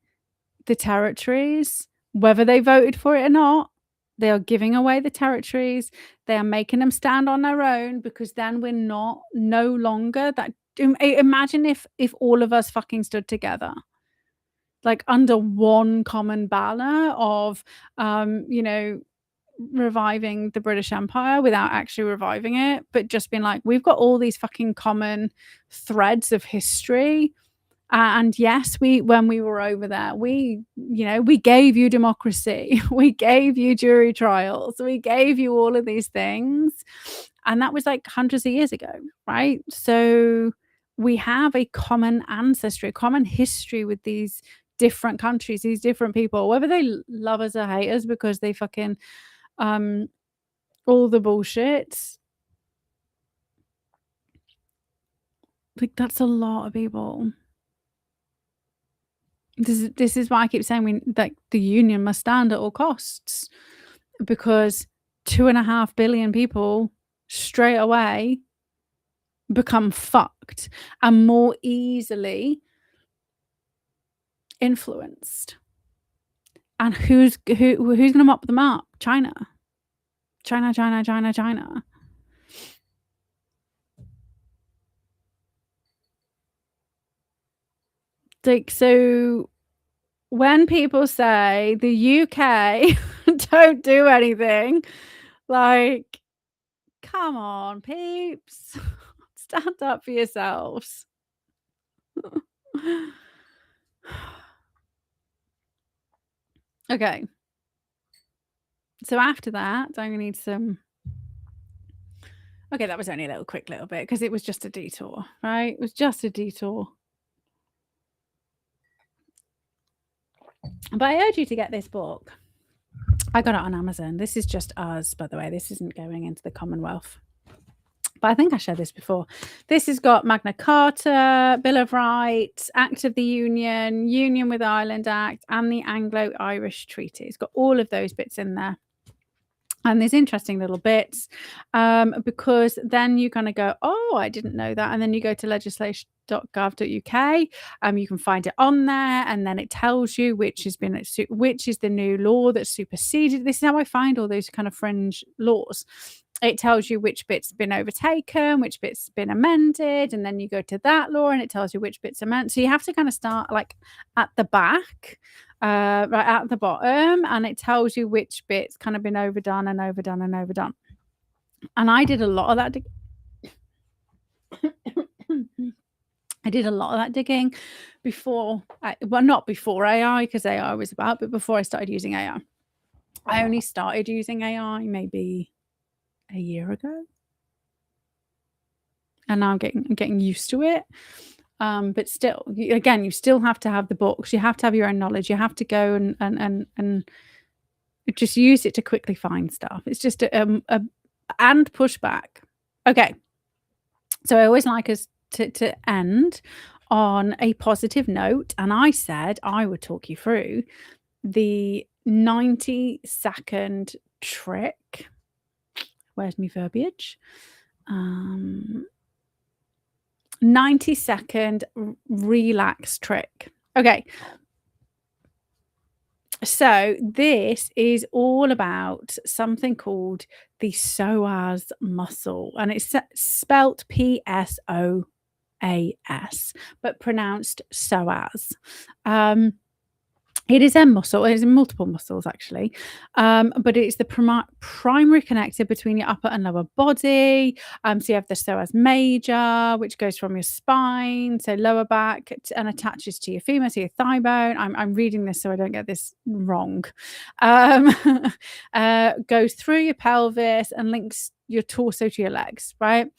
the territories, whether they voted for it or not. They are giving away the territories. They are making them stand on their own, because then we're no longer that. Imagine if all of us fucking stood together, like under one common banner of, reviving the British Empire without actually reviving it, but just being like, we've got all these fucking common threads of history, And yes, when we were over there, we gave you democracy, we gave you jury trials, we gave you all of these things, and that was like hundreds of years ago, right? So we have a common ancestry, a common history with these different countries, these different people, whether they love us or hate us because they fucking um all the bullshit. Like, that's a lot of people. This is why I keep saying like the union must stand at all costs, because 2.5 billion people straight away become fucked and more easily influenced. And who's gonna mop them up? China. China, China, China, China. Like, so when people say the UK don't do anything, like, come on, peeps. Stand up for yourselves. Okay. So after that, I'm gonna need some. Okay, that was only a quick little bit because it was just a detour, right? It was just a detour. But I urge you to get this book. I got it on Amazon. This is just us, by the way. This isn't going into the Commonwealth. But I think I shared this before. This has got Magna Carta, Bill of Rights, Act of the Union, Union with Ireland Act, and the Anglo-Irish Treaty. It's got all of those bits in there. And there's interesting little bits, because then you kind of go, oh, I didn't know that. And then you go to legislation.gov.uk, you can find it on there, and then it tells you which is the new law that's superseded. This is how I find all those kind of fringe laws. It tells you which bit's been overtaken, which bit's been amended, and then you go to that law and it tells you which bit's amended. So you have to kind of start like at the back, right at the bottom, and it tells you which bit's kind of been overdone and overdone and overdone. And I did a lot of that. I did a lot of that digging before, not before AI, because AI was about, but before I started using AI. I only started using AI maybe a year ago, and now I'm getting used to it. But still, again, you still have to have the books. You have to have your own knowledge. You have to go and just use it to quickly find stuff. It's just and push back. Okay, so I always like us to end on a positive note, and I said I would talk you through the 90-second trick. Where's my verbiage? 90-second relax trick. Okay. So this is all about something called the psoas muscle, and it's spelt PSOAS, but pronounced psoas. It is a muscle. It is multiple muscles, actually, but it's the primary connector between your upper and lower body. So you have the psoas major, which goes from your spine, so lower back, and attaches to your femur, so your thigh bone. I'm reading this so I don't get this wrong. Goes through your pelvis and links your torso to your legs, right?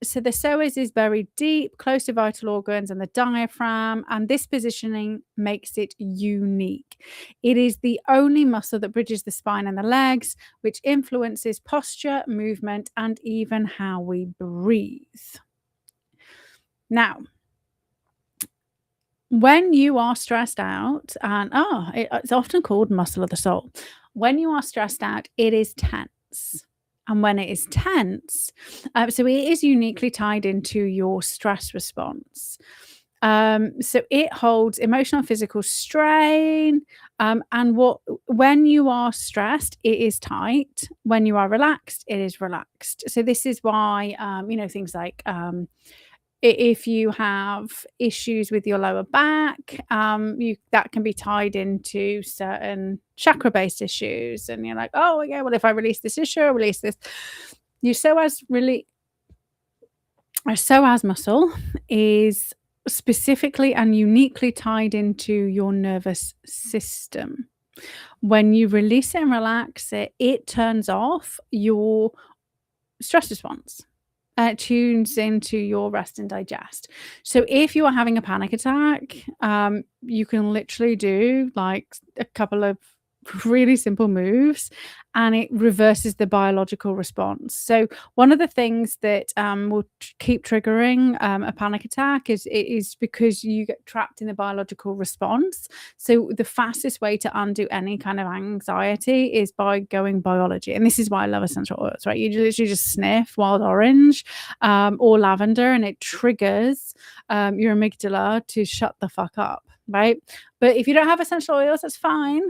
So the psoas is very deep, close to vital organs and the diaphragm, and this positioning makes it unique. It is the only muscle that bridges the spine and the legs, which influences posture, movement, and even how we breathe. Now, when you are stressed out, and it's often called muscle of the soul. When you are stressed out, it is tense. And when it is tense, so it is uniquely tied into your stress response. So it holds emotional and physical strain. And when you are stressed, it is tight. When you are relaxed, it is relaxed. So this is why, things like if you have issues with your lower back, that can be tied into certain chakra-based issues, and you're like, oh, okay, well, if I release this issue, I release this. Your psoas muscle is specifically and uniquely tied into your nervous system. When you release it and relax it, it turns off your stress response. It tunes into your rest and digest. So if you are having a panic attack, you can literally do like a couple of really simple moves and it reverses the biological response. So one of the things that will keep triggering a panic attack is because you get trapped in the biological response. So the fastest way to undo any kind of anxiety is by going biology. And this is why I love essential oils, right? You literally just sniff wild orange or lavender and it triggers your amygdala to shut the fuck up, right? But if you don't have essential oils, that's fine.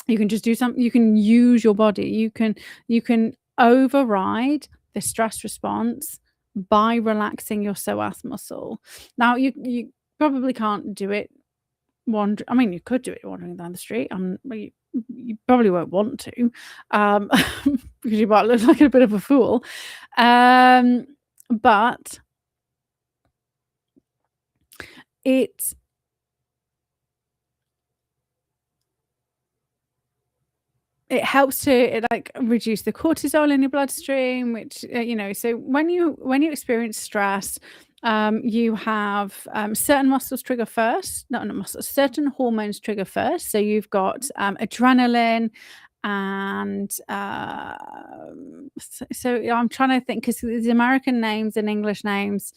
You can just do something. You can use your body. You can override the stress response by relaxing your psoas muscle. Now you probably can't do it I mean, you could do it wandering down the street. But you probably won't want to, because you might look like a bit of a fool. But it helps to like reduce the cortisol in your bloodstream, which so when you experience stress, you have certain muscles trigger first, not muscles, certain hormones trigger first. So you've got adrenaline and so I'm trying to think because the American names and English names,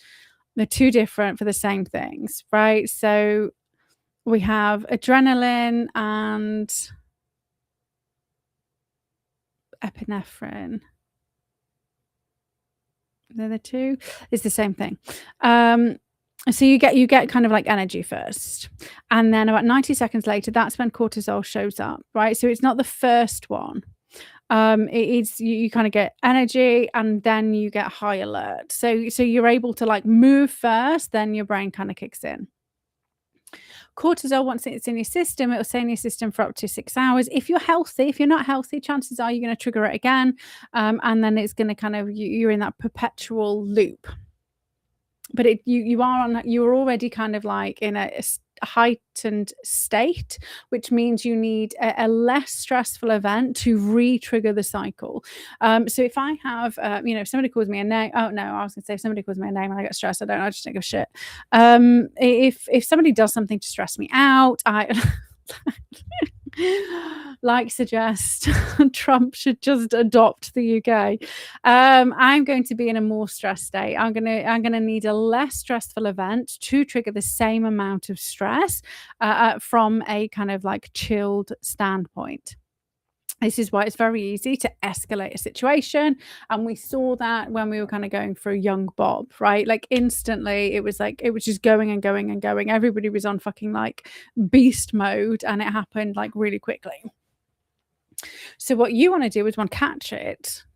they're too different for the same things, right? So we have adrenaline and epinephrine. They're the two. It's the same thing. So you get kind of like energy first, and then about 90 seconds later, that's when cortisol shows up, right? So it's not the first one. You kind of get energy and then you get high alert. So you're able to like move first, then your brain kind of kicks in. Cortisol, once it's in your system, it will stay in your system for up to 6 hours. If you're healthy, if you're not healthy, chances are you're going to trigger it again. And then it's going to kind of, you're in that perpetual loop. But you're already kind of like in a heightened state, which means you need a less stressful event to re-trigger the cycle. So if I have, if somebody calls me a name, I was gonna say if somebody calls me a name and I get stressed, I just think of shit. If somebody does something to stress me out, I suggest Trump should just adopt the UK. I'm going to be in a more stressed state. I'm gonna need a less stressful event to trigger the same amount of stress from a kind of like chilled standpoint. This is why it's very easy to escalate a situation. And we saw that when we were kind of going through young Bob, right? Like instantly it was just going and going and going. Everybody was on fucking like beast mode and it happened like really quickly. So what you want to do is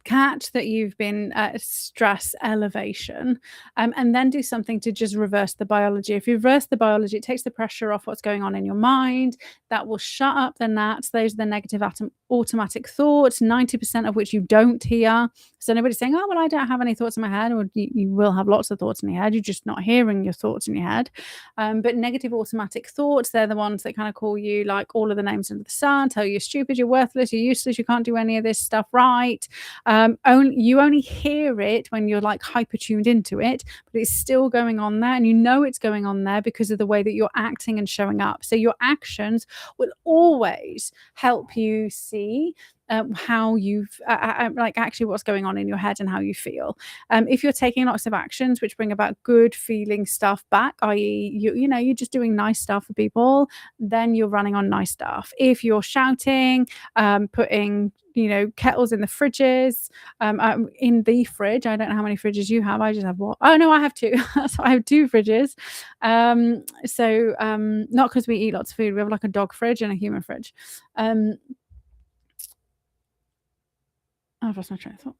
catch that you've been at stress elevation, and then do something to just reverse the biology. If you reverse the biology, it takes the pressure off what's going on in your mind. That will shut up the gnats. Those are the negative automatic thoughts, 90% of which you don't hear. So nobody's saying, oh, well, I don't have any thoughts in my head. Or you will have lots of thoughts in your head. You're just not hearing your thoughts in your head. But negative automatic thoughts, they're the ones that kind of call you like all of the names under the sun, tell you you're stupid, you're worthless, you're useless, you can't do any of this stuff right. You only hear it when you're like hyper tuned into it, but it's still going on there, and you know it's going on there because of the way that you're acting and showing up. So your actions will always help you see how you've like actually what's going on in your head and how you feel. If you're taking lots of actions which bring about good feeling stuff back, i.e. you're just doing nice stuff for people, then you're running on nice stuff. If you're shouting, putting kettles in the fridges, in the fridge, I don't know how many fridges you have. I just have one. Oh no, I have two. So I have two fridges. Not because we eat lots of food, we have like a dog fridge and a human fridge. I've lost my train of thought.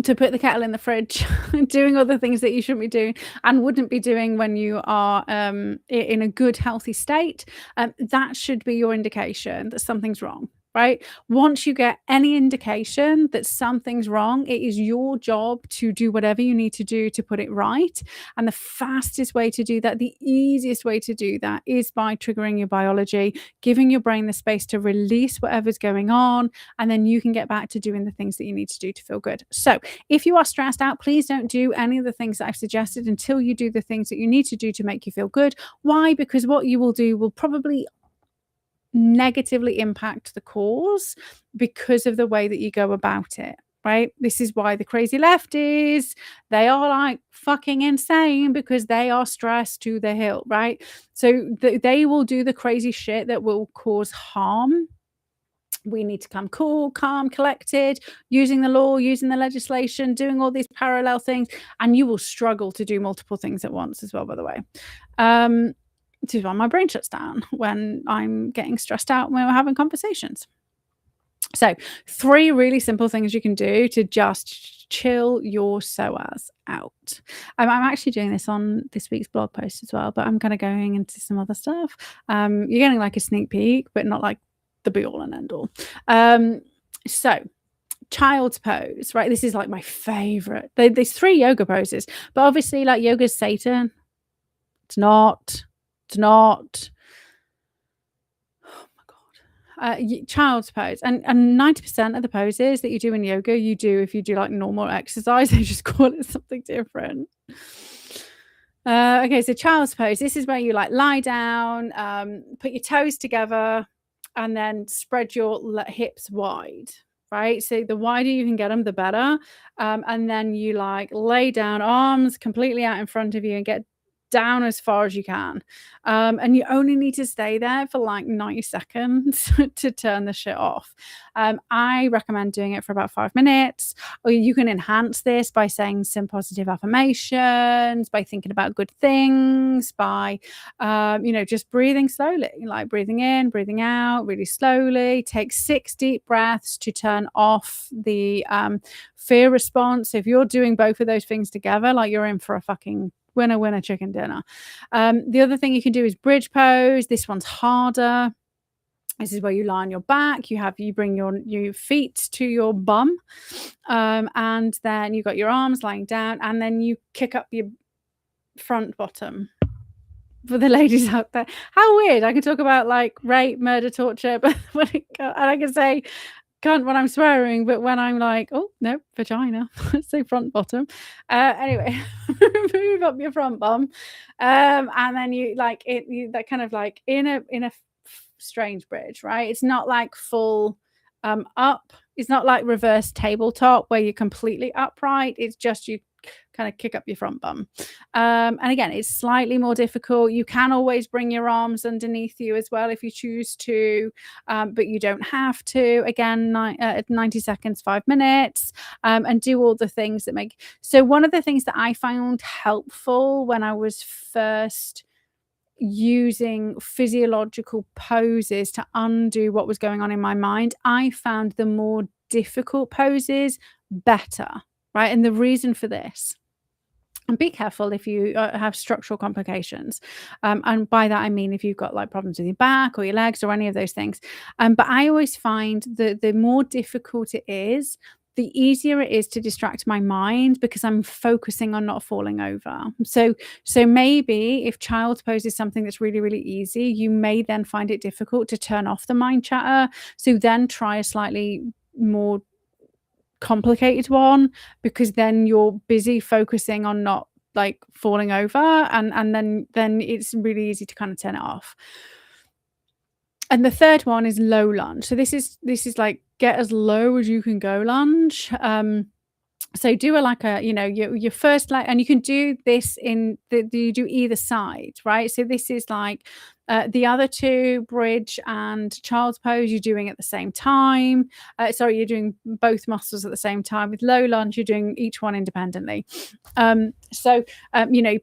To put the kettle in the fridge, doing other things that you shouldn't be doing and wouldn't be doing when you are in a good, healthy state. That should be your indication that something's wrong. right? Once you get any indication that something's wrong, it is your job to do whatever you need to do to put it right. And the fastest way to do that, the easiest way to do that is by triggering your biology, giving your brain the space to release whatever's going on, and then you can get back to doing the things that you need to do to feel good. So if you are stressed out, please don't do any of the things that I've suggested until you do the things that you need to do to make you feel good. Why? Because what you will do will probably negatively impact the cause because of the way that you go about it, right? This is why the crazy lefties, they are like fucking insane because they are stressed to the hilt, right? So they will do the crazy shit that will cause harm. We need to come cool, calm, collected, using the law, using the legislation, doing all these parallel things, and you will struggle to do multiple things at once as well, by the way. This is why my brain shuts down when I'm getting stressed out when we're having conversations. So 3 really simple things you can do to just chill your psoas out. I'm actually doing this on this week's blog post as well, but I'm kind of going into some other stuff. You're getting like a sneak peek, but not like the be all and end all. So child's pose, right? This is like my favorite. There's 3 yoga poses, but obviously like yoga's Satan. It's not. Oh my God. Child's pose. And 90% of the poses that you do in yoga, you do if you do like normal exercise, they just call it something different. Okay, so child's pose. This is where you like lie down, put your toes together, and then spread your hips wide, right? So the wider you can get them, the better. And then you like lay down, arms completely out in front of you, and get down as far as you can. And you only need to stay there for like 90 seconds to turn the shit off. I recommend doing it for about 5 minutes, or you can enhance this by saying some positive affirmations, by thinking about good things, by, just breathing slowly, like breathing in, breathing out really slowly. Take 6 deep breaths to turn off the fear response. If you're doing both of those things together, like you're in for a fucking winner chicken dinner. The other thing you can do is bridge pose. This one's harder. This is where you lie on your back. You bring your feet to your bum, and then you got your arms lying down, and then you kick up your front bottom. For the ladies out there, how weird! I can talk about like rape, murder, torture, but and I can say cunt when I'm swearing, but when I'm like, oh no, vagina, say front bottom. Anyway, move up your front bum, and then you like it. You that kind of like in a strange bridge, right? It's not like full up. It's not like reverse tabletop where you're completely upright. It's just you kind of kick up your front bum. And again, it's slightly more difficult. You can always bring your arms underneath you as well if you choose to, but you don't have to. Again, 90 seconds, 5 minutes, and do all the things that make. So one of the things that I found helpful when I was first using physiological poses to undo what was going on in my mind, I found the more difficult poses better, right? And the reason for this, and be careful if you have structural complications, and by that I mean if you've got like problems with your back or your legs or any of those things, but I always find that the more difficult it is, the easier it is to distract my mind because I'm focusing on not falling over. So maybe if child's pose is something that's really, really easy, you may then find it difficult to turn off the mind chatter. So then try a slightly more complicated one, because then you're busy focusing on not like falling over, and then it's really easy to kind of turn it off. And the third one is low lunge. So this is like get as low as you can go lunge. So do your first leg, and you can do this you do either side, right? So this is like the other two, bridge and child's pose, you're doing at the same time. You're doing both muscles at the same time. With low lunge, you're doing each one independently. You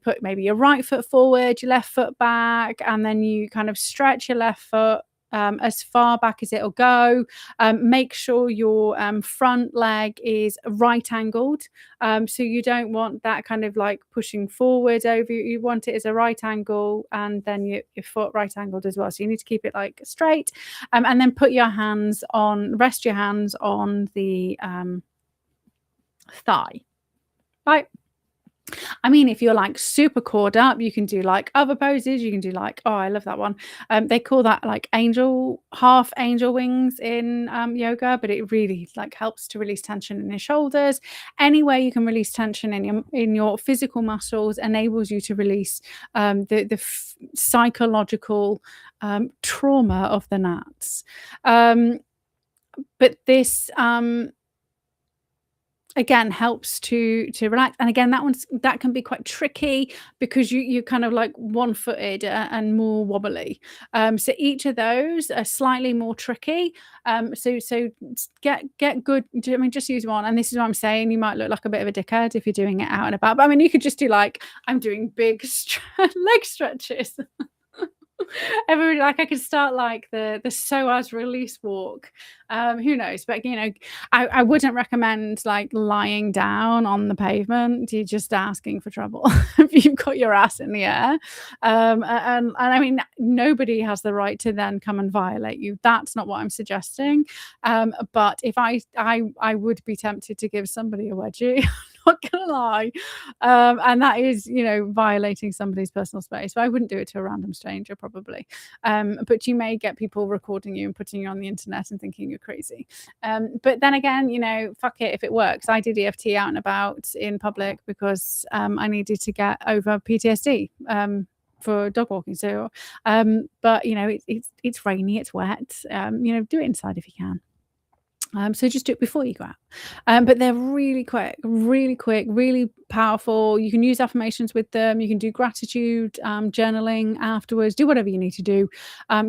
put maybe your right foot forward, your left foot back, and then you kind of stretch your left foot as far back as it'll go. Make sure your front leg is right angled. So you don't want that kind of like pushing forward over you. You want it as a right angle, and then your foot right angled as well. So you need to keep it like straight, and then rest your hands on the thigh. Right. I mean, if you're like super cored up, you can do like other poses. You can do like, oh, I love that one. They call that like half angel wings in yoga, but it really like helps to release tension in your shoulders. Any way you can release tension in your physical muscles enables you to release the psychological trauma of the nuts. But this again helps to relax, and again that can be quite tricky because you kind of like one-footed and more wobbly, so each of those are slightly more tricky, so get good. I mean, just use one, and this is what I'm saying, you might look like a bit of a dickhead if you're doing it out and about, but I mean, you could just do like, I'm doing big leg stretches. Everybody, like, I could start like the psoas release walk. Who knows? But you know, I wouldn't recommend like lying down on the pavement. You're just asking for trouble if you've got your ass in the air. And I mean, nobody has the right to then come and violate you. That's not what I'm suggesting. But if I would be tempted to give somebody a wedgie. Not gonna lie, and that is, you know, violating somebody's personal space. But I wouldn't do it to a random stranger, probably. But you may get people recording you and putting you on the internet and thinking you're crazy. But then again, you know, fuck it if it works. I did EFT out and about in public because I needed to get over PTSD. For dog walking, so but you know, it's rainy, it's wet, you know, do it inside if you can. So just do it before you go out. But they're really quick, really powerful. You can use affirmations with them. You can do gratitude journaling afterwards. Do whatever you need to do.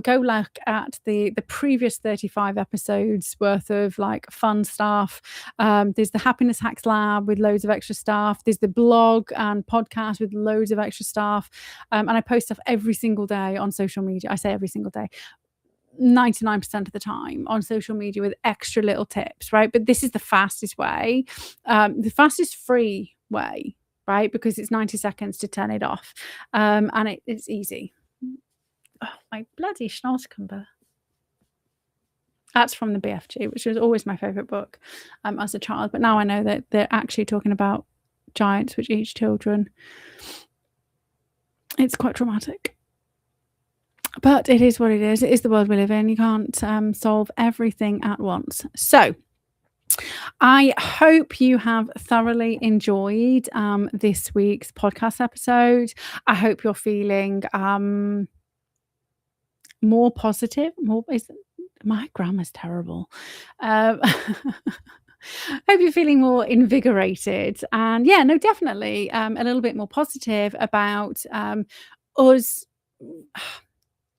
Go look at the previous 35 episodes worth of like fun stuff. There's the Happiness Hacks Lab with loads of extra stuff. There's the blog and podcast with loads of extra stuff. And I post stuff every single day on social media. I say every single day. 99% of the time on social media with extra little tips, right? But this is the fastest way, the fastest free way, right? Because it's 90 seconds to turn it off, and it's easy. Oh, my bloody Schnauzkemper. That's from the BFG, which was always my favorite book as a child, but now I know that they're actually talking about giants which eat children. It's quite traumatic. But it is what it is. It is the world we live in. You can't solve everything at once. So I hope you have thoroughly enjoyed this week's podcast episode. I hope you're feeling more positive. My grammar's terrible. Hope you're feeling more invigorated. And yeah, no, definitely a little bit more positive about us.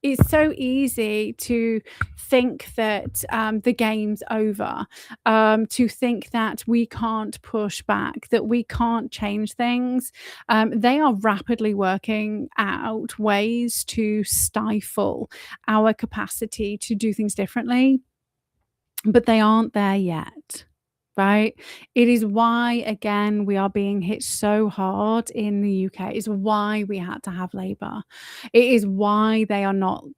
It's so easy to think that the game's over, to think that we can't push back, that we can't change things. They are rapidly working out ways to stifle our capacity to do things differently, but they aren't there yet. Right? It is why, again, we are being hit so hard in the UK. It's why we had to have Labour. It is why they are not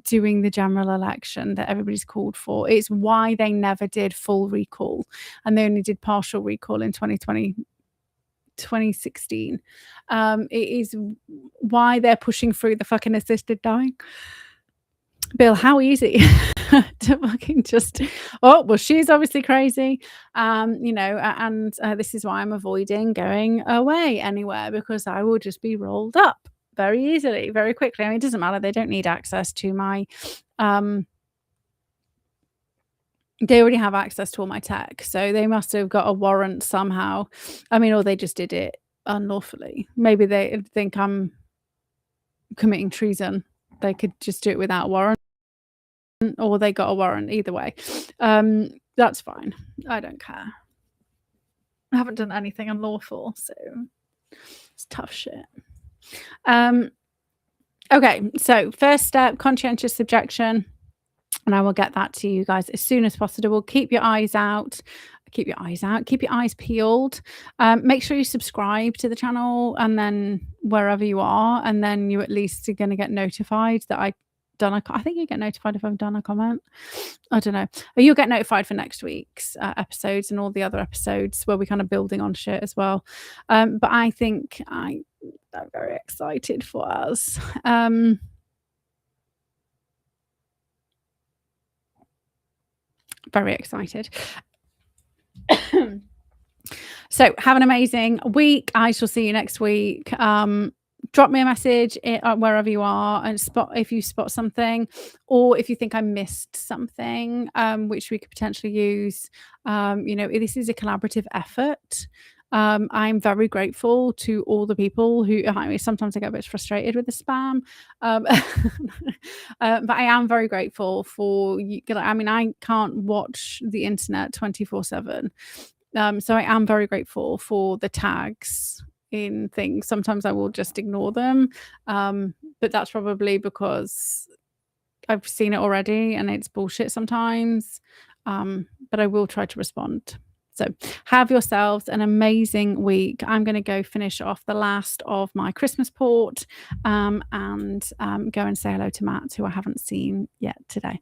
doing the general election that everybody's called for. It's why they never did full recall and they only did partial recall in 2016. It is why they're pushing through the fucking assisted dying bill. How easy to fucking just, oh, well, she's obviously crazy, you know, and this is why I'm avoiding going away anywhere, because I will just be rolled up very easily, very quickly. I mean, it doesn't matter. They don't need access to my, they already have access to all my tech, so they must have got a warrant somehow. I mean, or they just did it unlawfully. Maybe they think I'm committing treason. They could just do it without warrant, or they got a warrant. Either way, that's fine. I don't care. I haven't done anything unlawful, so it's tough shit. Okay, so first step, conscientious objection, and I will get that to you guys as soon as possible. Keep your eyes out. Keep your eyes out. Keep your eyes peeled. Make sure you subscribe to the channel, and then wherever you are, and then you at least are going to get notified that I done a. I think you get notified if I've done a comment. I don't know. You'll get notified for next week's episodes and all the other episodes where we're kind of building on shit as well. But I think I'm very excited for us. Very excited. So have an amazing week. I shall see you next week. Drop me a message wherever you are, and if you spot something, or if you think I missed something which we could potentially use. This is a collaborative effort. I'm very grateful to all the people who, sometimes I get a bit frustrated with the spam, but I am very grateful for you. I can't watch the internet 24/7. So I am very grateful for the tags in things. Sometimes I will just ignore them, but that's probably because I've seen it already and it's bullshit sometimes, but I will try to respond. So have yourselves an amazing week. I'm going to go finish off the last of my Christmas port, and go and say hello to Matt, who I haven't seen yet today.